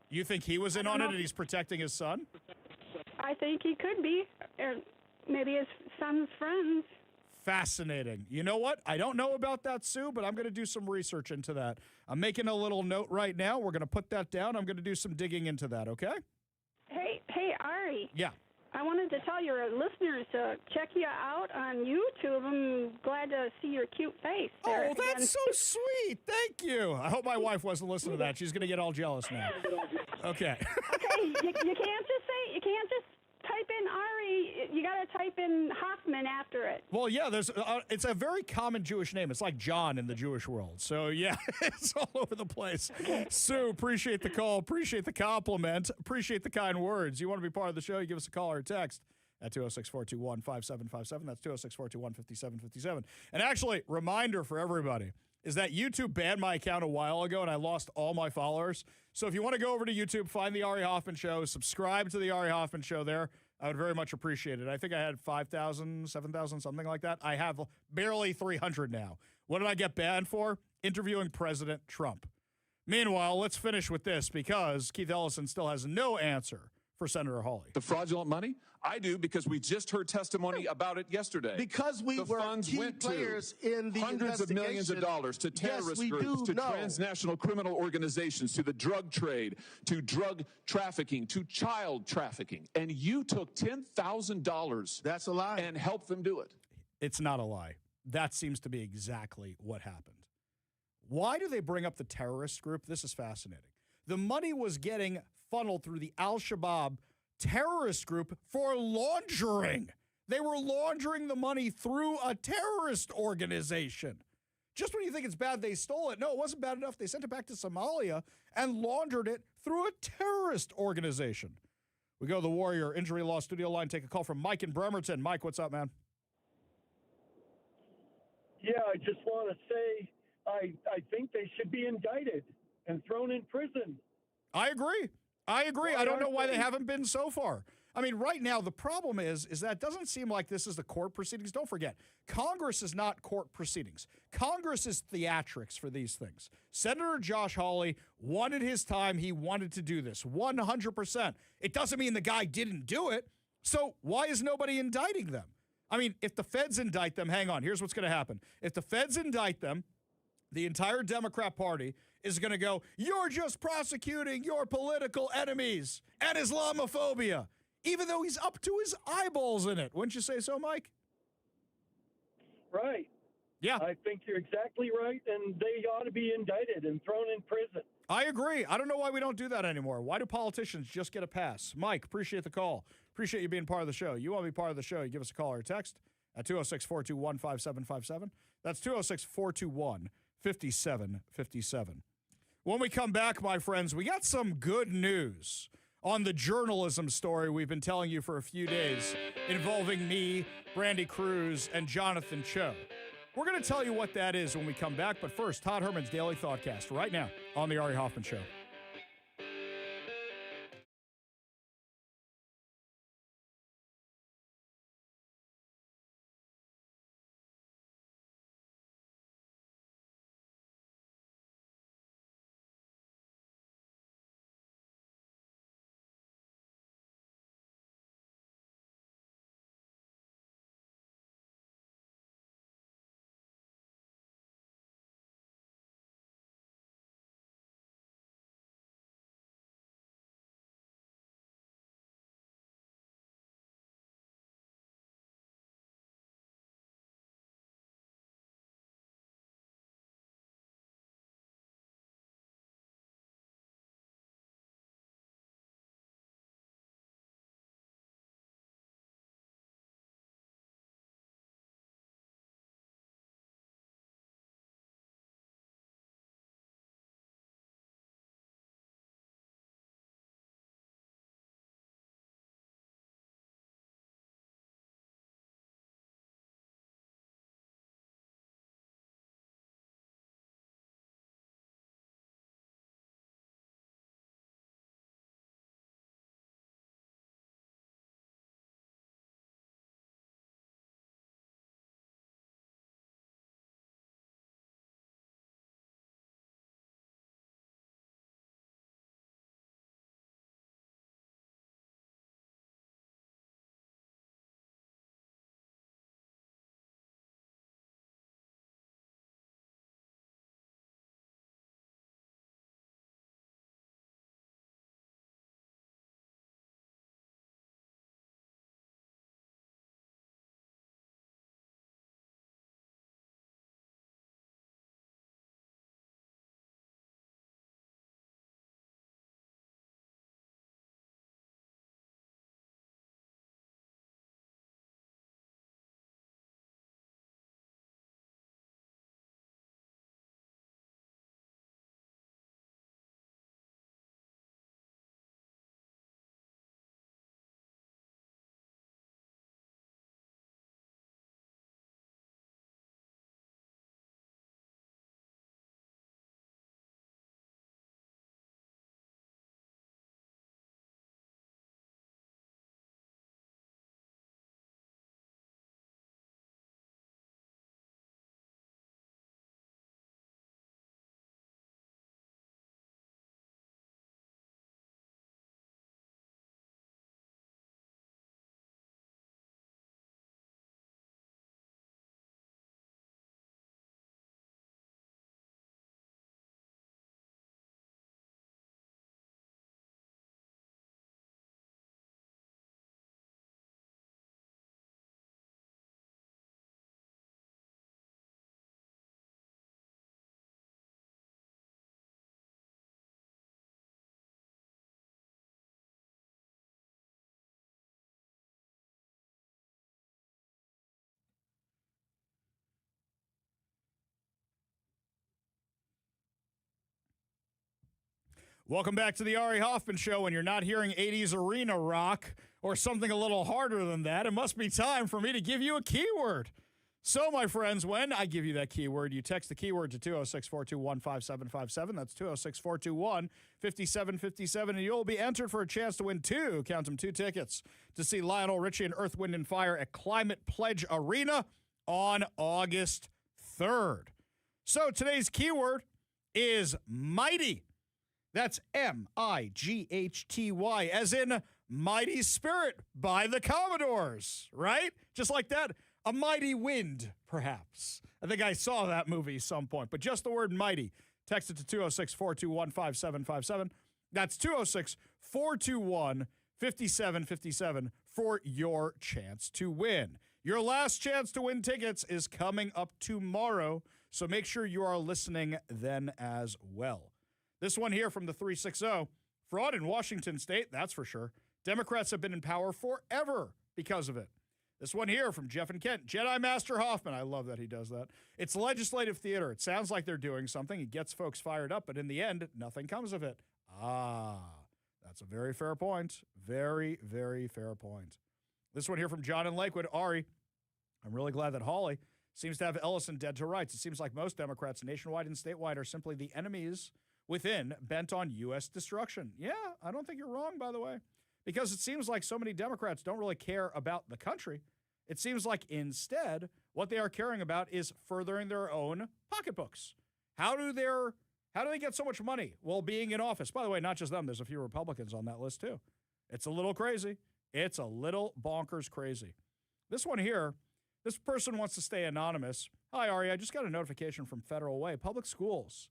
You think he was in on it and he's protecting his son? I think he could be. Or maybe his son's friends. Fascinating. You know what? I don't know about that, Sue, but I'm going to do some research into that. I'm making a little note right now. We're going to put that down. I'm going to do some digging into that, okay? Hey, Ari. Yeah. I wanted to tell your listeners to check you out on YouTube. I'm glad to see your cute face there. Oh, that's so sweet. Thank you. I hope my wife wasn't listening to that. She's going to get all jealous now. Okay. Okay, you can't just type in Ari. you gotta type in Hoffman after it. Well, yeah, it's a very common Jewish name. It's like John in the Jewish world. So, yeah, it's all over the place. Sue, appreciate the call. Appreciate the compliment. Appreciate the kind words. You want to be part of the show, you give us a call or a text at 206-421-5757. That's 206-421-5757. And actually, reminder for everybody is that YouTube banned my account a while ago, and I lost all my followers. So if you want to go over to YouTube, find the Ari Hoffman Show, subscribe to the Ari Hoffman Show there, I would very much appreciate it. I think I had 5,000, 7,000, something like that. I have barely 300 now. What did I get banned for? Interviewing President Trump. Meanwhile, let's finish with this because Keith Ellison still has no answer for Senator Hawley. The fraudulent money? I do because we just heard testimony about it yesterday. Because we were key players in the hundreds of millions of dollars to terrorist groups, to transnational criminal organizations, to the drug trade, to drug trafficking, to child trafficking. And you took $10,000. That's a lie. And helped them do it. It's not a lie. That seems to be exactly what happened. Why do they bring up the terrorist group? This is fascinating. The money was getting funneled through the Al-Shabaab terrorist group for laundering. They were laundering the money through a terrorist organization. Just when you think it's bad they stole it, no, it wasn't bad enough. They sent it back to Somalia and laundered it through a terrorist organization. We go to the Warrior Injury Law Studio line, take a call from Mike in Bremerton. Mike, what's up, man? Yeah, I just want to say I think they should be indicted and thrown in prison. I agree. I don't know why they haven't been so far. I mean, right now, the problem is that it doesn't seem like this is the court proceedings. Don't forget, Congress is not court proceedings. Congress is theatrics for these things. Senator Josh Hawley wanted his time. He wanted to do this 100%. It doesn't mean the guy didn't do it. So why is nobody indicting them? I mean, if the feds indict them, hang on, here's what's going to happen. If the feds indict them, the entire Democrat Party is going to go, you're just prosecuting your political enemies and Islamophobia, even though he's up to his eyeballs in it. Wouldn't you say so, Mike? Right. Yeah. I think you're exactly right, and they ought to be indicted and thrown in prison. I agree. I don't know why we don't do that anymore. Why do politicians just get a pass? Mike, appreciate the call. Appreciate you being part of the show. You want to be part of the show, you give us a call or a text at 206-421-5757. That's 206-421-5757. When we come back, my friends, we got some good news on the journalism story we've been telling you for a few days involving me, Brandy Cruz, and Jonathan Cho. We're going to tell you what that is when we come back, but first, Todd Herman's Daily Thoughtcast right now on the Ari Hoffman Show. Welcome back to the Ari Hoffman Show. And you're not hearing 80s arena rock or something a little harder than that, it must be time for me to give you a keyword. So, my friends, when I give you that keyword, you text the keyword to 206-421-5757. That's 206-421-5757, and you'll be entered for a chance to win two tickets to see Lionel Richie and Earth, Wind, and Fire at Climate Pledge Arena on August 3rd. So, today's keyword is mighty. That's M-I-G-H-T-Y, as in Mighty Spirit by the Commodores, right? Just like that. A Mighty Wind, perhaps. I think I saw that movie some point, but just the word mighty. Text it to 206-421-5757. That's 206-421-5757 for your chance to win. Your last chance to win tickets is coming up tomorrow, so make sure you are listening then as well. This one here from the 360, fraud in Washington State, that's for sure. Democrats have been in power forever because of it. This one here from Jeff and Kent. Jedi Master Hoffman. I love that he does that. It's legislative theater. It sounds like they're doing something. It gets folks fired up, but in the end, nothing comes of it. That's a very fair point. Very, very fair point. This one here from John in Lakewood. Ari, I'm really glad that Hawley seems to have Ellison dead to rights. It seems like most Democrats nationwide and statewide are simply the enemies within bent on U.S. destruction. Yeah, I don't think you're wrong, by the way. Because it seems like so many Democrats don't really care about the country. It seems like instead, what they are caring about is furthering their own pocketbooks. How do they get so much money while being in office? By the way, not just them. There's a few Republicans on that list, too. It's a little crazy. It's a little bonkers crazy. This one here, this person wants to stay anonymous. Hi, Ari. I just got a notification from Federal Way Public Schools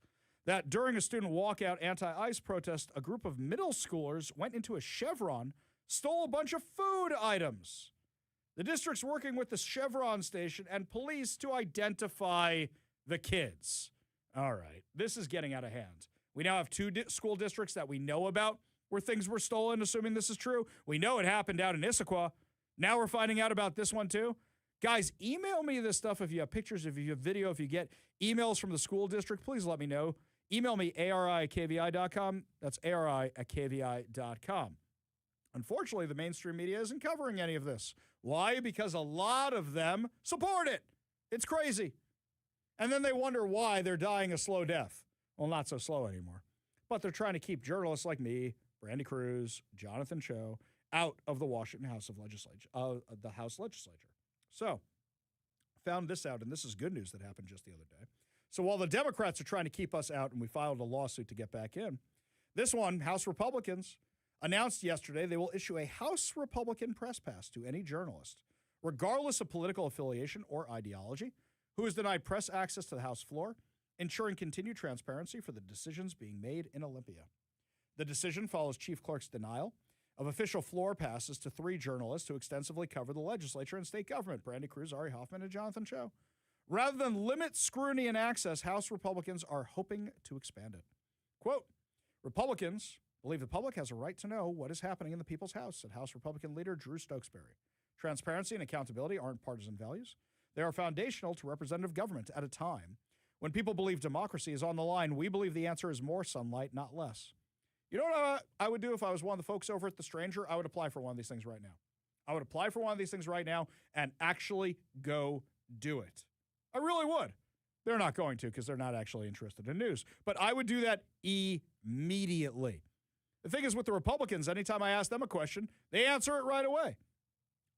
that during a student walkout anti-ICE protest, a group of middle schoolers went into a Chevron, stole a bunch of food items. The district's working with the Chevron station and police to identify the kids. All right, this is getting out of hand. We now have two school districts that we know about where things were stolen, assuming this is true. We know it happened out in Issaquah. Now we're finding out about this one too. Guys, email me this stuff if you have pictures, if you have video, if you get emails from the school district, please let me know. Email me, ari@kvi.com. That's ari@kvi.com. Unfortunately, the mainstream media isn't covering any of this. Why? Because a lot of them support it. It's crazy. And then they wonder why they're dying a slow death. Well, not so slow anymore. But they're trying to keep journalists like me, Brandy Cruz, Jonathan Cho, out of the Washington House Legislature. So, found this out, and this is good news that happened just the other day. So while the Democrats are trying to keep us out and we filed a lawsuit to get back in, this one, House Republicans, announced yesterday they will issue a House Republican press pass to any journalist, regardless of political affiliation or ideology, who is denied press access to the House floor, ensuring continued transparency for the decisions being made in Olympia. The decision follows Chief Clerk's denial of official floor passes to 3 journalists who extensively cover the legislature and state government, Brandy Cruz, Ari Hoffman, and Jonathan Cho. Rather than limit scrutiny and access, House Republicans are hoping to expand it. Quote, Republicans believe the public has a right to know what is happening in the people's house, said House Republican leader Drew Stokesbury. Transparency and accountability aren't partisan values. They are foundational to representative government at a time when people believe democracy is on the line. We believe the answer is more sunlight, not less. You know what I would do if I was one of the folks over at The Stranger? I would apply for one of these things right now. I would apply for one of these things right now and actually go do it. I really would. They're not going to because they're not actually interested in news. But I would do that immediately. The thing is with the Republicans, anytime I ask them a question, they answer it right away.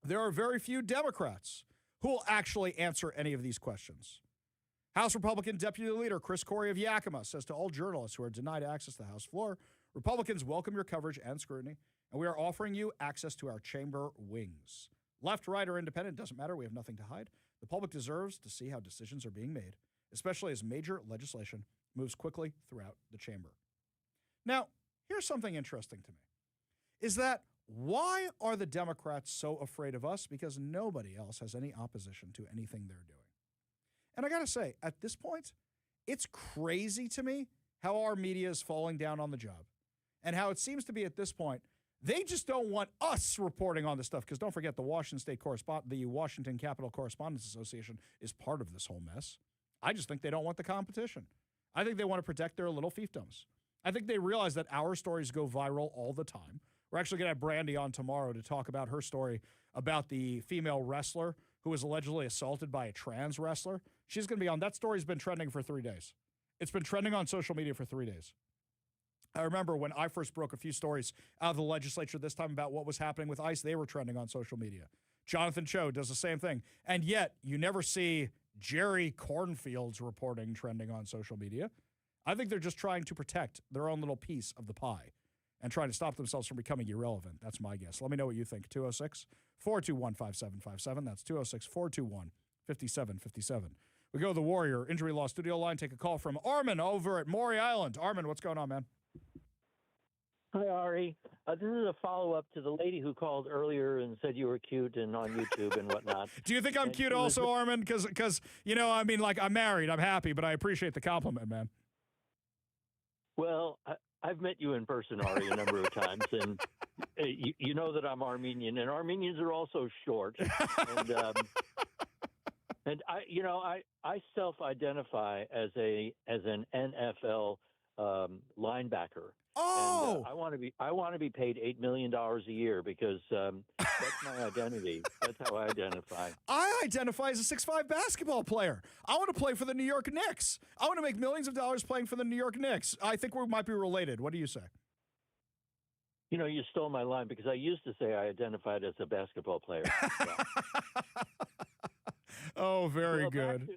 There are very few Democrats who will actually answer any of these questions. House Republican Deputy Leader Chris Corey of Yakima says to all journalists who are denied access to the House floor, Republicans welcome your coverage and scrutiny, and we are offering you access to our chamber wings. Left, right, or independent, doesn't matter. We have nothing to hide. The public deserves to see how decisions are being made, especially as major legislation moves quickly throughout the chamber. Now, here's something interesting to me, is that why are the Democrats so afraid of us? Because nobody else has any opposition to anything they're doing. And I got to say, at this point, it's crazy to me how our media is falling down on the job and how it seems to be at this point, they just don't want us reporting on this stuff because don't forget the Washington Capitol Correspondents Association is part of this whole mess. I just think they don't want the competition. I think they want to protect their little fiefdoms. I think they realize that our stories go viral all the time. We're actually going to have Brandy on tomorrow to talk about her story about the female wrestler who was allegedly assaulted by a trans wrestler. She's going to be on. That story's been trending for 3 days. It's been trending on social media for 3 days. I remember when I first broke a few stories out of the legislature this time about what was happening with ICE, they were trending on social media. Jonathan Cho does the same thing. And yet, you never see Jerry Cornfield's reporting trending on social media. I think they're just trying to protect their own little piece of the pie and trying to stop themselves from becoming irrelevant. That's my guess. Let me know what you think. 206-421-5757. That's 206-421-5757. We go to the Warrior Injury Law Studio line. Take a call from Armin over at Maury Island. Armin, what's going on, man? Hi, Ari. This is a follow-up to the lady who called earlier and said you were cute and on YouTube and whatnot. Do you think I'm cute also, Armin? Because, you know, I mean, like, I'm married, I'm happy, but I appreciate the compliment, man. Well, I've met you in person, Ari, a number of times, and you know that I'm Armenian, and Armenians are also short. And I self-identify as an NFL linebacker. Oh, and, I want to be paid $8 million a year because that's my identity. That's how I identify. I identify as a 6'5" basketball player. I want to play for the New York Knicks. I want to make millions of dollars playing for the New York Knicks. I think we might be related. What do you say? You know, you stole my line because I used to say I identified as a basketball player. Oh, very good.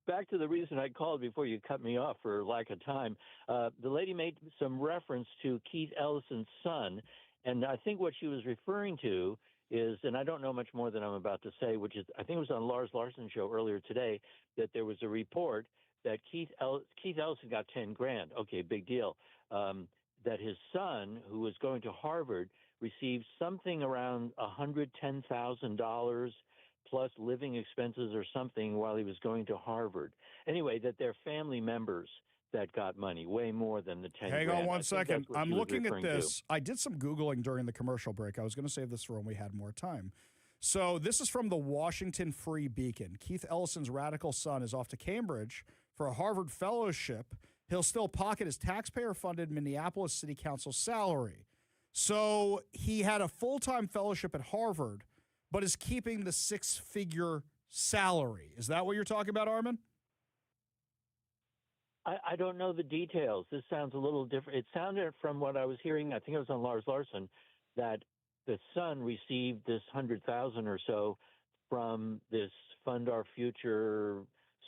Back to the reason I called before you cut me off for lack of time. The lady made some reference to Keith Ellison's son, and I think what she was referring to is, and I don't know much more than I'm about to say, which is, I think it was on Lars Larson show earlier today, that there was a report that Keith Ellison got $10,000. Okay, big deal. That his son, who was going to Harvard, received something around $110,000 plus living expenses or something while he was going to Harvard. Anyway, that they're family members that got money, way more than the $10,000. Hang on one second. I'm looking at this. I did some Googling during the commercial break. I was going to save this for when we had more time. So this is from the Washington Free Beacon. Keith Ellison's radical son is off to Cambridge for a Harvard fellowship. He'll still pocket his taxpayer-funded Minneapolis City Council salary. So he had a full-time fellowship at Harvard, but is keeping the six-figure salary. Is that what you're talking about, Armin? I don't know the details. This sounds a little different. It sounded from what I was hearing, I think it was on Lars Larson, that the son received this $100,000 or so from this Fund Our Future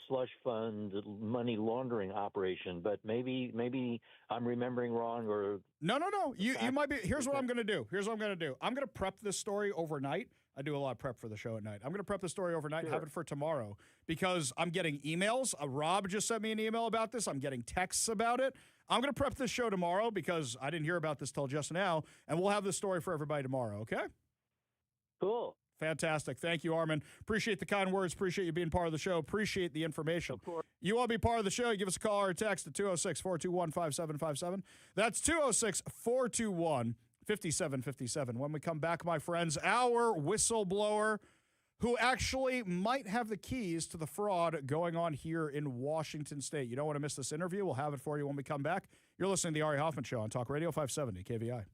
slush fund money laundering operation, but maybe I'm remembering wrong or no. You might be. Here's what I'm going to do. I'm going to prep this story overnight. I do a lot of prep for the show at night. I'm going to prep the story overnight and have it for tomorrow because I'm getting emails. Rob just sent me an email about this. I'm getting texts about it. I'm going to prep this show tomorrow because I didn't hear about this till just now, and we'll have this story for everybody tomorrow, okay? Cool. Fantastic. Thank you, Armin. Appreciate the kind words. Appreciate you being part of the show. Appreciate the information. Of course. You want to be part of the show, give us a call or a text at 206-421-5757. That's 206-421-5757. When we come back, my friends, our whistleblower who actually might have the keys to the fraud going on here in Washington State. You don't want to miss this interview. We'll have it for you when we come back. You're listening to the Ari Hoffman Show on Talk Radio 570 KVI.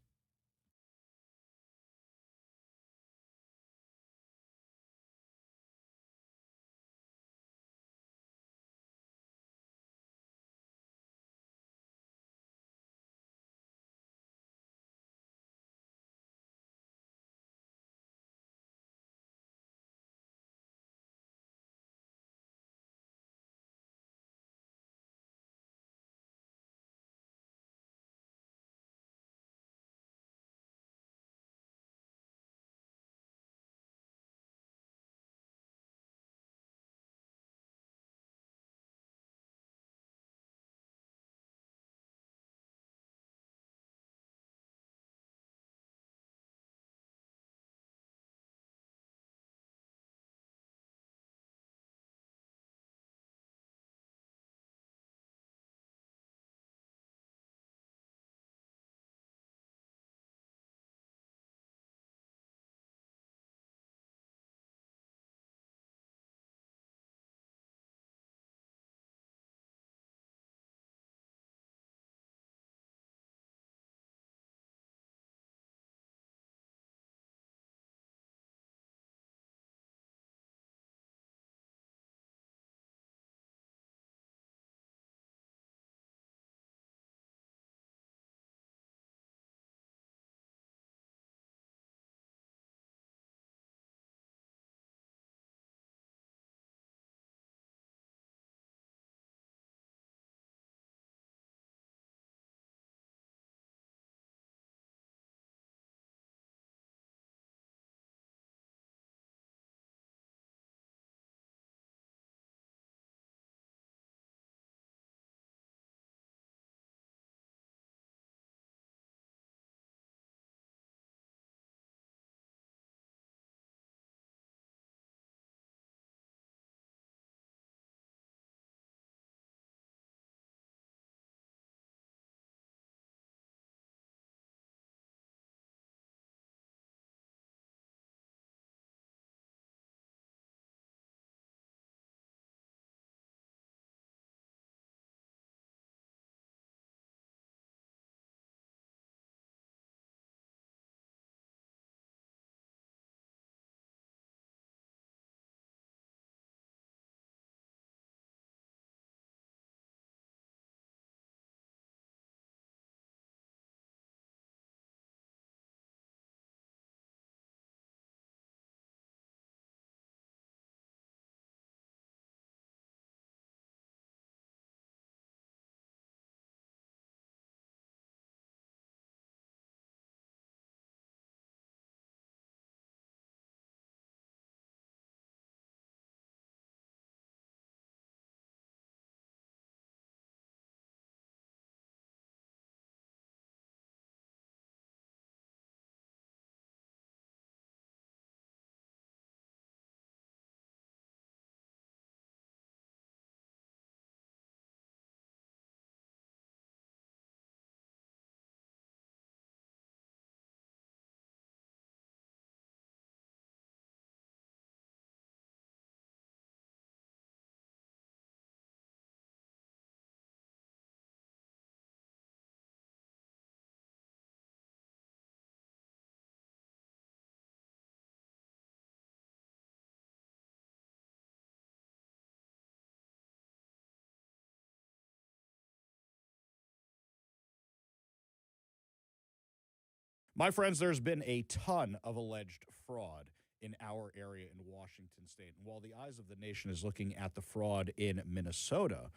My friends, there's been a ton of alleged fraud in our area in Washington state. And while the eyes of the nation is looking at the fraud in Minnesota,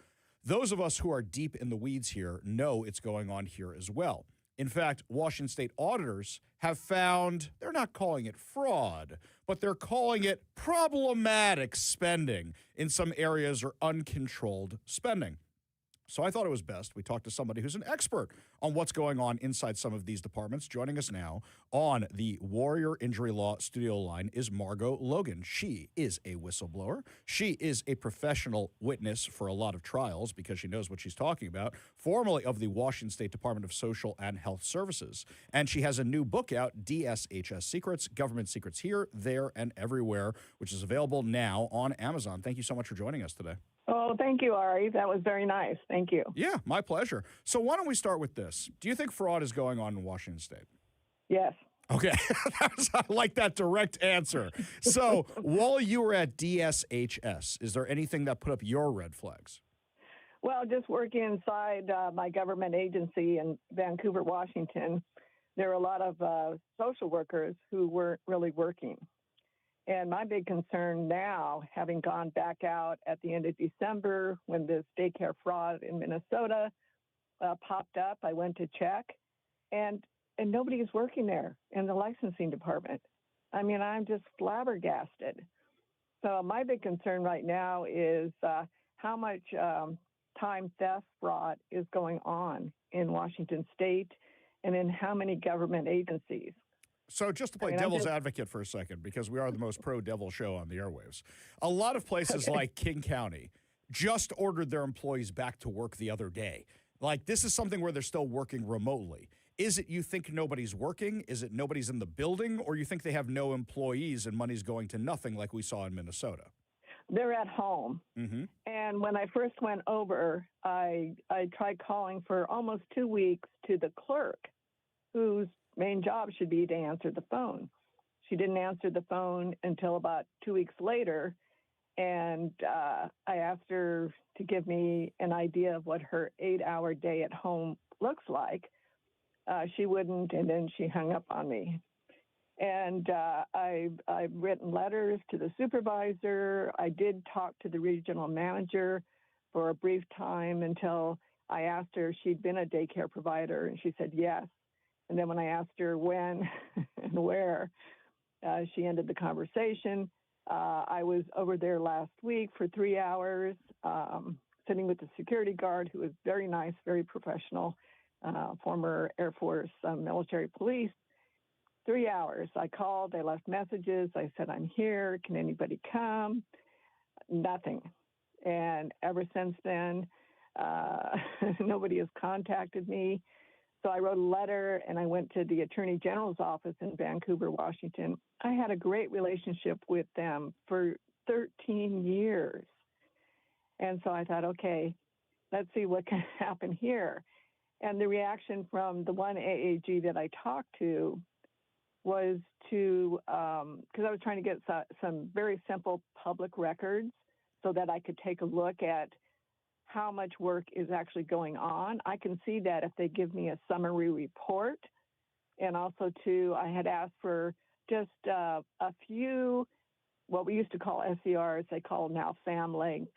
those of us who are deep in the weeds here know it's going on here as well. In fact, Washington state auditors have found they're not calling it fraud, but they're calling it problematic spending in some areas or uncontrolled spending. So I thought it was best we talk to somebody who's an expert on what's going on inside some of these departments. Joining us now on the Warrior Injury Law studio line is Margot Logan. She is a whistleblower. She is a professional witness for a lot of trials because she knows what she's talking about, formerly of the Washington State Department of Social and Health Services. And she has a new book out, DSHS Secrets, Government Secrets Here, There, and Everywhere, which is available now on Amazon. Thank you so much for joining us today. Oh, thank you, Ari. That was very nice. Thank you. Yeah, my pleasure. So why don't we start with this? Do you think fraud is going on in Washington state? Yes. Okay. I like that direct answer. So while you were at DSHS, is there anything that put up your red flags? Well, just working inside my government agency in Vancouver, Washington, there are a lot of social workers who weren't really working. And my big concern now, having gone back out at the end of December when this daycare fraud in Minnesota popped up, I went to check, and nobody is working there in the licensing department. I mean, I'm just flabbergasted. So my big concern right now is how much time theft fraud is going on in Washington state and in how many government agencies. So just to play devil's advocate for a second, because we are the most pro-devil show on the airwaves, a lot of places like King County just ordered their employees back to work the other day. Like, this is something where they're still working remotely. Is it you think nobody's working? Is it nobody's in the building? Or you think they have no employees and money's going to nothing like we saw in Minnesota? They're at home. Mm-hmm. And when I first went over, I tried calling for almost 2 weeks to the clerk, whose main job should be to answer the phone. She didn't answer the phone until about 2 weeks later, and I asked her to give me an idea of what her 8-hour day at home looks like. She wouldn't, and then she hung up on me. And I've written letters to the supervisor. I did talk to the regional manager for a brief time until I asked her if she'd been a daycare provider, and she said yes. And then when I asked her when and where, she ended the conversation. I was over there last week for 3 hours, sitting with the security guard, who was very nice, very professional, former Air Force military police. 3 hours. I called. They left messages. I said, I'm here. Can anybody come? Nothing. And ever since then, nobody has contacted me. So I wrote a letter and I went to the Attorney General's office in Vancouver, Washington. I had a great relationship with them for 13 years. And so I thought, okay, let's see what can happen here. And the reaction from the one AAG that I talked to was to, because I was trying to get some very simple public records so that I could take a look at how much work is actually going on. I can see that if they give me a summary report. And also, too, I had asked for just a few, what we used to call SERs, they call now FamLink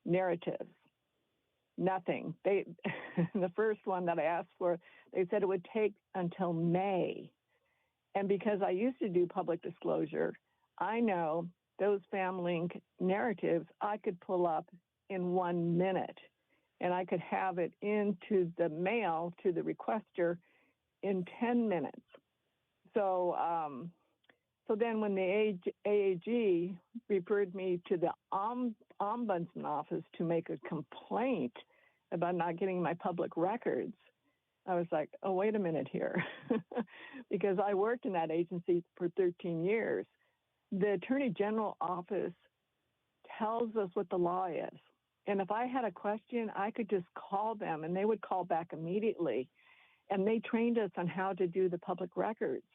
narratives. Nothing. The first one that I asked for, they said it would take until May. And because I used to do public disclosure, I know those FamLink narratives I could pull up in 1 minute, and I could have it into the mail to the requester in 10 minutes. So then when the AAG referred me to the ombudsman office to make a complaint about not getting my public records, I was like, oh, wait a minute here, because I worked in that agency for 13 years. The Attorney General office tells us what the law is. And if I had a question, I could just call them and they would call back immediately. And they trained us on how to do the public records,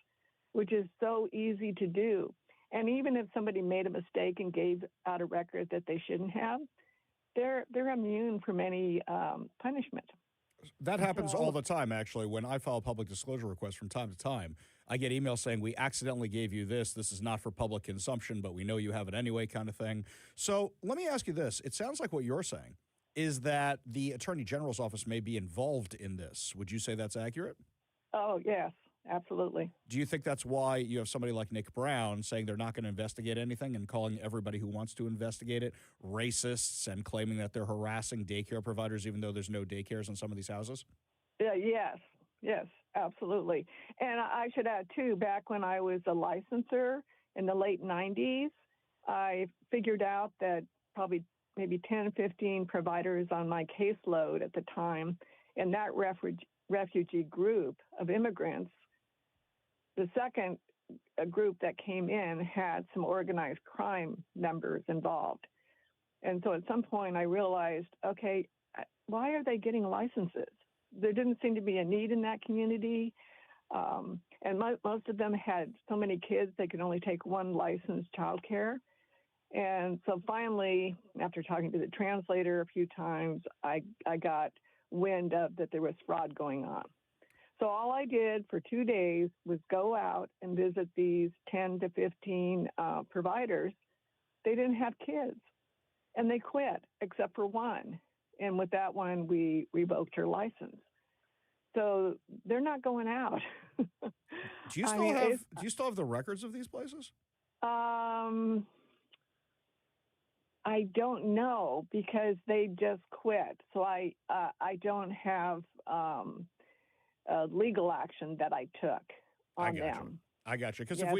which is so easy to do. And even if somebody made a mistake and gave out a record that they shouldn't have, they're immune from any punishment. That happens all the time, actually. When I file public disclosure requests from time to time, I get emails saying, we accidentally gave you this. This is not for public consumption, but we know you have it anyway, kind of thing. So let me ask you this. It sounds like what you're saying is that the Attorney General's office may be involved in this. Would you say that's accurate? Oh, yes, absolutely. Do you think that's why you have somebody like Nick Brown saying they're not going to investigate anything and calling everybody who wants to investigate it racists and claiming that they're harassing daycare providers even though there's no daycares in some of these houses? Yes, absolutely. And I should add, too, back when I was a licenser in the late 90s, I figured out that probably maybe 10, 15 providers on my caseload at the time in that refugee group of immigrants. The second group that came in had some organized crime members involved. And so at some point I realized, okay, why are they getting licenses? There didn't seem to be a need in that community. And most of them had so many kids, they could only take one licensed childcare. And so finally, after talking to the translator a few times, I got wind of that there was fraud going on. So all I did for 2 days was go out and visit these 10 to 15 providers. They didn't have kids, and they quit, except for one. And with that one, we revoked her license. So they're not going out. Do you still have the records of these places? I don't know because they just quit. So I don't have legal action that I took on them. I got you. Because if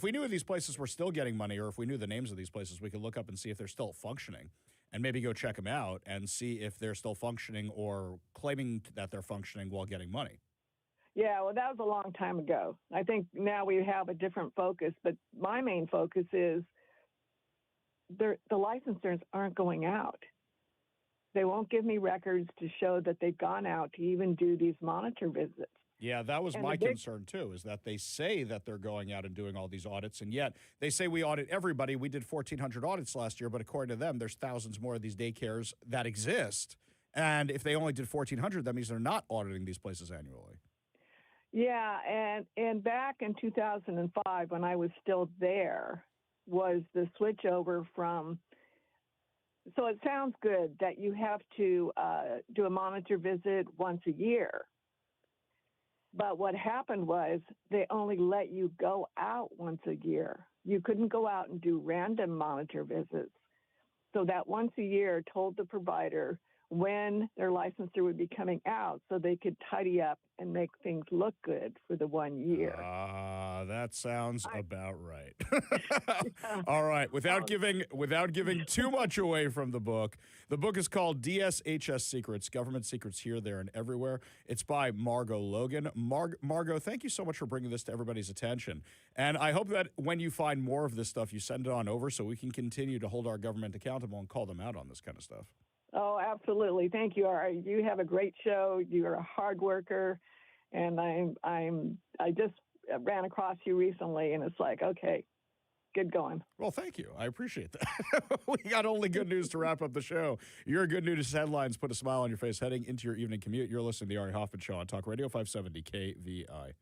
we knew these places were still getting money, or if we knew the names of these places, we could look up and see if they're still functioning, and maybe go check them out and see if they're still functioning or claiming that they're functioning while getting money. Yeah, well, that was a long time ago. I think now we have a different focus, but my main focus is the licensors aren't going out. They won't give me records to show that they've gone out to even do these monitor visits. Yeah, that was my concern, too, is that they say that they're going out and doing all these audits, and yet they say we audit everybody. We did 1,400 audits last year, but according to them, there's thousands more of these daycares that exist. And if they only did 1,400, that means they're not auditing these places annually. Yeah, and back in 2005, when I was still there, was the switch over from, so it sounds good that you have to do a monitor visit once a year. But what happened was they only let you go out once a year. You couldn't go out and do random monitor visits. So that once a year told the provider when their licensor would be coming out so they could tidy up and make things look good for the 1 year. That sounds about right. All right. Without giving too much away from the book is called DSHS Secrets, Government Secrets Here, There, and Everywhere. It's by Margot Logan. Margot, thank you so much for bringing this to everybody's attention. And I hope that when you find more of this stuff, you send it on over so we can continue to hold our government accountable and call them out on this kind of stuff. Oh, absolutely. Thank you, Ari. You have a great show. You're a hard worker, and I just ran across you recently, and it's like, okay, good going. Well, thank you. I appreciate that. We got only good news to wrap up the show. Your good news headlines put a smile on your face heading into your evening commute. You're listening to the Ari Hoffman Show on Talk Radio 570 KVI.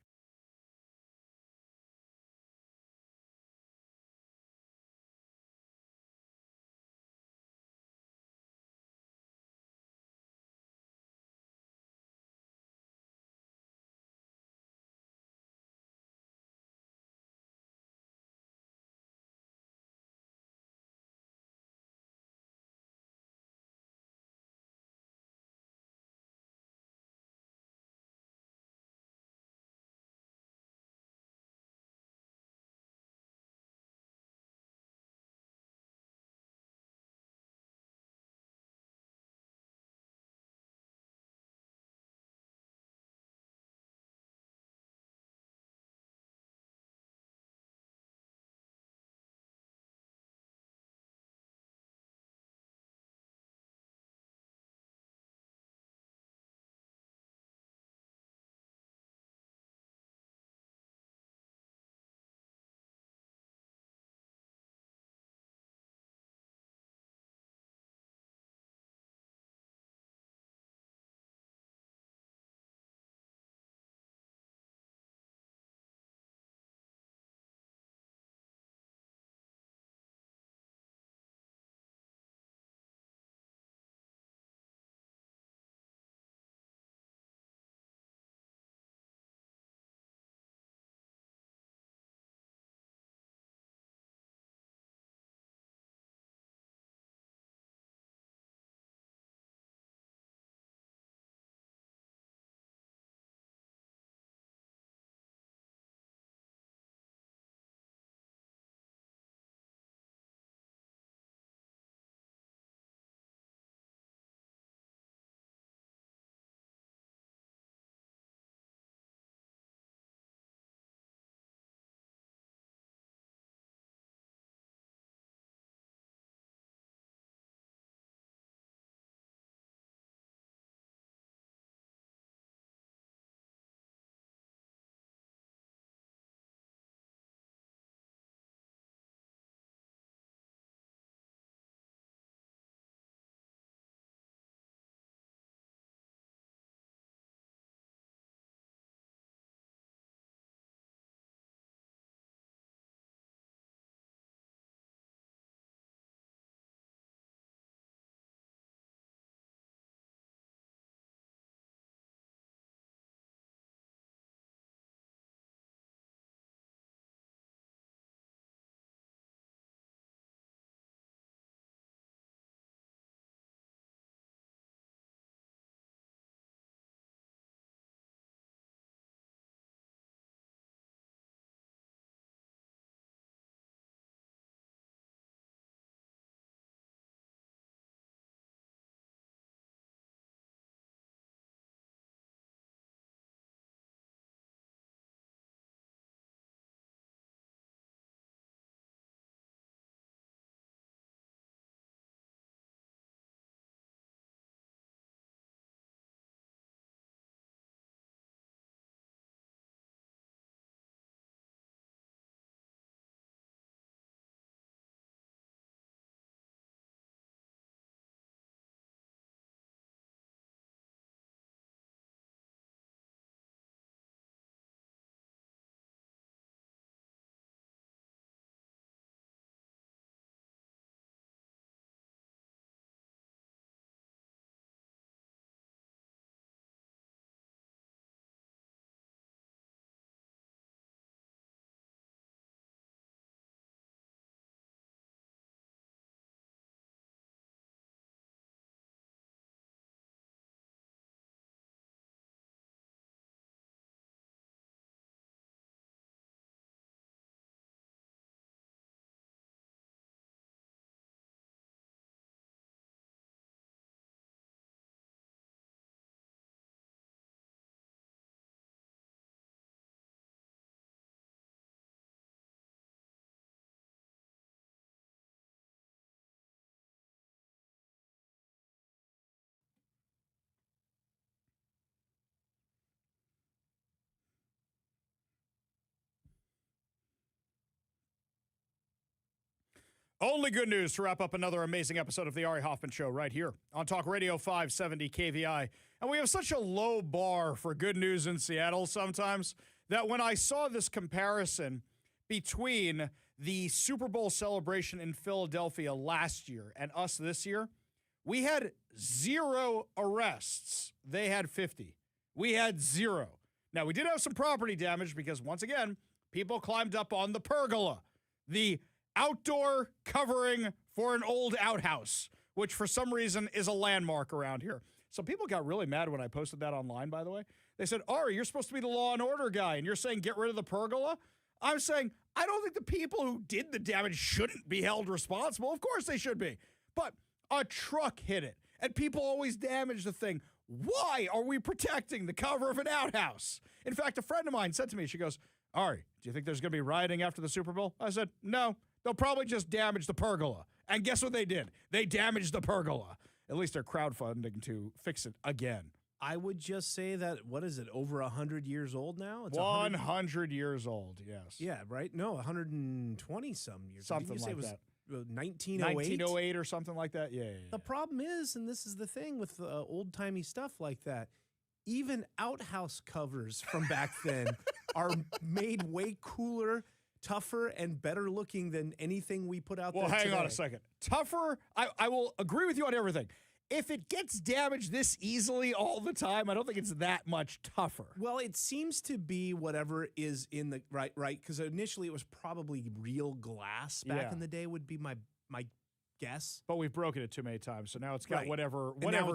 Only good news to wrap up another amazing episode of the Ari Hoffman Show right here on Talk Radio 570 KVI. And we have such a low bar for good news in Seattle sometimes that when I saw this comparison between the Super Bowl celebration in Philadelphia last year and us this year, we had 0 arrests. They had 50. We had 0. Now, we did have some property damage because, once again, people climbed up on the pergola, the outdoor covering for an old outhouse, which for some reason is a landmark around here. So people got really mad when I posted that online, by the way. They said, Ari, you're supposed to be the law and order guy, and you're saying get rid of the pergola? I'm saying I don't think the people who did the damage shouldn't be held responsible. Of course they should be. But a truck hit it, and people always damage the thing. Why are we protecting the cover of an outhouse? In fact, a friend of mine said to me, she goes, Ari, do you think there's going to be rioting after the Super Bowl? I said, no. They'll probably just damage the pergola. And guess what they did? They damaged the pergola. At least they're crowdfunding to fix it again. I would just say that, what is it, over 100 years old now? It's 100 years old, yes. Yeah, right? No, 120-some years. Something Did you say like it was that. 1908? 1908 or something like that? Yeah. The problem is, and this is the thing with old-timey stuff like that, even outhouse covers from back then are made way cooler, tougher, and better looking than anything we put out there today. Well, hang on a second. Tougher, I will agree with you on everything. If it gets damaged this easily all the time, I don't think it's that much tougher. Well, it seems to be whatever is in the right, because initially it was probably real glass back in the day would be my guess. But we've broken it too many times, so now it's got whatever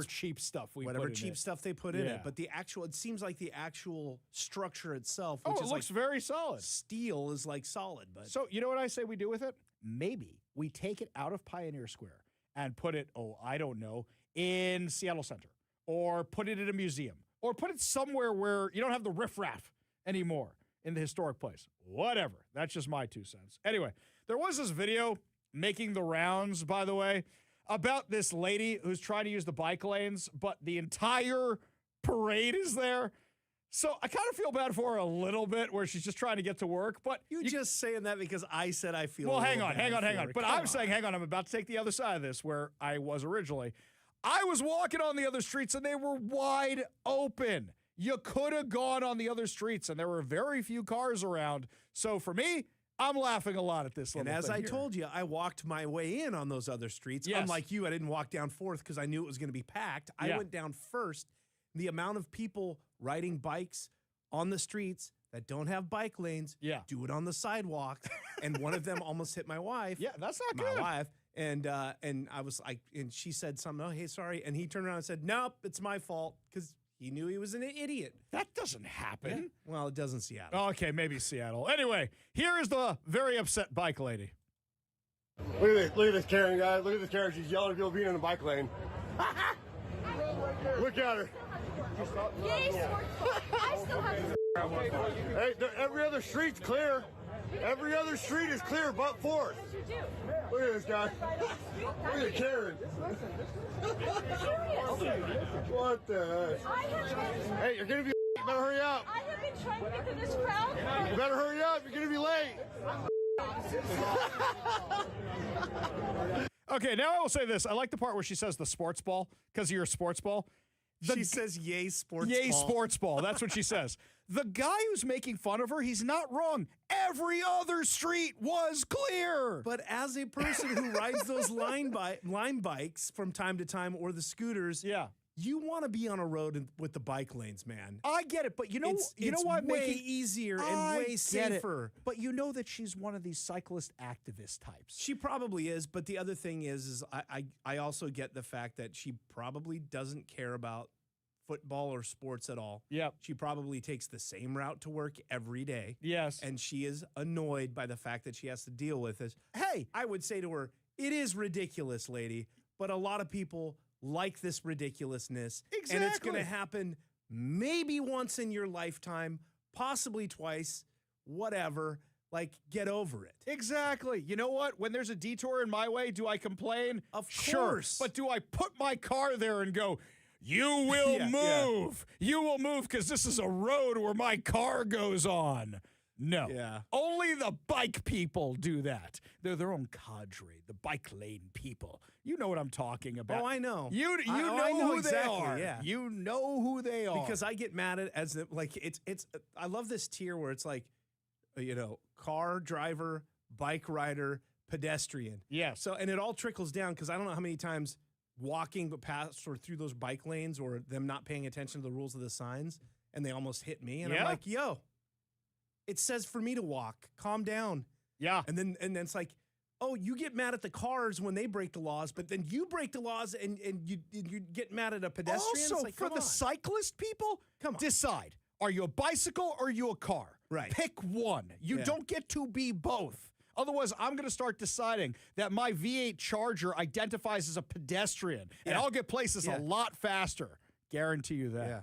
cheap stuff we put in cheap it. stuff they put in it. But it seems like the actual structure itself, which it looks very solid. Steel is like solid. But so you know what I say we do with it? Maybe we take it out of Pioneer Square and put it, I don't know, in Seattle Center, or put it in a museum, or put it somewhere where you don't have the riffraff anymore in the historic place. Whatever. That's just my 2 cents. Anyway, there was this video making the rounds, by the way, about this lady who's trying to use the bike lanes, but the entire parade is there. So I kind of feel bad for her a little bit where she's just trying to get to work, but you're just saying that because I said I feel Well, hang on. But I'm saying, I'm about to take the other side of this where I was originally. I was walking on the other streets and they were wide open. You could have gone on the other streets and there were very few cars around. So for me, I'm laughing a lot at this little thing. And as I here. told you, I walked my way in on those other streets. Yes. Unlike you, I didn't walk down 4th because I knew it was going to be packed. I went down first. The amount of people riding bikes on the streets that don't have bike lanes do it on the sidewalks. And one of them almost hit my wife. Yeah, that's not good. My wife. And I was like, and she said something, hey, sorry. And he turned around and said, nope, it's my fault, because he knew he was an idiot. That doesn't happen. Yeah. Well, it does in Seattle. Oh, okay, maybe Seattle. Anyway, here is the very upset bike lady. Look at this Karen, guys. Look at this Karen. She's yelling at people being in the bike lane. Look at her. Hey, every other street's clear. Every other street is clear but 4th. Look at this guy. Look at Karen. What the heck? Hey, you're gonna be. You better hurry up. I have been trying to get through this crowd. You better hurry up. You're gonna be late. Okay, now I will say this. I like the part where she says the sports ball because of your sports ball. She says, yay, sports ball. Yay, sports ball. That's what she says. The guy who's making fun of her, he's not wrong. Every other street was clear. But as a person who rides those line bikes from time to time, or the scooters, you want to be on a road with the bike lanes, man. I get it, but you know why it's way easier and way safer. But you know that she's one of these cyclist activist types. She probably is, but the other thing is I also get the fact that she probably doesn't care about football or sports at all. Yeah. She probably takes the same route to work every day. Yes. And she is annoyed by the fact that she has to deal with this. Hey, I would say to her, it is ridiculous, lady, but a lot of people like this ridiculousness. Exactly. And it's going to happen maybe once in your lifetime, possibly twice, whatever. Like, get over it. Exactly. You know what? When there's a detour in my way, do I complain? Of Sure. course. But do I put my car there and go, you will move. You will move because this is a road where my car goes on. No. Yeah. Only the bike people do that. They're their own cadre, the bike lane people. You know what I'm talking about. Oh, I know. You I know who exactly, they are. yeah. You know who they are. Because I get mad at it's I love this tier where it's like, car driver, bike rider, pedestrian. Yeah. So, and it all trickles down because I don't know how many times walking but past or through those bike lanes or them not paying attention to the rules of the signs and they almost hit me. And I'm like, yo, it says for me to walk. Calm down. Yeah. And then it's like, oh, you get mad at the cars when they break the laws, but then you break the laws and you get mad at a pedestrian. Also, like, for the cyclist people, Come on. decide. Are you a bicycle or are you a car? Right. Pick one. You don't get to be both. Otherwise, I'm going to start deciding that my V8 Charger identifies as a pedestrian, and I'll get places a lot faster. Guarantee you that. Yeah.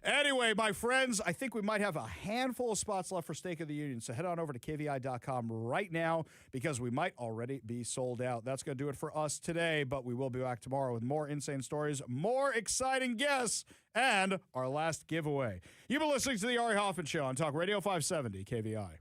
Anyway, my friends, I think we might have a handful of spots left for Stake of the Union, so head on over to KVI.com right now because we might already be sold out. That's going to do it for us today, but we will be back tomorrow with more insane stories, more exciting guests, and our last giveaway. You've been listening to the Ari Hoffman Show on Talk Radio 570 KVI.